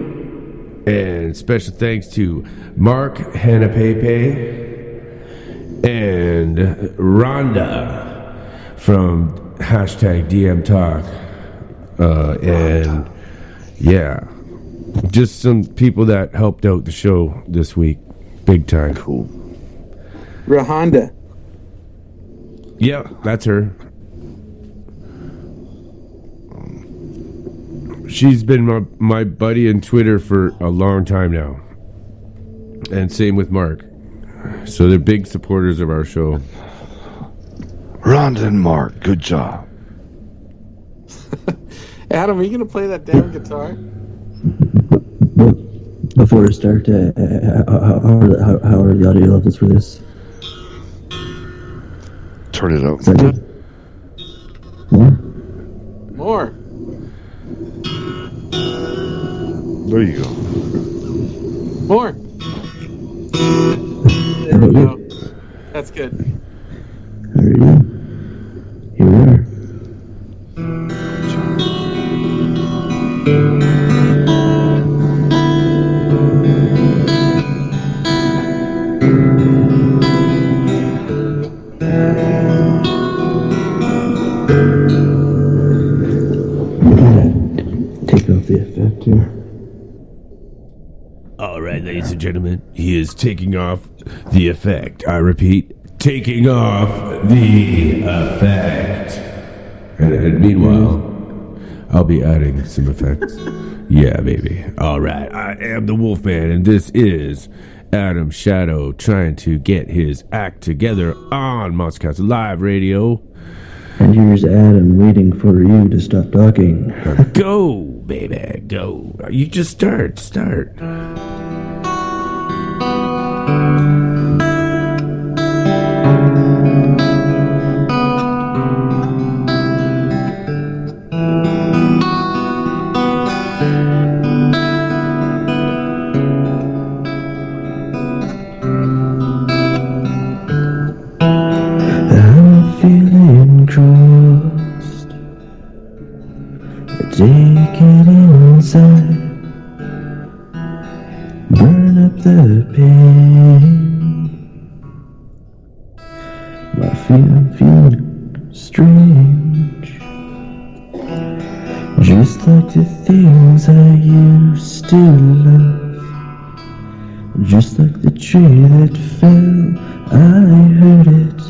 and special thanks to Mark Hanapepe and Rhonda from #DM Talk. And yeah, Just some people that helped out the show this week, big time. Cool. Rahonda. Yeah, that's her. She's been my buddy on Twitter for a long time now. And same with Mark. So they're big supporters of our show. Rhonda and Mark, good job. Adam, are you going to play that damn guitar? Before we start, how are the audio levels for this? Turn it up. Is that good? More? More. There you go. More. There we go. That's good. There you go. Here we are. Take off the effect here. All right, ladies and gentlemen, he is taking off the effect. I repeat, taking off the effect. And meanwhile, I'll be adding some effects. Yeah, baby. All right, I am the Wolfman, and this is Adam Shadow trying to get his act together on Monstercast Live Radio. And here's Adam waiting for you to stop talking. Go, baby, go. You just start. I'm feeling crossed, take it inside, burn up the pain. I'm feeling strange, just like the things I used to love, just like the tree that fell. I heard it.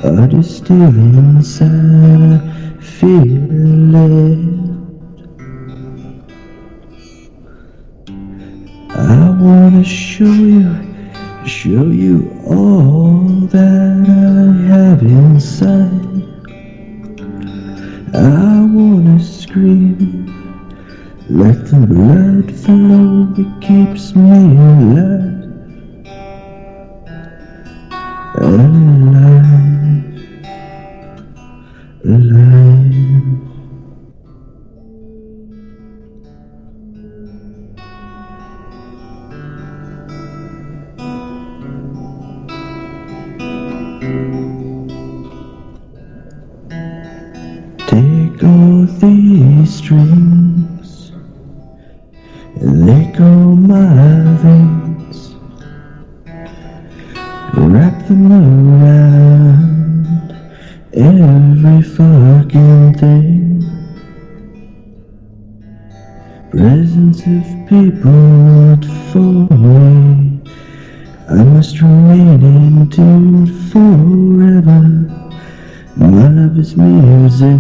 Heart is still inside, I feel it. I wanna show you all that I have inside. I wanna scream, let the blood flow that keeps me alive. Alive. Take all these strings, they go my veins, wrap them around every fucking thing. Presence of people not for me, I must remain in tune forever. My love is music,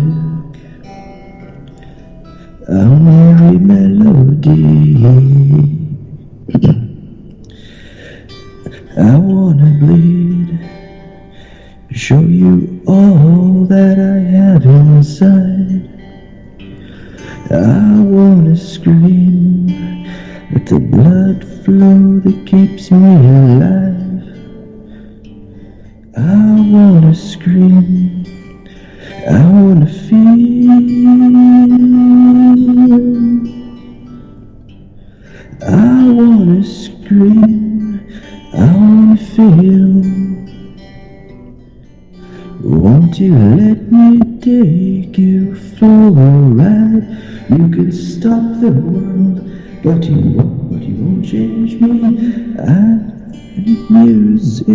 a merry melody. I wanna bleed, show you all that I have inside. I wanna scream, let the blood flow that keeps me alive. I wanna scream, I wanna feel. I wanna scream, I wanna feel. Won't you let me take you for a ride? You can stop the world, but you won't change me. I need music.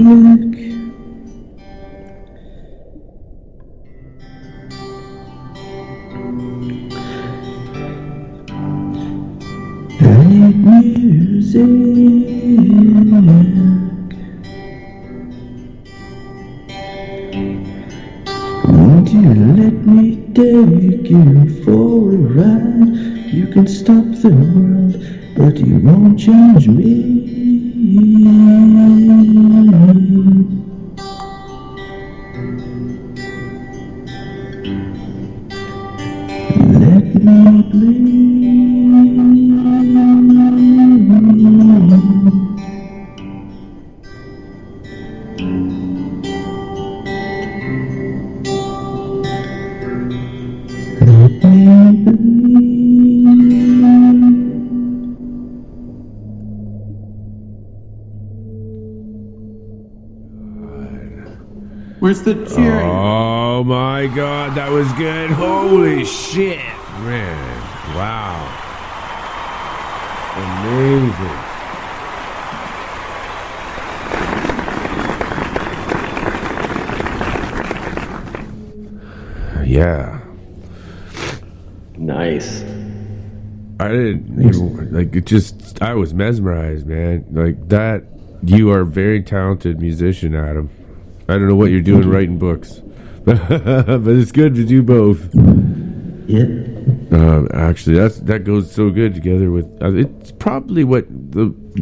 take you for a ride. You can stop the world, but you won't change me. Let me bleed. Let me bleed. Where's the cheering? Oh my god, that was good. Holy shit, man. Wow. Amazing. Yeah. Nice. I didn't even, like, it just, I was mesmerized, man. Like, that, you are a very talented musician, Adam. I don't know what you're doing writing books, but it's good to do both. Yeah. Actually, that goes so good together with, it's probably what,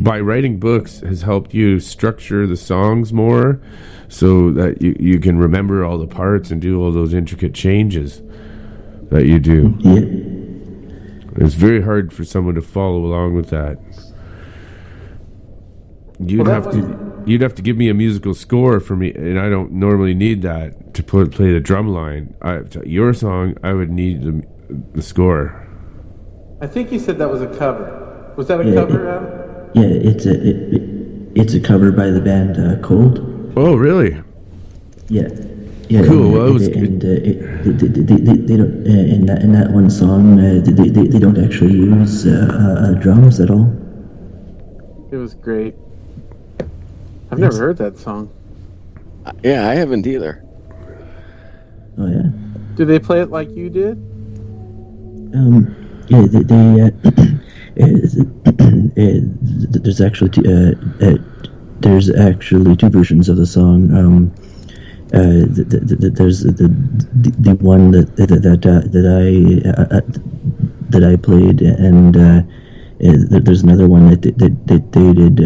by writing books has helped you structure the songs more so that you can remember all the parts and do all those intricate changes that you do. Yeah. It's very hard for someone to follow along with that. You'd have to give me a musical score for me, and I don't normally need that to play the drum line. Your song, I would need the score. I think you said that was a cover. Was that a cover, Adam? Yeah, it's a cover by the band Cold. Oh, really? Yeah. Yeah, cool. Well, it was and they don't in that one song they don't actually use drums at all. It was great. I've never heard that song. Yeah, I haven't either. Oh yeah. Do they play it like you did? Yeah, there's actually two versions of the song. There's the one that I played, and there's another one that they did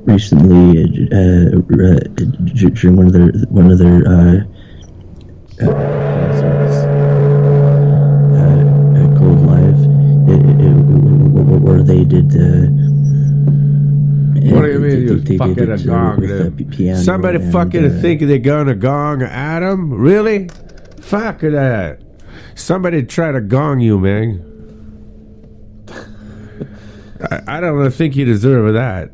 recently during one of their concerts, Cold Live, where they did. What do you mean you fucking a gong? Somebody fucking think they're gonna gong Adam? Really? Fuck that. Somebody try to gong you, man. I don't think you deserve that.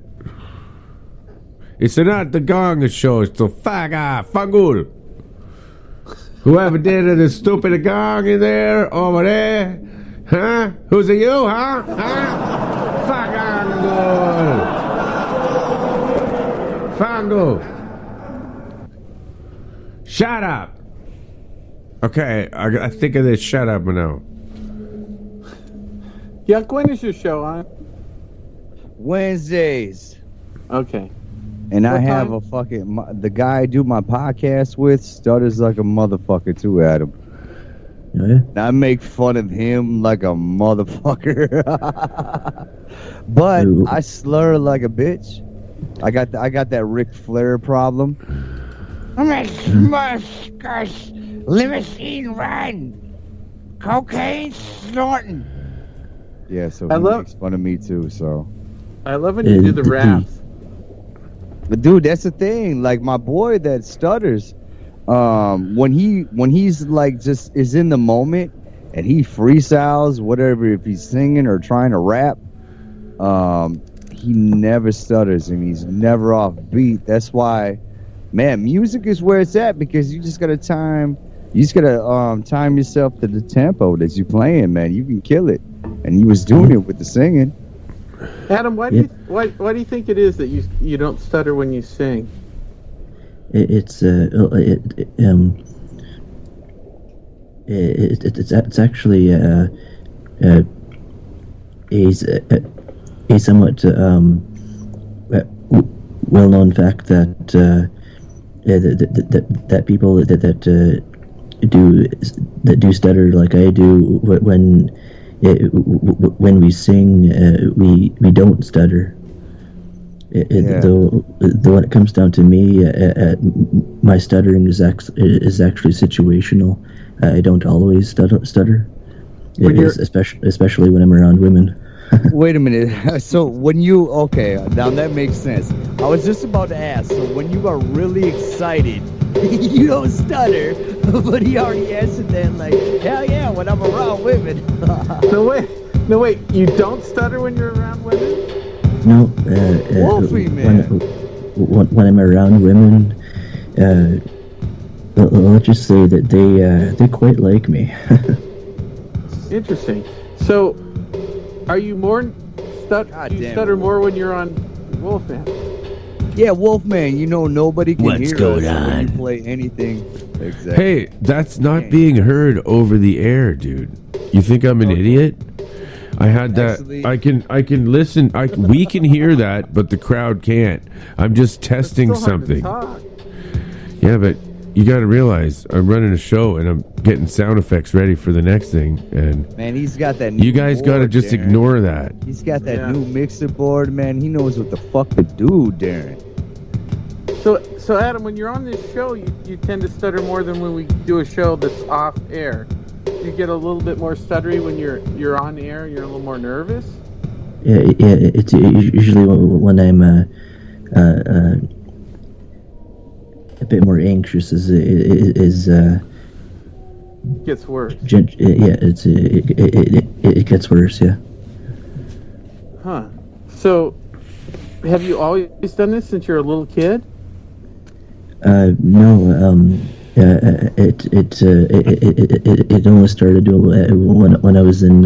It's not the gong show, it's the fangul. Whoever did the stupid gong in there, over there, huh? Who's it, you, huh? Fangul. Fango. Shut up. Okay, I think of this. Shut up now. Yuck, when is your show on? Wednesdays. Okay. And I What have time? a fucking the guy I do my podcast with stutters like a motherfucker too, Adam. Yeah. And I make fun of him like a motherfucker. But I slur like a bitch. I got that Ric Flair problem. I'm a smush, limousine riding, cocaine snorting. Yeah, so he makes fun of me too. So I love when you do the raps. But dude, that's the thing. Like my boy that stutters, when he's like just is in the moment and he freestyles whatever, if he's singing or trying to rap, he never stutters and he's never off beat. That's why, man, music is where it's at, because you just gotta time yourself to the tempo that you're playing, man. You can kill it, and he was doing it with the singing. Adam, why do you think it is that you don't stutter when you sing? It's actually a somewhat well-known fact that that people that do stutter like I do. When we sing, we don't stutter. Though when it comes down to me, my stuttering is actually situational. I don't always stutter. Especially when I'm around women. Wait a minute. So when you now that makes sense. I was just about to ask. So when you are really excited, you don't stutter, but he already answered that like, hell yeah, when I'm around women. No wait. You don't stutter when you're around women? No. Wolfie, man. When I'm around women, let's just say that they quite like me. Interesting. So, are you more stutter more when you're on Wolfman? Yeah, Wolfman. You know nobody can What's hear going us when on? you play anything. Exactly. Hey, that's not being heard over the air, dude. You think I'm an idiot? I had that. Actually- I can listen. We can hear that, but the crowd can't. I'm just testing It's so hard to something. talk. Yeah, but you got to realize I'm running a show and I'm getting sound effects ready for the next thing. And Man, he's got that new you guys got to board, just Darren. ignore that. He's got that new mixer board, man. He knows what the fuck to do, Darren. So Adam, when you're on this show, you tend to stutter more than when we do a show that's off air. You get a little bit more stuttery when you're on air. You're a little more nervous. Yeah. It's usually when I'm a bit more anxious. Gets worse. It gets worse. Yeah. Huh. So, have you always done this since you're a little kid? No. It only started when I was in.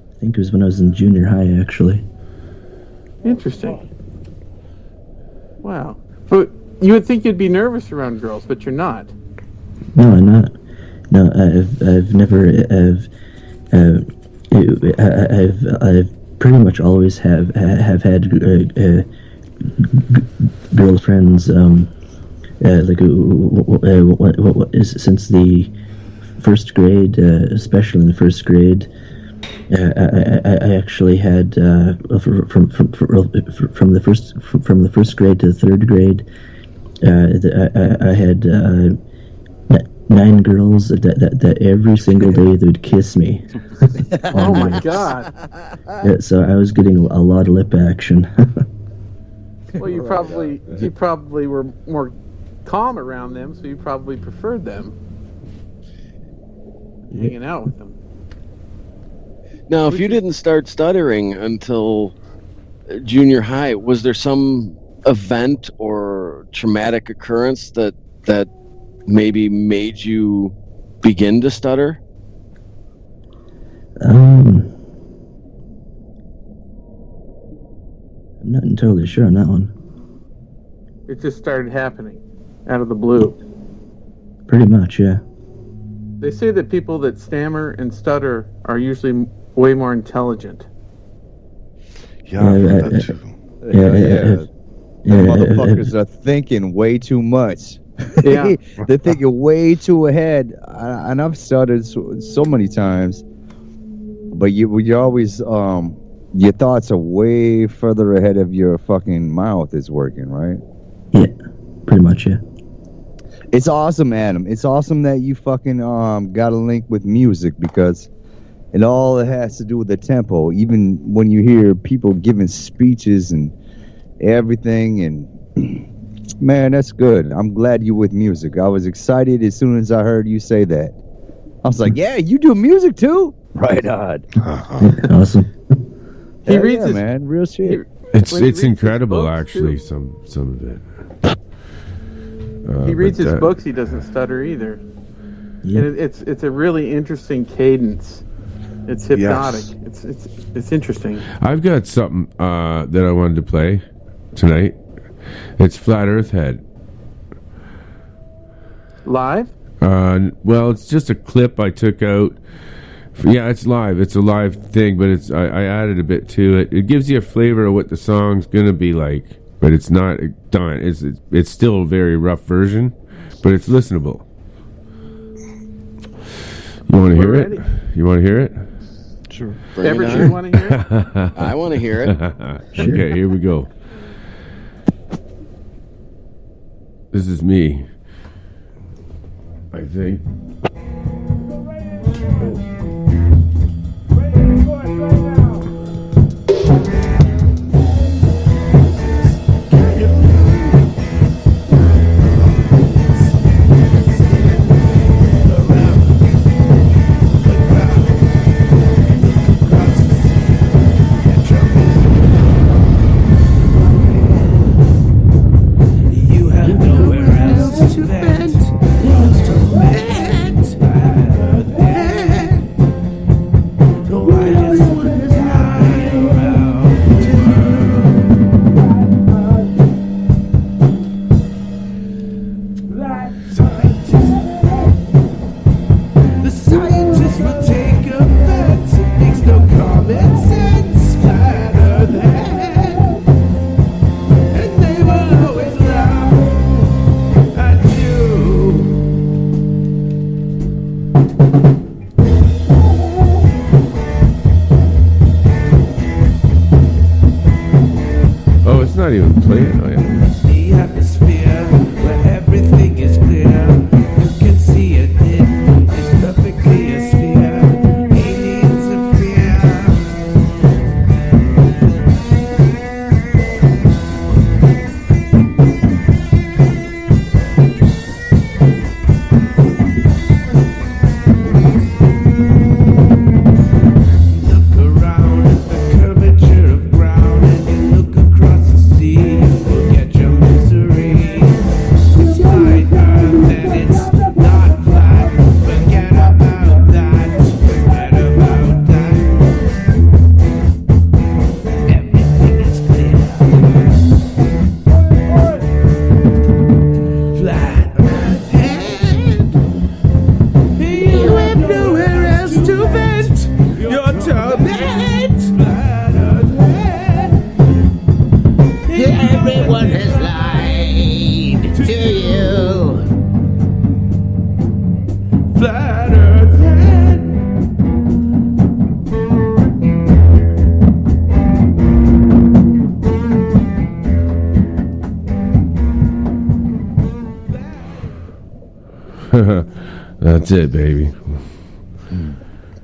I think it was when I was in junior high, actually. Interesting. Wow. But you would think you'd be nervous around girls, but you're not. No, I'm not. No, I've never. I've pretty much always have had girlfriends. Since the first grade, especially in the first grade. I actually had from the first grade to the third grade. I had 9 girls that every single day they would kiss me. Oh my god! Yeah, so I was getting a lot of lip action. Well, you probably were more calm around them, so you probably preferred them hanging out with them. Now, if you didn't start stuttering until junior high, was there some event or traumatic occurrence that maybe made you begin to stutter? I'm not entirely sure on that one. It just started happening out of the blue. Pretty much, yeah. They say that people that stammer and stutter are usually way more intelligent. Yeah, I've heard that too. The motherfuckers are thinking way too much. Yeah. They're thinking way too ahead. And I've stuttered so many times. But you're always, your thoughts are way further ahead of your fucking mouth is working, right? Yeah, pretty much, yeah. It's awesome, Adam. It's awesome that you fucking got a link with music because it all has to do with the tempo. Even when you hear people giving speeches and everything, and man, that's good. I'm glad you're with music. I was excited as soon as I heard you say that. I was like, yeah, you do music too? Right on. Awesome. He reads his, man, real shit. It's incredible, actually. Some of it. He reads his books. He doesn't stutter either. Yeah. And it's a really interesting cadence. It's hypnotic. Yes. It's interesting. I've got something that I wanted to play tonight. It's Flat Earth Head. Live? Well, it's just a clip I took out. Yeah, it's live. It's a live thing, but I added a bit to it. It gives you a flavor of what the song's gonna be like, but it's not done. It's still a very rough version. but it's listenable. You want to hear it? You want to hear it? Sure. Everett, you want to hear it? I want to hear it. Okay, here we go. This is me, I think. You have nowhere else to vent. No, I just want to lie around. The scientists will take offense. It makes no common sense. Flatter than, and they will always laugh at you. Oh, it's not even playing. Oh, yeah. The atmosphere where everything is clear. You can see it is perfectly a sphere. Aliens of fear. Look around at the curvature of ground, and you look across the sea. You forget your misery. It's like Earth and it's not flat. Forget about that. Forget about that. Everything is clear. Flat Earth and you have nowhere else to vent your torment. Flat Earth and everyone has lied to you. Flat Earth and That's it, baby.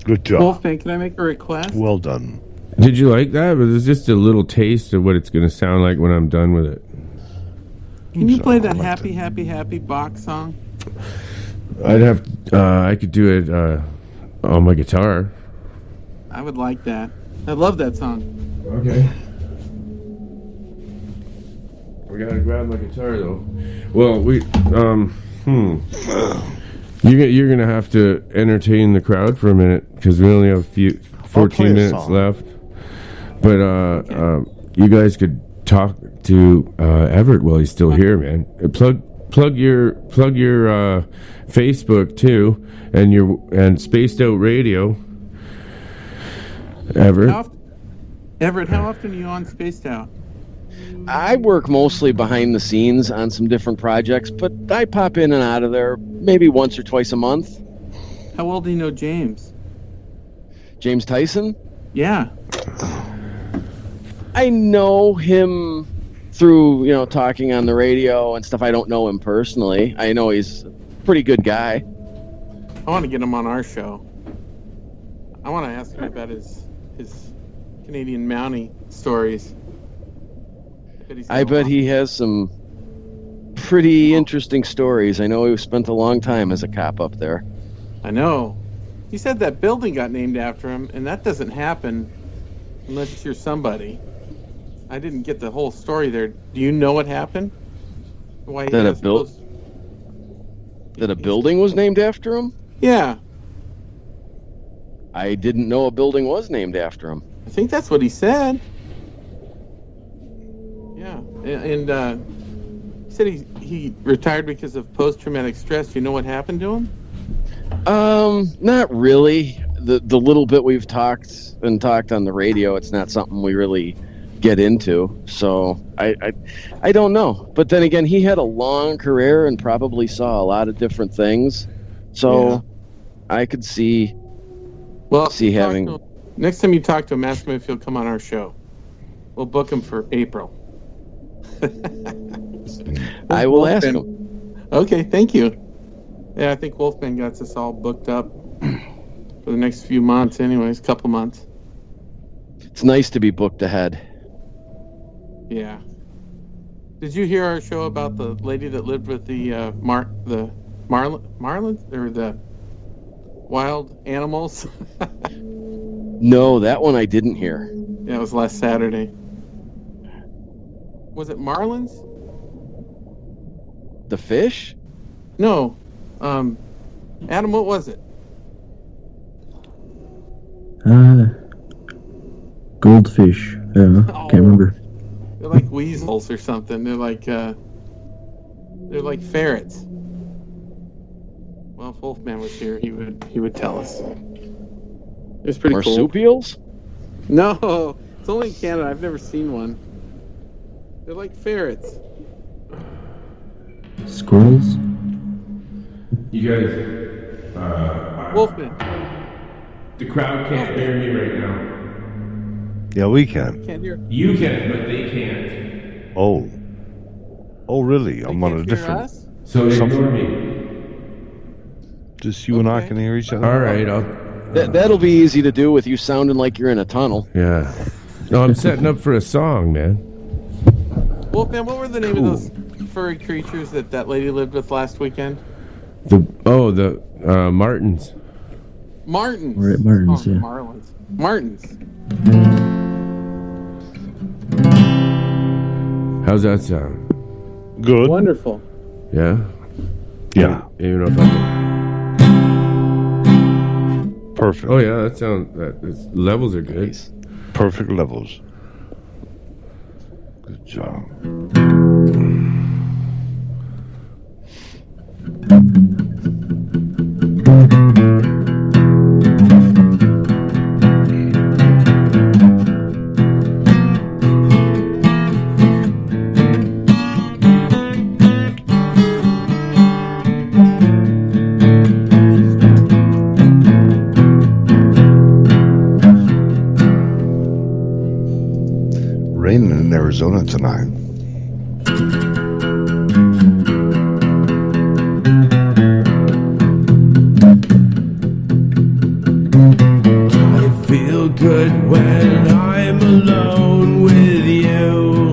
Good job. Wolfman, can I make a request? Well done. Did you like that? But it's just a little taste of what it's going to sound like when I'm done with it. Can you play that I like Happy, Happy, Happy box song? I'd have. I could do it on my guitar. I would like that. I love that song. Okay. We gotta grab my guitar though. Well, You're gonna have to entertain the crowd for a minute because we only have 14 minutes song. left. But you guys could talk to Everett while he's still here, man. Plug your Facebook too, and Spaced Out Radio. Everett. Everett, how often are you on Spaced Out? I work mostly behind the scenes on some different projects, but I pop in and out of there maybe once or twice a month. How well do you know James? James Tyson? Yeah. I know him through, talking on the radio and stuff. I don't know him personally. I know he's a pretty good guy. I want to get him on our show. I want to ask him about his Canadian Mountie stories. I bet he has some pretty interesting stories. I know he spent a long time as a cop up there. I know. He said that building got named after him, and that doesn't happen unless you're somebody. I didn't get the whole story there. Do you know what happened? Why That a building was named after him? Yeah. I didn't know a building was named after him. I think that's what he said. Yeah. And he said he retired because of post-traumatic stress. Do you know what happened to him? Not really. The little bit we've talked on the radio, it's not something we really get into. So I don't know. But then again, he had a long career and probably saw a lot of different things. So I could see having. Next time you talk to him, ask him if he'll come on our show. We'll book him for April. I will ask him. Okay, thank you. Yeah, I think Wolfman got us all booked up for the next few months anyways, couple months. It's nice to be booked ahead. Yeah. Did you hear our show about the lady that lived with the marlins or the wild animals? No, that one I didn't hear. Yeah, it was last Saturday. Was it marlins? The fish? No. Adam, what was it? Goldfish. I don't know. Can't remember. They're like weasels or something. They're like ferrets. Well, if Wolfman was here, he would tell us. It was pretty cool. Marsupials? No, it's only in Canada. I've never seen one. They're like ferrets. Squirrels? You guys, Wolfman. the crowd can't hear me right now. Yeah, we can. Can't hear. You can, but they can't. Oh. Oh, really? They I'm on can't a hear different. us? So ignore Something- me. Just you and I Okay. can hear each other. All right, I'll. That'll be easy to do with you sounding like you're in a tunnel. Yeah. No, I'm setting up for a song, man. Wolfman, what were the name of those furry creatures that lady lived with last weekend? The Martins. Martins. Right, Martins, yeah. Marlins. Martins. How's that sound? Good. Wonderful. Yeah. Yeah. Even if I. Perfect. Oh yeah, that sounds. Levels are good. Perfect levels. Good job. Raining in Arizona tonight. I feel good when I'm alone with you.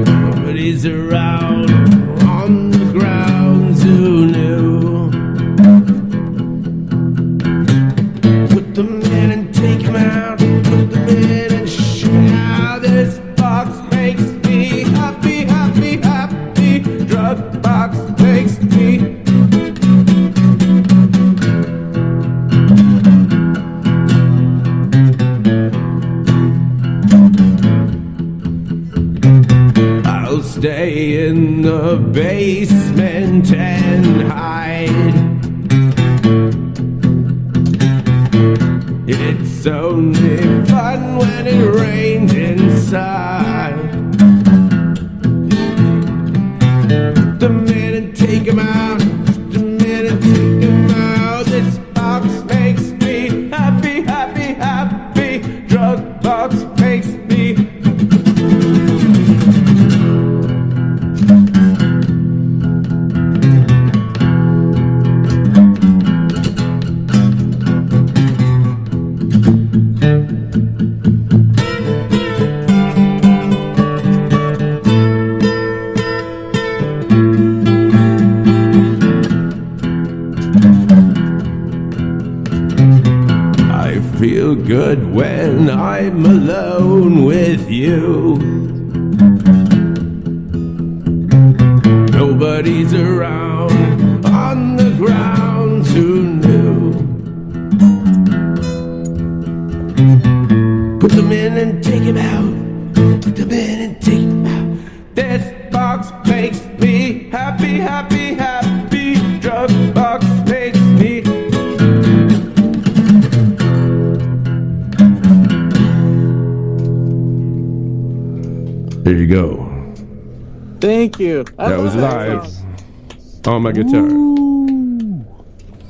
Nobody's around on the grounds who knew. Put them in and take them out. Put them in and shout. This box makes me happy, happy, happy. Drug box makes me. I'll stay in the basement and hide. It's only fun when it rains inside. The minute take 'em out, the minute take 'em out. This box makes me happy, happy, happy. Drug box makes me. I feel good when I'm alone with you. Nobody's around on the ground who knew. Put them in and take them out. Put them in and take them out. This box makes me happy, happy, happy. Drug box makes me. There you go. Thank you. I That love was live song. on my guitar.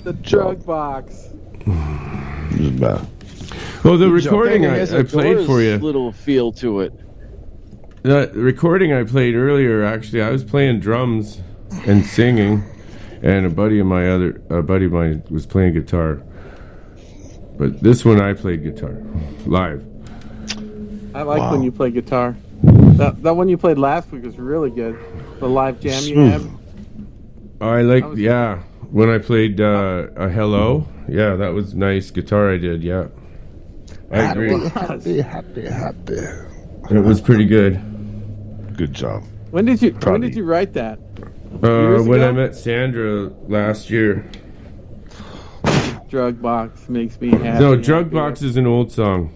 The drug box. Well, the recording It has I a played for Doors you. little feel to it. The recording I played earlier, actually, I was playing drums and singing, and a buddy of mine was playing guitar. But this one I played guitar live. I like when you play guitar. That one you played last week was really good. The live jam you had. I like, yeah. When I played a Hello, yeah, that was nice guitar I did, yeah. I agree. Happy. It was pretty good. Good job. When did you write that? When I met Sandra last year. Drug box makes me happy. No, Drug Box is an old song.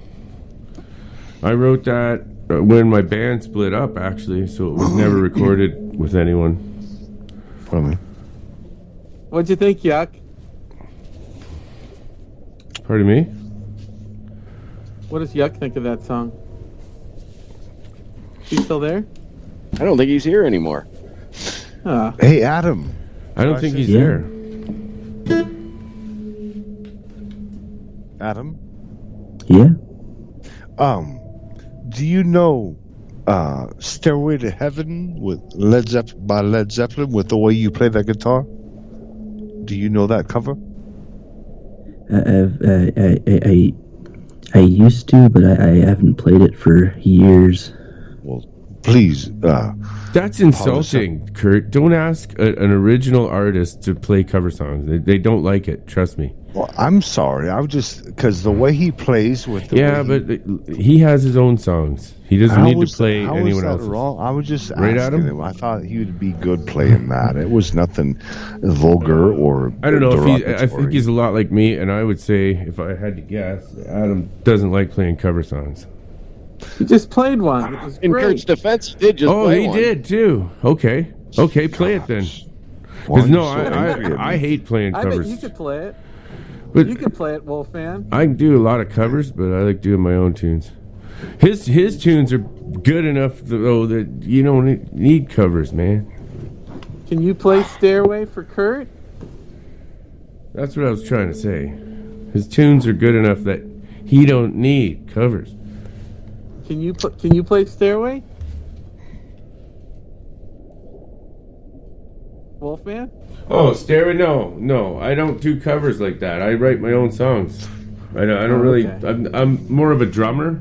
I wrote that when my band split up, actually, so it was never recorded with anyone. Funny. What'd you think, Yuck? Pardon me? What does Yuck think of that song? He's still there? I don't think he's here anymore. Hey, Adam. I don't think he's there. Adam? Yeah? Do you know Stairway to Heaven with Led Zeppelin with the way you play that guitar? Do you know that cover? I used to, but I haven't played it for years. Well, please. That's insulting, Kurt. Don't ask an original artist to play cover songs. They don't like it. Trust me. Well, I'm sorry. I was just because the way he plays with the but he has his own songs. He doesn't need to play anyone else's. Wrong? I was just Right, asking Adam? him. I thought he would be good playing that. It was nothing vulgar or I don't know if I think derogatory. he's a lot like me, and I would say, if I had to guess, Adam doesn't like playing cover songs. He just played one. It was In great. Kurt's defense, he did just Oh, play he one. did too. Okay, play it then. Why Because are you no, so angry at I me? hate playing I bet covers. you could play it. But You could play it, Wolfman. I can do a lot of covers, but I like doing my own tunes. His tunes are good enough though that you don't need covers, man. Can you play Stairway for Kurt? That's what I was trying to say. His tunes are good enough that he don't need covers. Can you play Stairway? Wolfman? Oh, Stairway? No, I don't do covers like that. I write my own songs. I don't Oh, really. okay. I'm more of a drummer.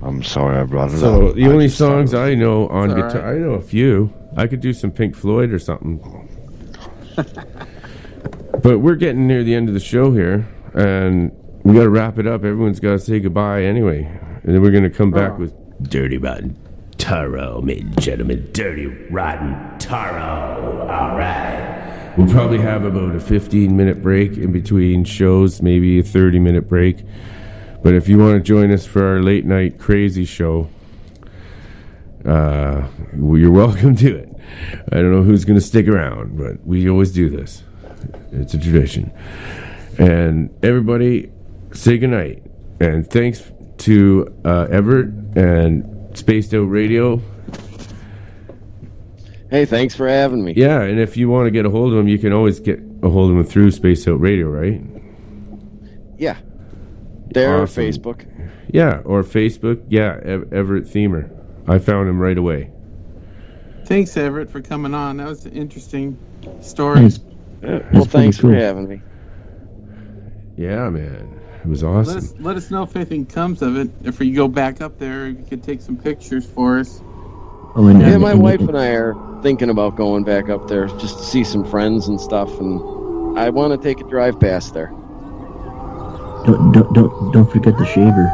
I'm sorry I brought it So up. the only songs I know on It's all guitar, right. I know a few. I could do some Pink Floyd or something. But we're getting near the end of the show here, and we got to wrap it up. Everyone's got to say goodbye anyway, and then we're going to come back with Dirty Rotten Taro, ladies and gentlemen. Dirty Rotten Taro. All right. We'll probably have about a 15-minute break in between shows, maybe a 30-minute break. But if you want to join us for our late night crazy show, you're welcome to it. I don't know who's going to stick around, but we always do this. It's a tradition. And everybody, say goodnight. And thanks to Everett and Spaced Out Radio. Hey, thanks for having me. Yeah, and if you want to get a hold of them, you can always get a hold of them through Spaced Out Radio, right? Yeah. There, Awesome. Facebook. Yeah, or Facebook. Yeah, Everett Themer. I found him right away. Thanks, Everett, for coming on. That was an interesting story. Well, thanks for having me. Yeah, man. It was awesome. Let us know if anything comes of it. If you go back up there, you could take some pictures for us. Yeah, my wife and I are thinking about going back up there just to see some friends and stuff, and I want to take a drive past there. Don't forget the shaver.